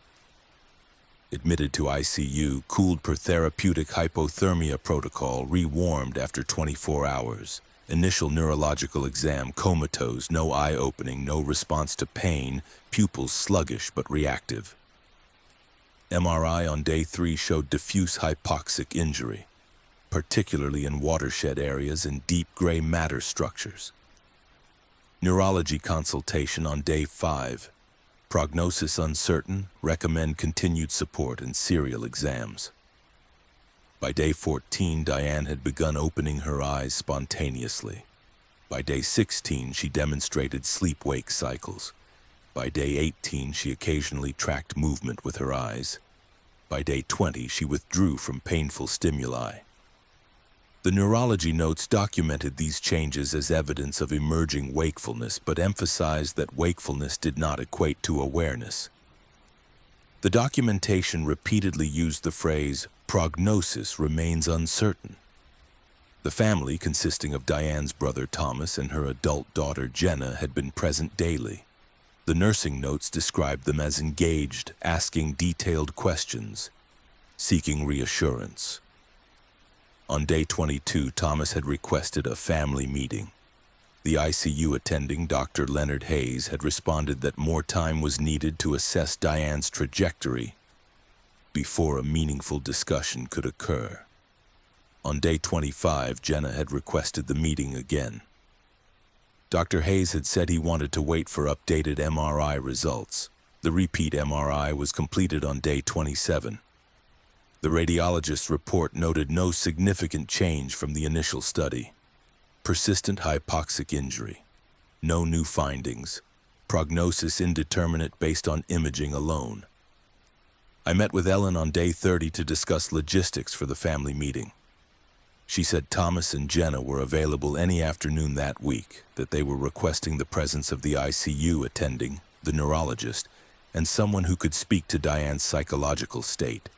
Admitted to ICU, cooled per therapeutic hypothermia protocol, rewarmed after 24 hours. Initial neurological exam, comatose, no eye opening, no response to pain, pupils sluggish but reactive. MRI on day 3 showed diffuse hypoxic injury, particularly in watershed areas and deep gray matter structures. Neurology consultation on day 5. Prognosis uncertain, recommend continued support and serial exams. By day 14, Diane had begun opening her eyes spontaneously. By day 16, she demonstrated sleep-wake cycles. By day 18, she occasionally tracked movement with her eyes. By day 20, she withdrew from painful stimuli. The neurology notes documented these changes as evidence of emerging wakefulness, but emphasized that wakefulness did not equate to awareness. The documentation repeatedly used the phrase, "prognosis remains uncertain." The family, consisting of Diane's brother Thomas and her adult daughter Jenna, had been present daily. The nursing notes described them as engaged, asking detailed questions, seeking reassurance. On day 22, Thomas had requested a family meeting. The ICU attending, Dr. Leonard Hayes, had responded that more time was needed to assess Diane's trajectory before a meaningful discussion could occur. On day 25, Jenna had requested the meeting again. Dr. Hayes had said he wanted to wait for updated MRI results. The repeat MRI was completed on day 27. The radiologist's report noted no significant change from the initial study. Persistent hypoxic injury. No new findings. Prognosis indeterminate based on imaging alone. I met with Ellen on day 30 to discuss logistics for the family meeting. She said Thomas and Jenna were available any afternoon that week, that they were requesting the presence of the ICU attending, the neurologist, and someone who could speak to Diane's psychological state.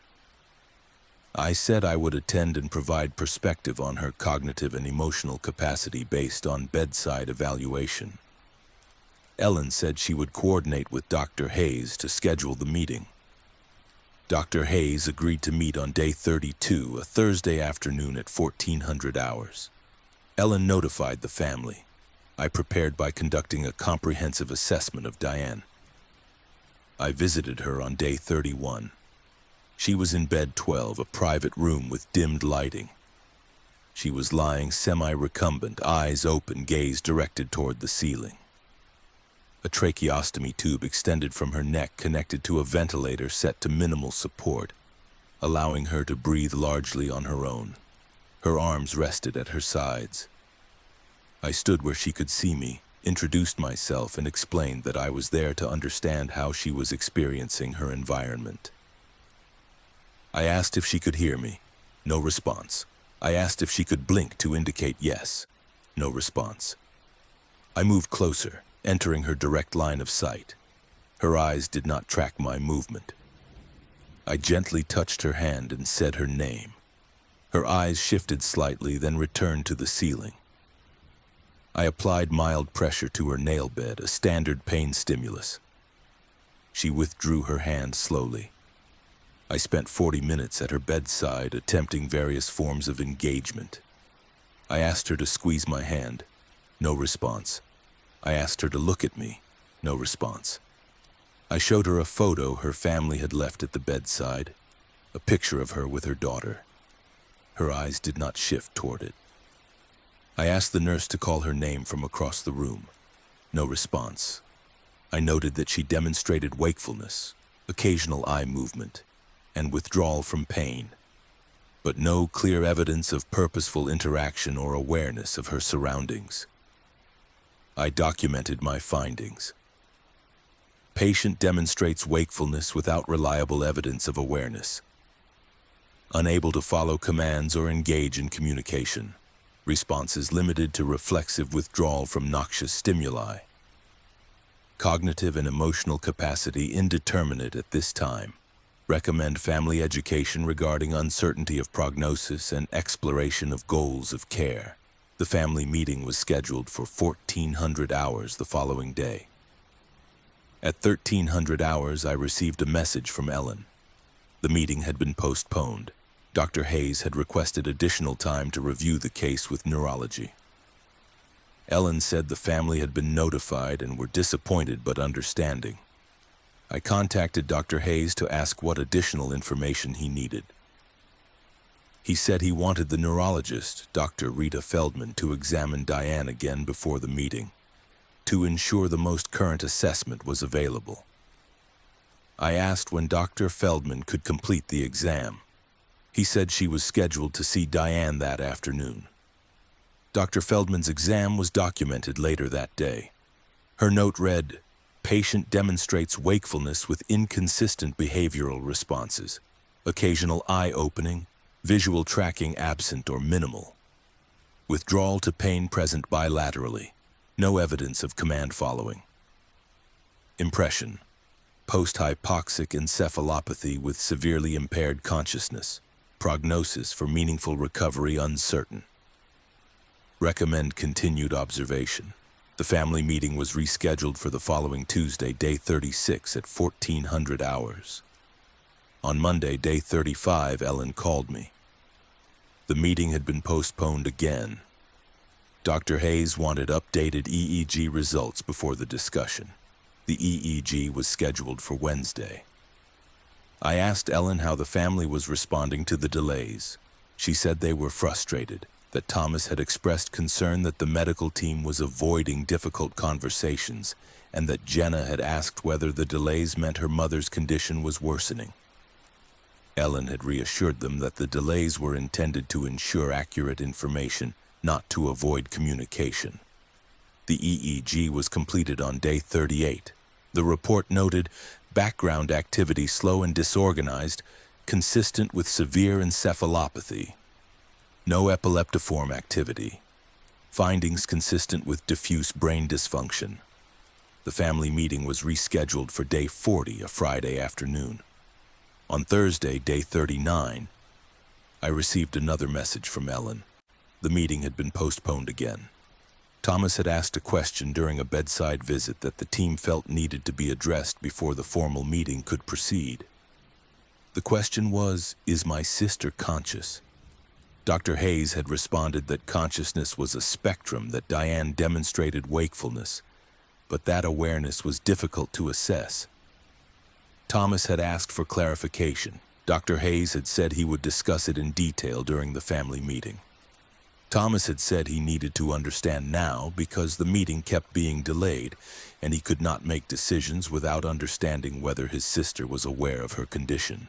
I said I would attend and provide perspective on her cognitive and emotional capacity based on bedside evaluation. Ellen said she would coordinate with Dr. Hayes to schedule the meeting. Dr. Hayes agreed to meet on day 32, a Thursday afternoon at 1400 hours. Ellen notified the family. I prepared by conducting a comprehensive assessment of Diane. I visited her on day 31. She was in bed 12, a private room with dimmed lighting. She was lying semi-recumbent, eyes open, gaze directed toward the ceiling. A tracheostomy tube extended from her neck connected to a ventilator set to minimal support, allowing her to breathe largely on her own. Her arms rested at her sides. I stood where she could see me, introduced myself, and explained that I was there to understand how she was experiencing her environment. I asked if she could hear me. No response. I asked if she could blink to indicate yes. No response. I moved closer, entering her direct line of sight. Her eyes did not track my movement. I gently touched her hand and said her name. Her eyes shifted slightly, then returned to the ceiling. I applied mild pressure to her nail bed, a standard pain stimulus. She withdrew her hand slowly. I spent 40 minutes at her bedside attempting various forms of engagement. I asked her to squeeze my hand. No response. I asked her to look at me. No response. I showed her a photo her family had left at the bedside, a picture of her with her daughter. Her eyes did not shift toward it. I asked the nurse to call her name from across the room. No response. I noted that she demonstrated wakefulness, occasional eye movement, and withdrawal from pain, but no clear evidence of purposeful interaction or awareness of her surroundings. I documented my findings. Patient demonstrates wakefulness without reliable evidence of awareness. Unable to follow commands or engage in communication. Responses limited to reflexive withdrawal from noxious stimuli. Cognitive and emotional capacity indeterminate at this time. Recommend family education regarding uncertainty of prognosis and exploration of goals of care. The family meeting was scheduled for 1400 hours the following day. At 1300 hours, I received a message from Ellen. The meeting had been postponed. Dr. Hayes had requested additional time to review the case with neurology. Ellen said the family had been notified and were disappointed but understanding. I contacted Dr. Hayes to ask what additional information he needed. He said he wanted the neurologist, Dr. Rita Feldman, to examine Diane again before the meeting, to ensure the most current assessment was available. I asked when Dr. Feldman could complete the exam. He said she was scheduled to see Diane that afternoon. Dr. Feldman's exam was documented later that day. Her note read, "Patient demonstrates wakefulness with inconsistent behavioral responses, occasional eye opening, visual tracking absent or minimal, Withdrawal to pain present bilaterally. No evidence of command following. Impression: post-hypoxic encephalopathy with severely impaired consciousness. Prognosis for meaningful recovery uncertain. Recommend continued observation. The family meeting was rescheduled for the following Tuesday, day 36 at 1400 hours. On Monday, day 35, Ellen called me. The meeting had been postponed again. Dr. Hayes wanted updated EEG results before the discussion. The EEG was scheduled for Wednesday. I asked Ellen how the family was responding to the delays. She said they were frustrated, that Thomas had expressed concern that the medical team was avoiding difficult conversations, and that Jenna had asked whether the delays meant her mother's condition was worsening. Ellen had reassured them that the delays were intended to ensure accurate information, not to avoid communication. The EEG was completed on day 38. The report noted background activity slow and disorganized, consistent with severe encephalopathy. No epileptiform activity. Findings consistent with diffuse brain dysfunction. The family meeting was rescheduled for day 40, a Friday afternoon. On Thursday, day 39, I received another message from Ellen. The meeting had been postponed again. Thomas had asked a question during a bedside visit that the team felt needed to be addressed before the formal meeting could proceed. The question was, is my sister conscious? Dr. Hayes had responded that consciousness was a spectrum, that Diane demonstrated wakefulness, but that awareness was difficult to assess. Thomas had asked for clarification. Dr. Hayes had said he would discuss it in detail during the family meeting. Thomas had said he needed to understand now because the meeting kept being delayed and he could not make decisions without understanding whether his sister was aware of her condition.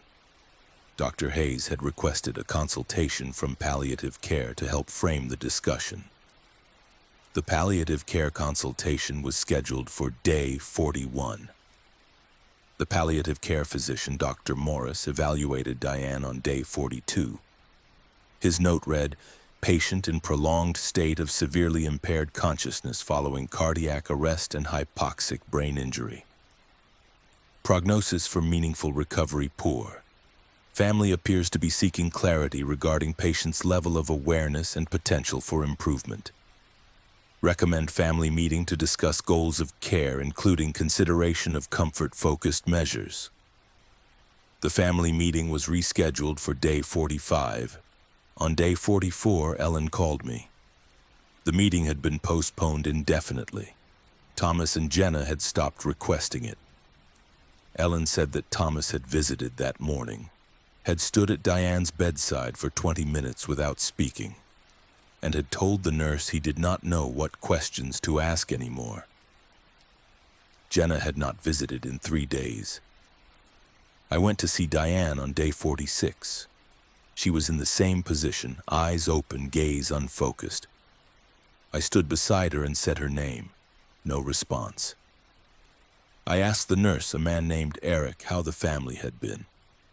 Dr. Hayes had requested a consultation from palliative care to help frame the discussion. The palliative care consultation was scheduled for day 41. The palliative care physician, Dr. Morris, evaluated Diane on day 42. His note read, "Patient in prolonged state of severely impaired consciousness following cardiac arrest and hypoxic brain injury. Prognosis for meaningful recovery poor. Family appears to be seeking clarity regarding patient's level of awareness and potential for improvement. Recommend family meeting to discuss goals of care, including consideration of comfort-focused measures." The family meeting was rescheduled for day 45. On day 44, Ellen called me. The meeting had been postponed indefinitely. Thomas and Jenna had stopped requesting it. Ellen said that Thomas had visited that morning, had stood at Diane's bedside for 20 minutes without speaking, and had told the nurse he did not know what questions to ask anymore. Jenna had not visited in 3 days. I went to see Diane on day 46. She was in the same position, eyes open, gaze unfocused. I stood beside her and said her name. No response. I asked the nurse, a man named Eric, how the family had been.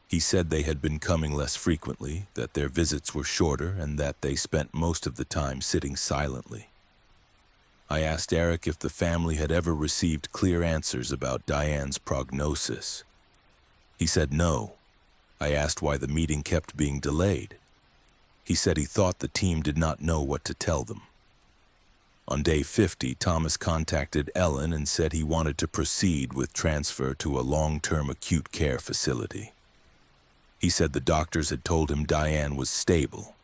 He said they had been coming less frequently, that their visits were shorter, and that they spent most of the time sitting silently. I asked Eric if the family had ever received clear answers about Diane's prognosis. He said no. I asked why the meeting kept being delayed. He said he thought the team did not know what to tell them. On day 50, Thomas contacted Ellen and said he wanted to proceed with transfer to a long-term acute care facility. He said the doctors had told him Diane was stable,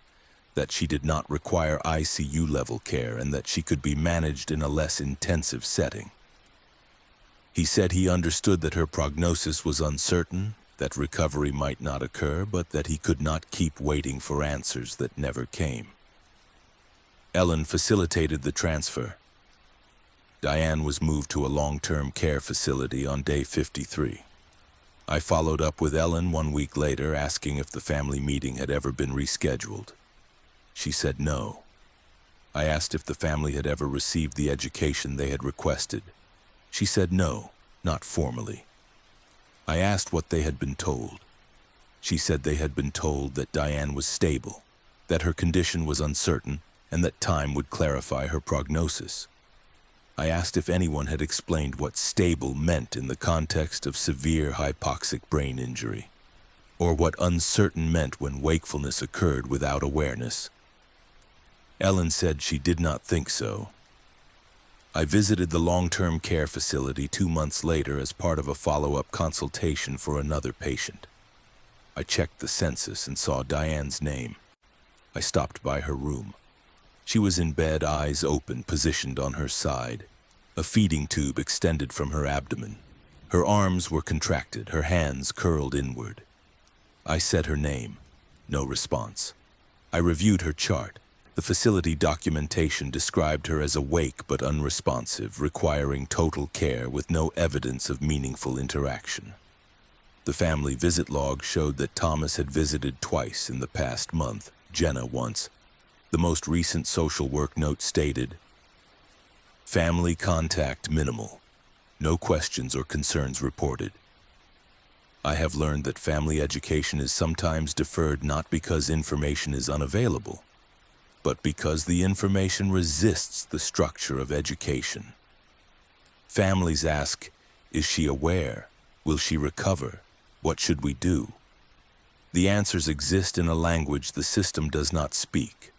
that she did not require ICU-level care, and that she could be managed in a less intensive setting. He said he understood that her prognosis was uncertain, that recovery might not occur, but that he could not keep waiting for answers that never came. Ellen facilitated the transfer. Diane was moved to a long-term care facility on day 53. I followed up with Ellen 1 week later, asking if the family meeting had ever been rescheduled. She said no. I asked if the family had ever received the education they had requested. She said no, not formally. I asked what they had been told. She said they had been told that Diane was stable, that her condition was uncertain, and that time would clarify her prognosis. I asked if anyone had explained what stable meant in the context of severe hypoxic brain injury, or what uncertain meant when wakefulness occurred without awareness. Ellen said she did not think so. I visited the long-term care facility 2 months later as part of a follow-up consultation for another patient. I checked the census and saw Diane's name. I stopped by her room. She was in bed, eyes open, positioned on her side. A feeding tube extended from her abdomen. Her arms were contracted, her hands curled inward. I said her name. No response. I reviewed her chart. The facility documentation described her as awake but unresponsive, requiring total care with no evidence of meaningful interaction. The family visit log showed that Thomas had visited twice in the past month, Jenna once. The most recent social work note stated, "Family contact minimal. No questions or concerns reported." I have learned that family education is sometimes deferred not because information is unavailable, but because the information resists the structure of education. Families ask, is she aware? Will she recover? What should we do? The answers exist in a language the system does not speak.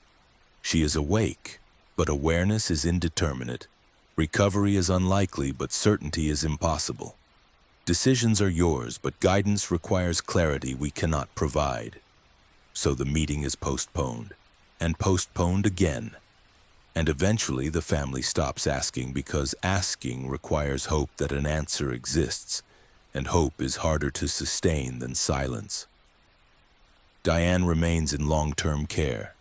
She is awake, but awareness is indeterminate. Recovery is unlikely, but certainty is impossible. Decisions are yours, but guidance requires clarity we cannot provide. So the meeting is postponed, and postponed again. And eventually the family stops asking because asking requires hope that an answer exists, and hope is harder to sustain than silence. Diane remains in long-term care.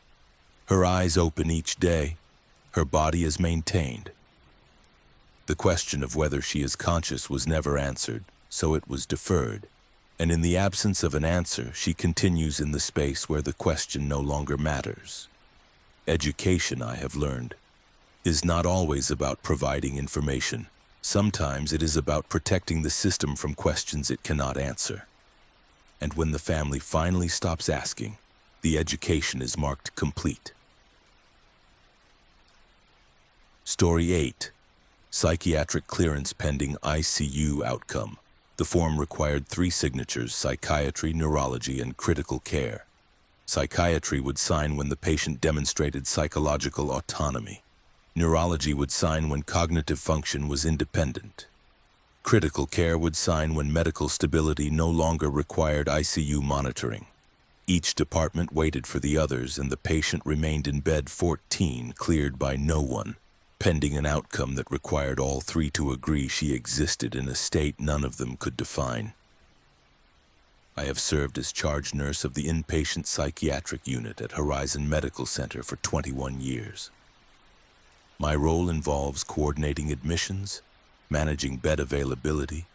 Her eyes open each day. Her body is maintained. The question of whether she is conscious was never answered, so it was deferred. And in the absence of an answer, she continues in the space where the question no longer matters. Education, I have learned, is not always about providing information. Sometimes it is about protecting the system from questions it cannot answer. And when the family finally stops asking, the education is marked complete. Story 8. Psychiatric clearance pending ICU outcome. The form required 3 signatures: psychiatry, neurology, and critical care. Psychiatry would sign when the patient demonstrated psychological autonomy. Neurology would sign when cognitive function was independent. Critical care would sign when medical stability no longer required ICU monitoring. Each department waited for the others, and the patient remained in bed 14, cleared by no one, pending an outcome that required all 3 to agree she existed in a state none of them could define. I have served as charge nurse of the inpatient psychiatric unit at Horizon Medical Center for 21 years. My role involves coordinating admissions, managing bed availability,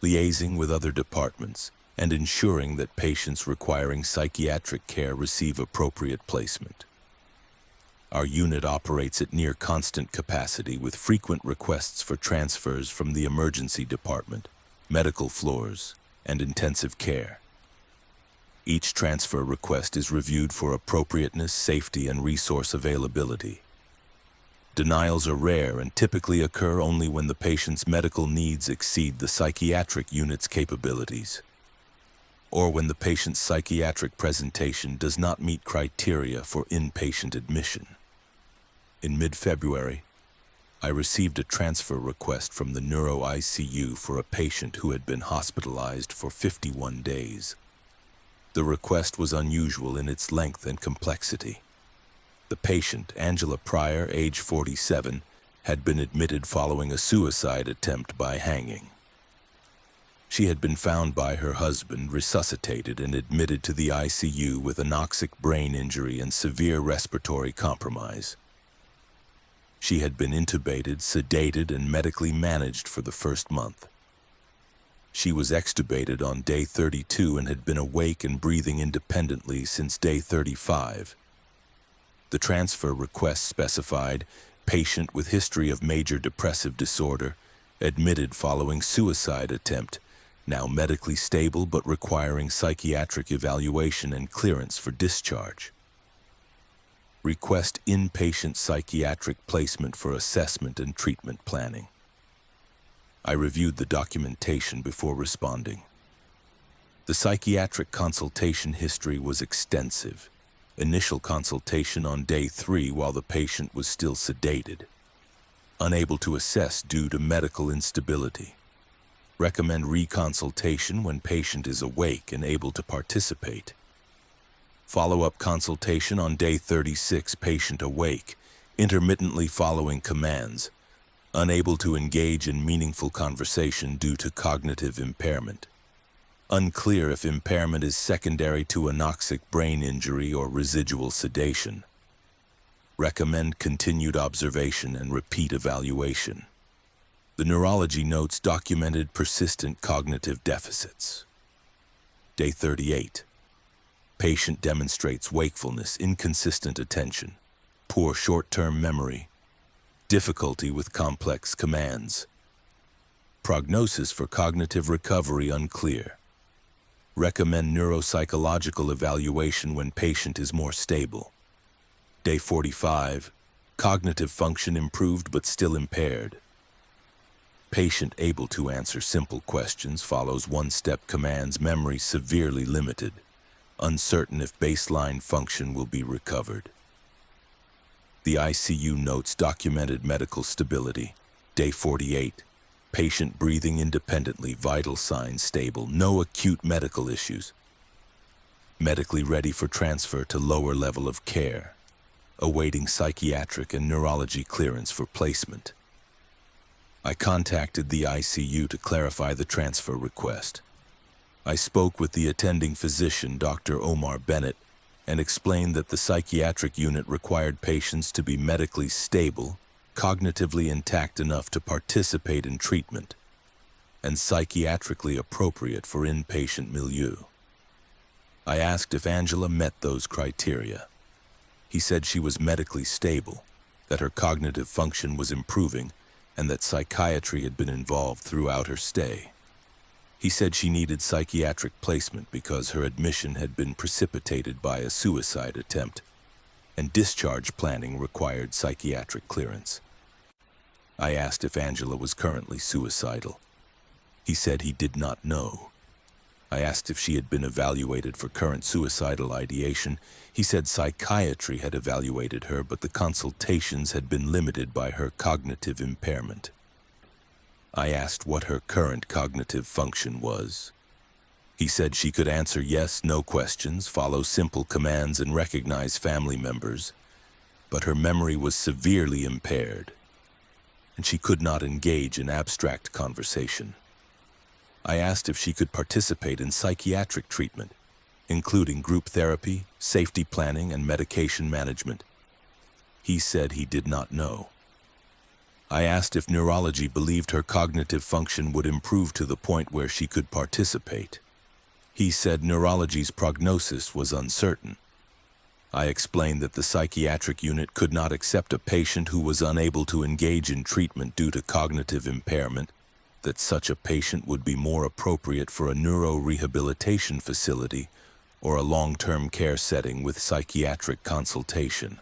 liaising with other departments, and ensuring that patients requiring psychiatric care receive appropriate placement. Our unit operates at near constant capacity with frequent requests for transfers from the emergency department, medical floors, and intensive care. Each transfer request is reviewed for appropriateness, safety, and resource availability. Denials are rare and typically occur only when the patient's medical needs exceed the psychiatric unit's capabilities, or when the patient's psychiatric presentation does not meet criteria for inpatient admission. In mid-February, I received a transfer request from the neuro ICU for a patient who had been hospitalized for 51 days. The request was unusual in its length and complexity. The patient, Angela Pryor, age 47, had been admitted following a suicide attempt by hanging. She had been found by her husband, resuscitated, and admitted to the ICU with anoxic brain injury and severe respiratory compromise. She had been intubated, sedated, and medically managed for the first month. She was extubated on day 32 and had been awake and breathing independently since day 35. The transfer request specified patient with history of major depressive disorder, admitted following suicide attempt, now medically stable but requiring psychiatric evaluation and clearance for discharge. Request inpatient psychiatric placement for assessment and treatment planning. I reviewed the documentation before responding. The psychiatric consultation history was extensive. Initial consultation on day 3 while the patient was still sedated. Unable to assess due to medical instability. Recommend reconsultation when patient is awake and able to participate. Follow-up consultation on day 36, patient awake, intermittently following commands, unable to engage in meaningful conversation due to cognitive impairment. Unclear if impairment is secondary to anoxic brain injury or residual sedation. Recommend continued observation and repeat evaluation. The neurology notes documented persistent cognitive deficits. Day 38. Patient demonstrates wakefulness, inconsistent attention, poor short-term memory, difficulty with complex commands. Prognosis for cognitive recovery unclear. Recommend neuropsychological evaluation when patient is more stable. Day 45. Cognitive function improved but still impaired. Patient able to answer simple questions, follows one-step commands, memory severely limited. Uncertain if baseline function will be recovered. The ICU notes documented medical stability. Day 48. Patient breathing independently, vital signs stable, no acute medical issues. Medically ready for transfer to lower level of care. Awaiting psychiatric and neurology clearance for placement. I contacted the ICU to clarify the transfer request. I spoke with the attending physician, Dr. Omar Bennett, and explained that the psychiatric unit required patients to be medically stable, cognitively intact enough to participate in treatment, and psychiatrically appropriate for inpatient milieu. I asked if Angela met those criteria. He said she was medically stable, that her cognitive function was improving, and that psychiatry had been involved throughout her stay. He said she needed psychiatric placement because her admission had been precipitated by a suicide attempt, and discharge planning required psychiatric clearance. I asked if Angela was currently suicidal. He said he did not know. I asked if she had been evaluated for current suicidal ideation. He said psychiatry had evaluated her, but the consultations had been limited by her cognitive impairment. I asked what her current cognitive function was. He said she could answer yes, no questions, follow simple commands, and recognize family members, but her memory was severely impaired, and she could not engage in abstract conversation. I asked if she could participate in psychiatric treatment, including group therapy, safety planning, and medication management. He said he did not know. I asked if neurology believed her cognitive function would improve to the point where she could participate. He said neurology's prognosis was uncertain. I explained that the psychiatric unit could not accept a patient who was unable to engage in treatment due to cognitive impairment, that such a patient would be more appropriate for a neuro-rehabilitation facility or a long-term care setting with psychiatric consultation.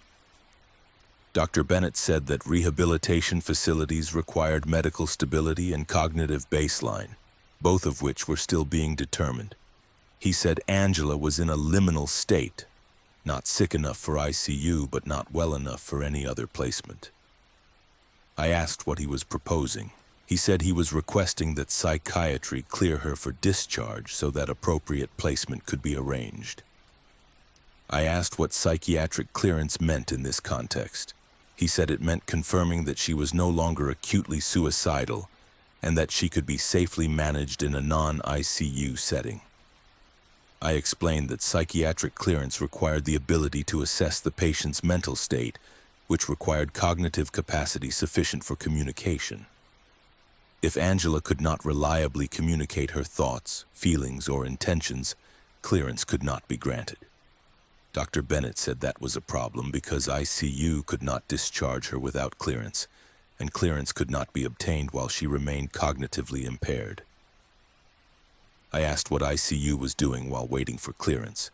Dr. Bennett said that rehabilitation facilities required medical stability and cognitive baseline, both of which were still being determined. He said Angela was in a liminal state, not sick enough for ICU but not well enough for any other placement. I asked what he was proposing. He said he was requesting that psychiatry clear her for discharge so that appropriate placement could be arranged. I asked what psychiatric clearance meant in this context. He said it meant confirming that she was no longer acutely suicidal and that she could be safely managed in a non-ICU setting. I explained that psychiatric clearance required the ability to assess the patient's mental state, which required cognitive capacity sufficient for communication. If Angela could not reliably communicate her thoughts, feelings, or intentions, clearance could not be granted. Dr. Bennett said that was a problem because ICU could not discharge her without clearance, and clearance could not be obtained while she remained cognitively impaired. I asked what ICU was doing while waiting for clearance.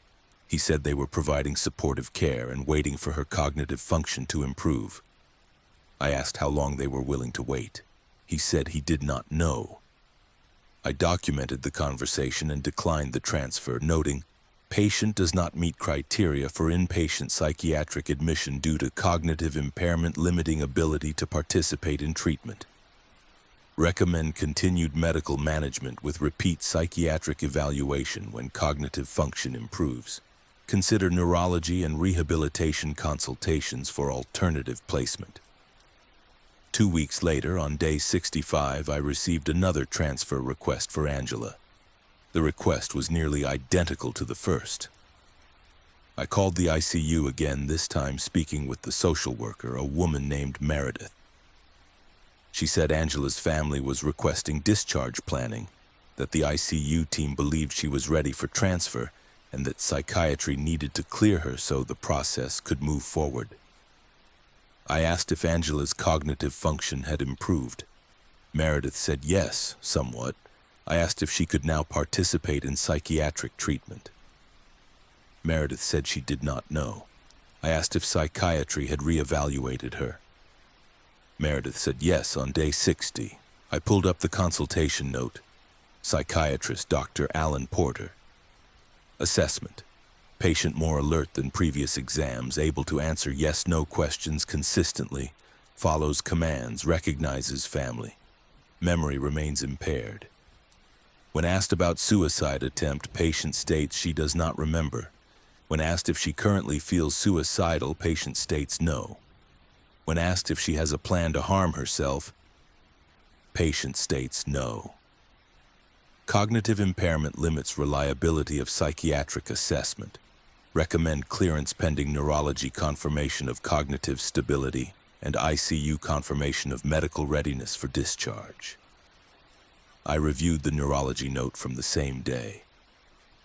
He said they were providing supportive care and waiting for her cognitive function to improve. I asked how long they were willing to wait. He said he did not know. I documented the conversation and declined the transfer, noting, "Patient does not meet criteria for inpatient psychiatric admission due to cognitive impairment limiting ability to participate in treatment. Recommend continued medical management with repeat psychiatric evaluation when cognitive function improves. Consider neurology and rehabilitation consultations for alternative placement." 2 weeks later, on day 65, I received another transfer request for Angela. The request was nearly identical to the first. I called the ICU again, this time speaking with the social worker, a woman named Meredith. She said Angela's family was requesting discharge planning, that the ICU team believed she was ready for transfer, and that psychiatry needed to clear her so the process could move forward. I asked if Angela's cognitive function had improved. Meredith said yes, somewhat. I asked if she could now participate in psychiatric treatment. Meredith said she did not know. I asked if psychiatry had reevaluated her. Meredith said yes on day 60. I pulled up the consultation note. Psychiatrist Dr. Alan Porter. Assessment. Patient more alert than previous exams, able to answer yes-no questions consistently, follows commands, recognizes family. Memory remains impaired. When asked about suicide attempt, patient states she does not remember. When asked if she currently feels suicidal, patient states no. When asked if she has a plan to harm herself, patient states no. Cognitive impairment limits reliability of psychiatric assessment. Recommend clearance pending neurology confirmation of cognitive stability and ICU confirmation of medical readiness for discharge. I reviewed the neurology note from the same day.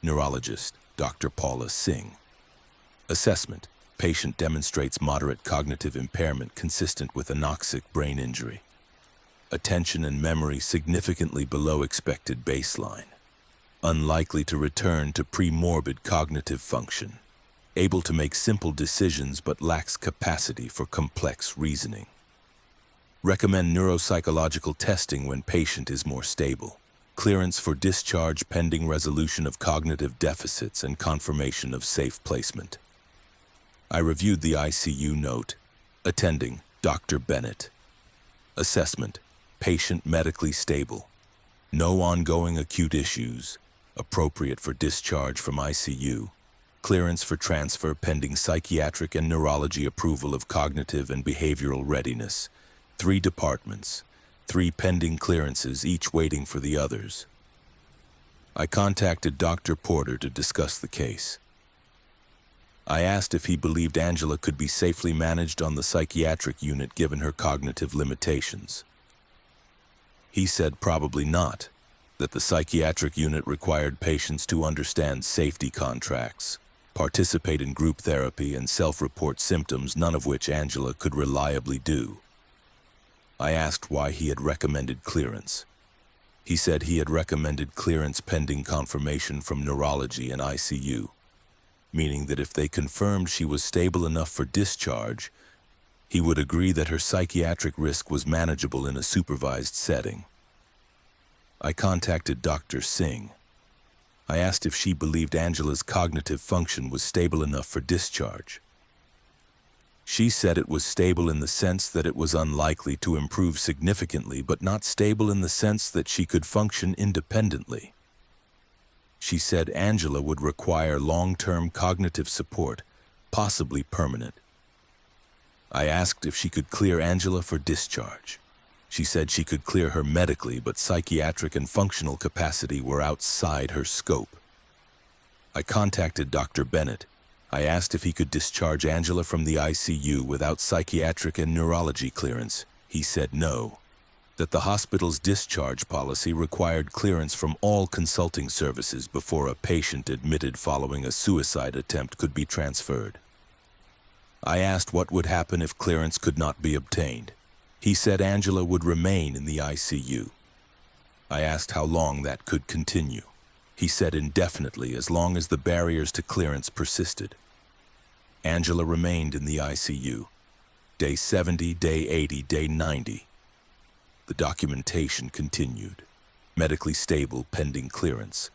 Neurologist, Dr. Paula Singh. Assessment. Patient demonstrates moderate cognitive impairment consistent with anoxic brain injury. Attention and memory significantly below expected baseline. Unlikely to return to pre-morbid cognitive function. Able to make simple decisions but lacks capacity for complex reasoning. Recommend neuropsychological testing when patient is more stable. Clearance for discharge pending resolution of cognitive deficits and confirmation of safe placement. I reviewed the ICU note. Attending, Dr. Bennett. Assessment. Patient medically stable. No ongoing acute issues. Appropriate for discharge from ICU. Clearance for transfer pending psychiatric and neurology approval of cognitive and behavioral readiness. 3 departments. 3 pending clearances, each waiting for the others. I contacted Dr. Porter to discuss the case. I asked if he believed Angela could be safely managed on the psychiatric unit given her cognitive limitations. He said probably not, that the psychiatric unit required patients to understand safety contracts, participate in group therapy, and self-report symptoms, none of which Angela could reliably do. I asked why he had recommended clearance. He said he had recommended clearance pending confirmation from neurology and ICU, meaning that if they confirmed she was stable enough for discharge, he would agree that her psychiatric risk was manageable in a supervised setting. I contacted Dr. Singh. I asked if she believed Angela's cognitive function was stable enough for discharge. She said it was stable in the sense that it was unlikely to improve significantly, but not stable in the sense that she could function independently. She said Angela would require long-term cognitive support, possibly permanent. I asked if she could clear Angela for discharge. She said she could clear her medically, but psychiatric and functional capacity were outside her scope. I contacted Dr. Bennett. I asked if he could discharge Angela from the ICU without psychiatric and neurology clearance. He said no, that the hospital's discharge policy required clearance from all consulting services before a patient admitted following a suicide attempt could be transferred. I asked what would happen if clearance could not be obtained. He said Angela would remain in the ICU. I asked how long that could continue. He said indefinitely as long as the barriers to clearance persisted. Angela remained in the ICU. Day 70, day 80, day 90. The documentation continued. Medically stable pending clearance.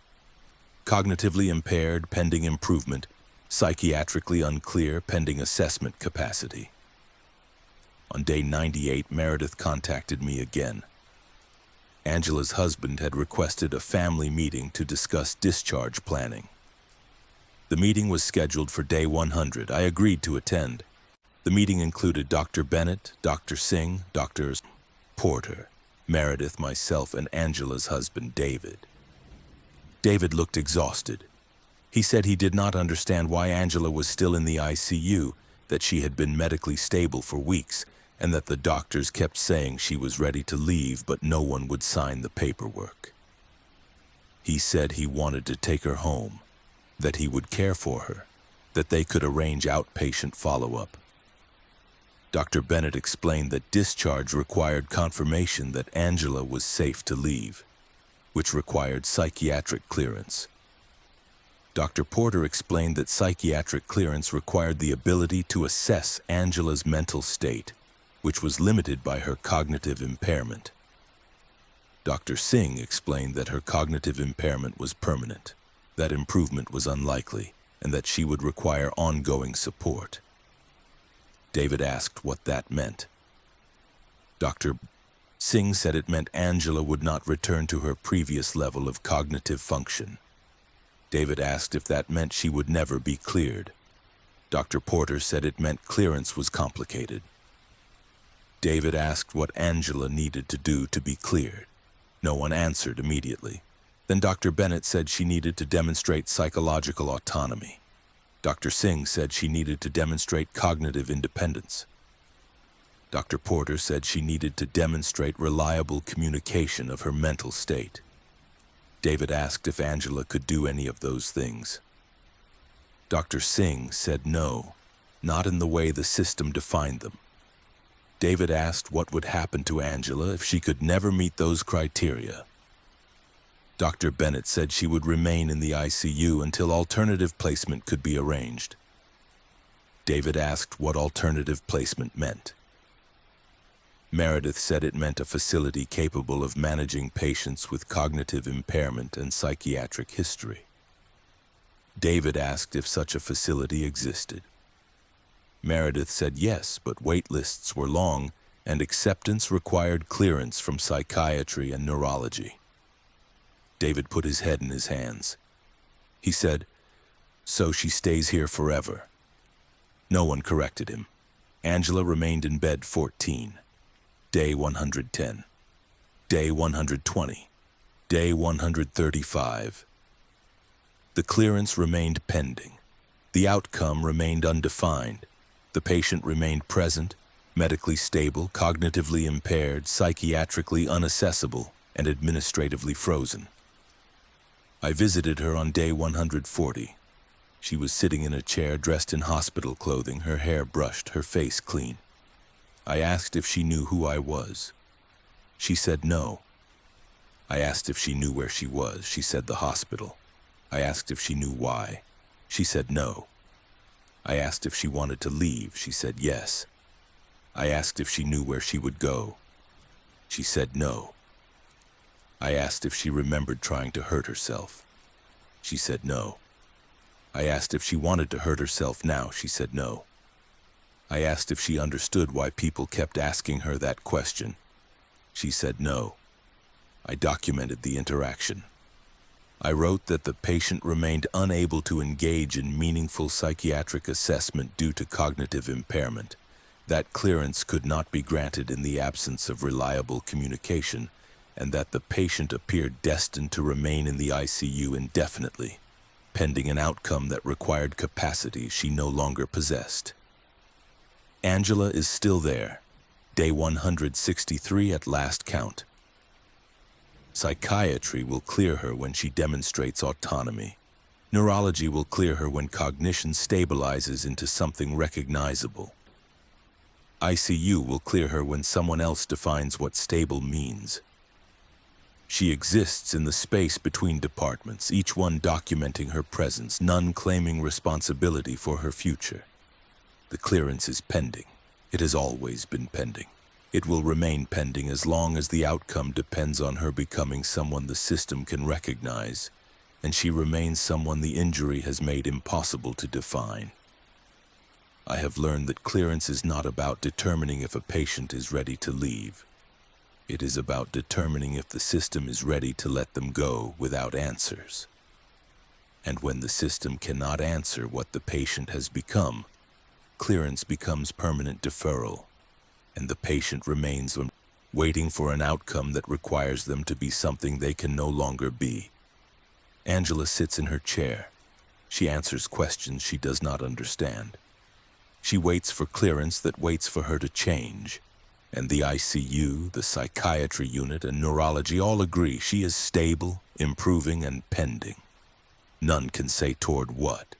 Cognitively impaired pending improvement. Psychiatrically unclear pending assessment capacity. On day 98, Meredith contacted me again. Angela's husband had requested a family meeting to discuss discharge planning. The meeting was scheduled for day 100. I agreed to attend. The meeting included Dr. Bennett, Dr. Singh, Drs. Porter, Meredith, myself, and Angela's husband, David. David looked exhausted. He said he did not understand why Angela was still in the ICU, that she had been medically stable for weeks, and that the doctors kept saying she was ready to leave, but no one would sign the paperwork. He said he wanted to take her home, that he would care for her, that they could arrange outpatient follow-up. Dr. Bennett explained that discharge required confirmation that Angela was safe to leave, which required psychiatric clearance. Dr. Porter explained that psychiatric clearance required the ability to assess Angela's mental state, which was limited by her cognitive impairment. Dr. Singh explained that her cognitive impairment was permanent, that improvement was unlikely, and that she would require ongoing support. David asked what that meant. Dr. Singh said it meant Angela would not return to her previous level of cognitive function. David asked if that meant she would never be cleared. Dr. Porter said it meant clearance was complicated. David asked what Angela needed to do to be cleared. No one answered immediately. Then Dr. Bennett said she needed to demonstrate psychological autonomy. Dr. Singh said she needed to demonstrate cognitive independence. Dr. Porter said she needed to demonstrate reliable communication of her mental state. David asked if Angela could do any of those things. Dr. Singh said no, not in the way the system defined them. David asked what would happen to Angela if she could never meet those criteria. Dr. Bennett said she would remain in the ICU until alternative placement could be arranged. David asked what alternative placement meant. Meredith said it meant a facility capable of managing patients with cognitive impairment and psychiatric history. David asked if such a facility existed. Meredith said yes, but wait lists were long and acceptance required clearance from psychiatry and neurology. David put his head in his hands. He said, "So she stays here forever." No one corrected him. Angela remained in bed 14. Day 110. Day 120. Day 135. The clearance remained pending. The outcome remained undefined. The patient remained present, medically stable, cognitively impaired, psychiatrically unaccessible, and administratively frozen. I visited her on day 140. She was sitting in a chair dressed in hospital clothing, her hair brushed, her face clean. I asked if she knew who I was. She said no. I asked if she knew where she was. She said the hospital. I asked if she knew why. She said no. I asked if she wanted to leave. She said yes. I asked if she knew where she would go. She said no. I asked if she remembered trying to hurt herself. She said no. I asked if she wanted to hurt herself now. She said no. I asked if she understood why people kept asking her that question. She said no. I documented the interaction. I wrote that the patient remained unable to engage in meaningful psychiatric assessment due to cognitive impairment. That clearance could not be granted in the absence of reliable communication, and that the patient appeared destined to remain in the ICU indefinitely, pending an outcome that required capacity she no longer possessed. Angela is still there, day 163 at last count. Psychiatry will clear her when she demonstrates autonomy. Neurology will clear her when cognition stabilizes into something recognizable. ICU will clear her when someone else defines what stable means. She exists in the space between departments, each one documenting her presence, none claiming responsibility for her future. The clearance is pending. It has always been pending. It will remain pending as long as the outcome depends on her becoming someone the system can recognize, and she remains someone the injury has made impossible to define. I have learned that clearance is not about determining if a patient is ready to leave. It is about determining if the system is ready to let them go without answers. And when the system cannot answer what the patient has become, clearance becomes permanent deferral, and the patient remains waiting for an outcome that requires them to be something they can no longer be. Angela sits in her chair. She answers questions she does not understand. She waits for clearance that waits for her to change. And the ICU, the psychiatry unit, and neurology all agree she is stable, improving, and pending. None can say toward what.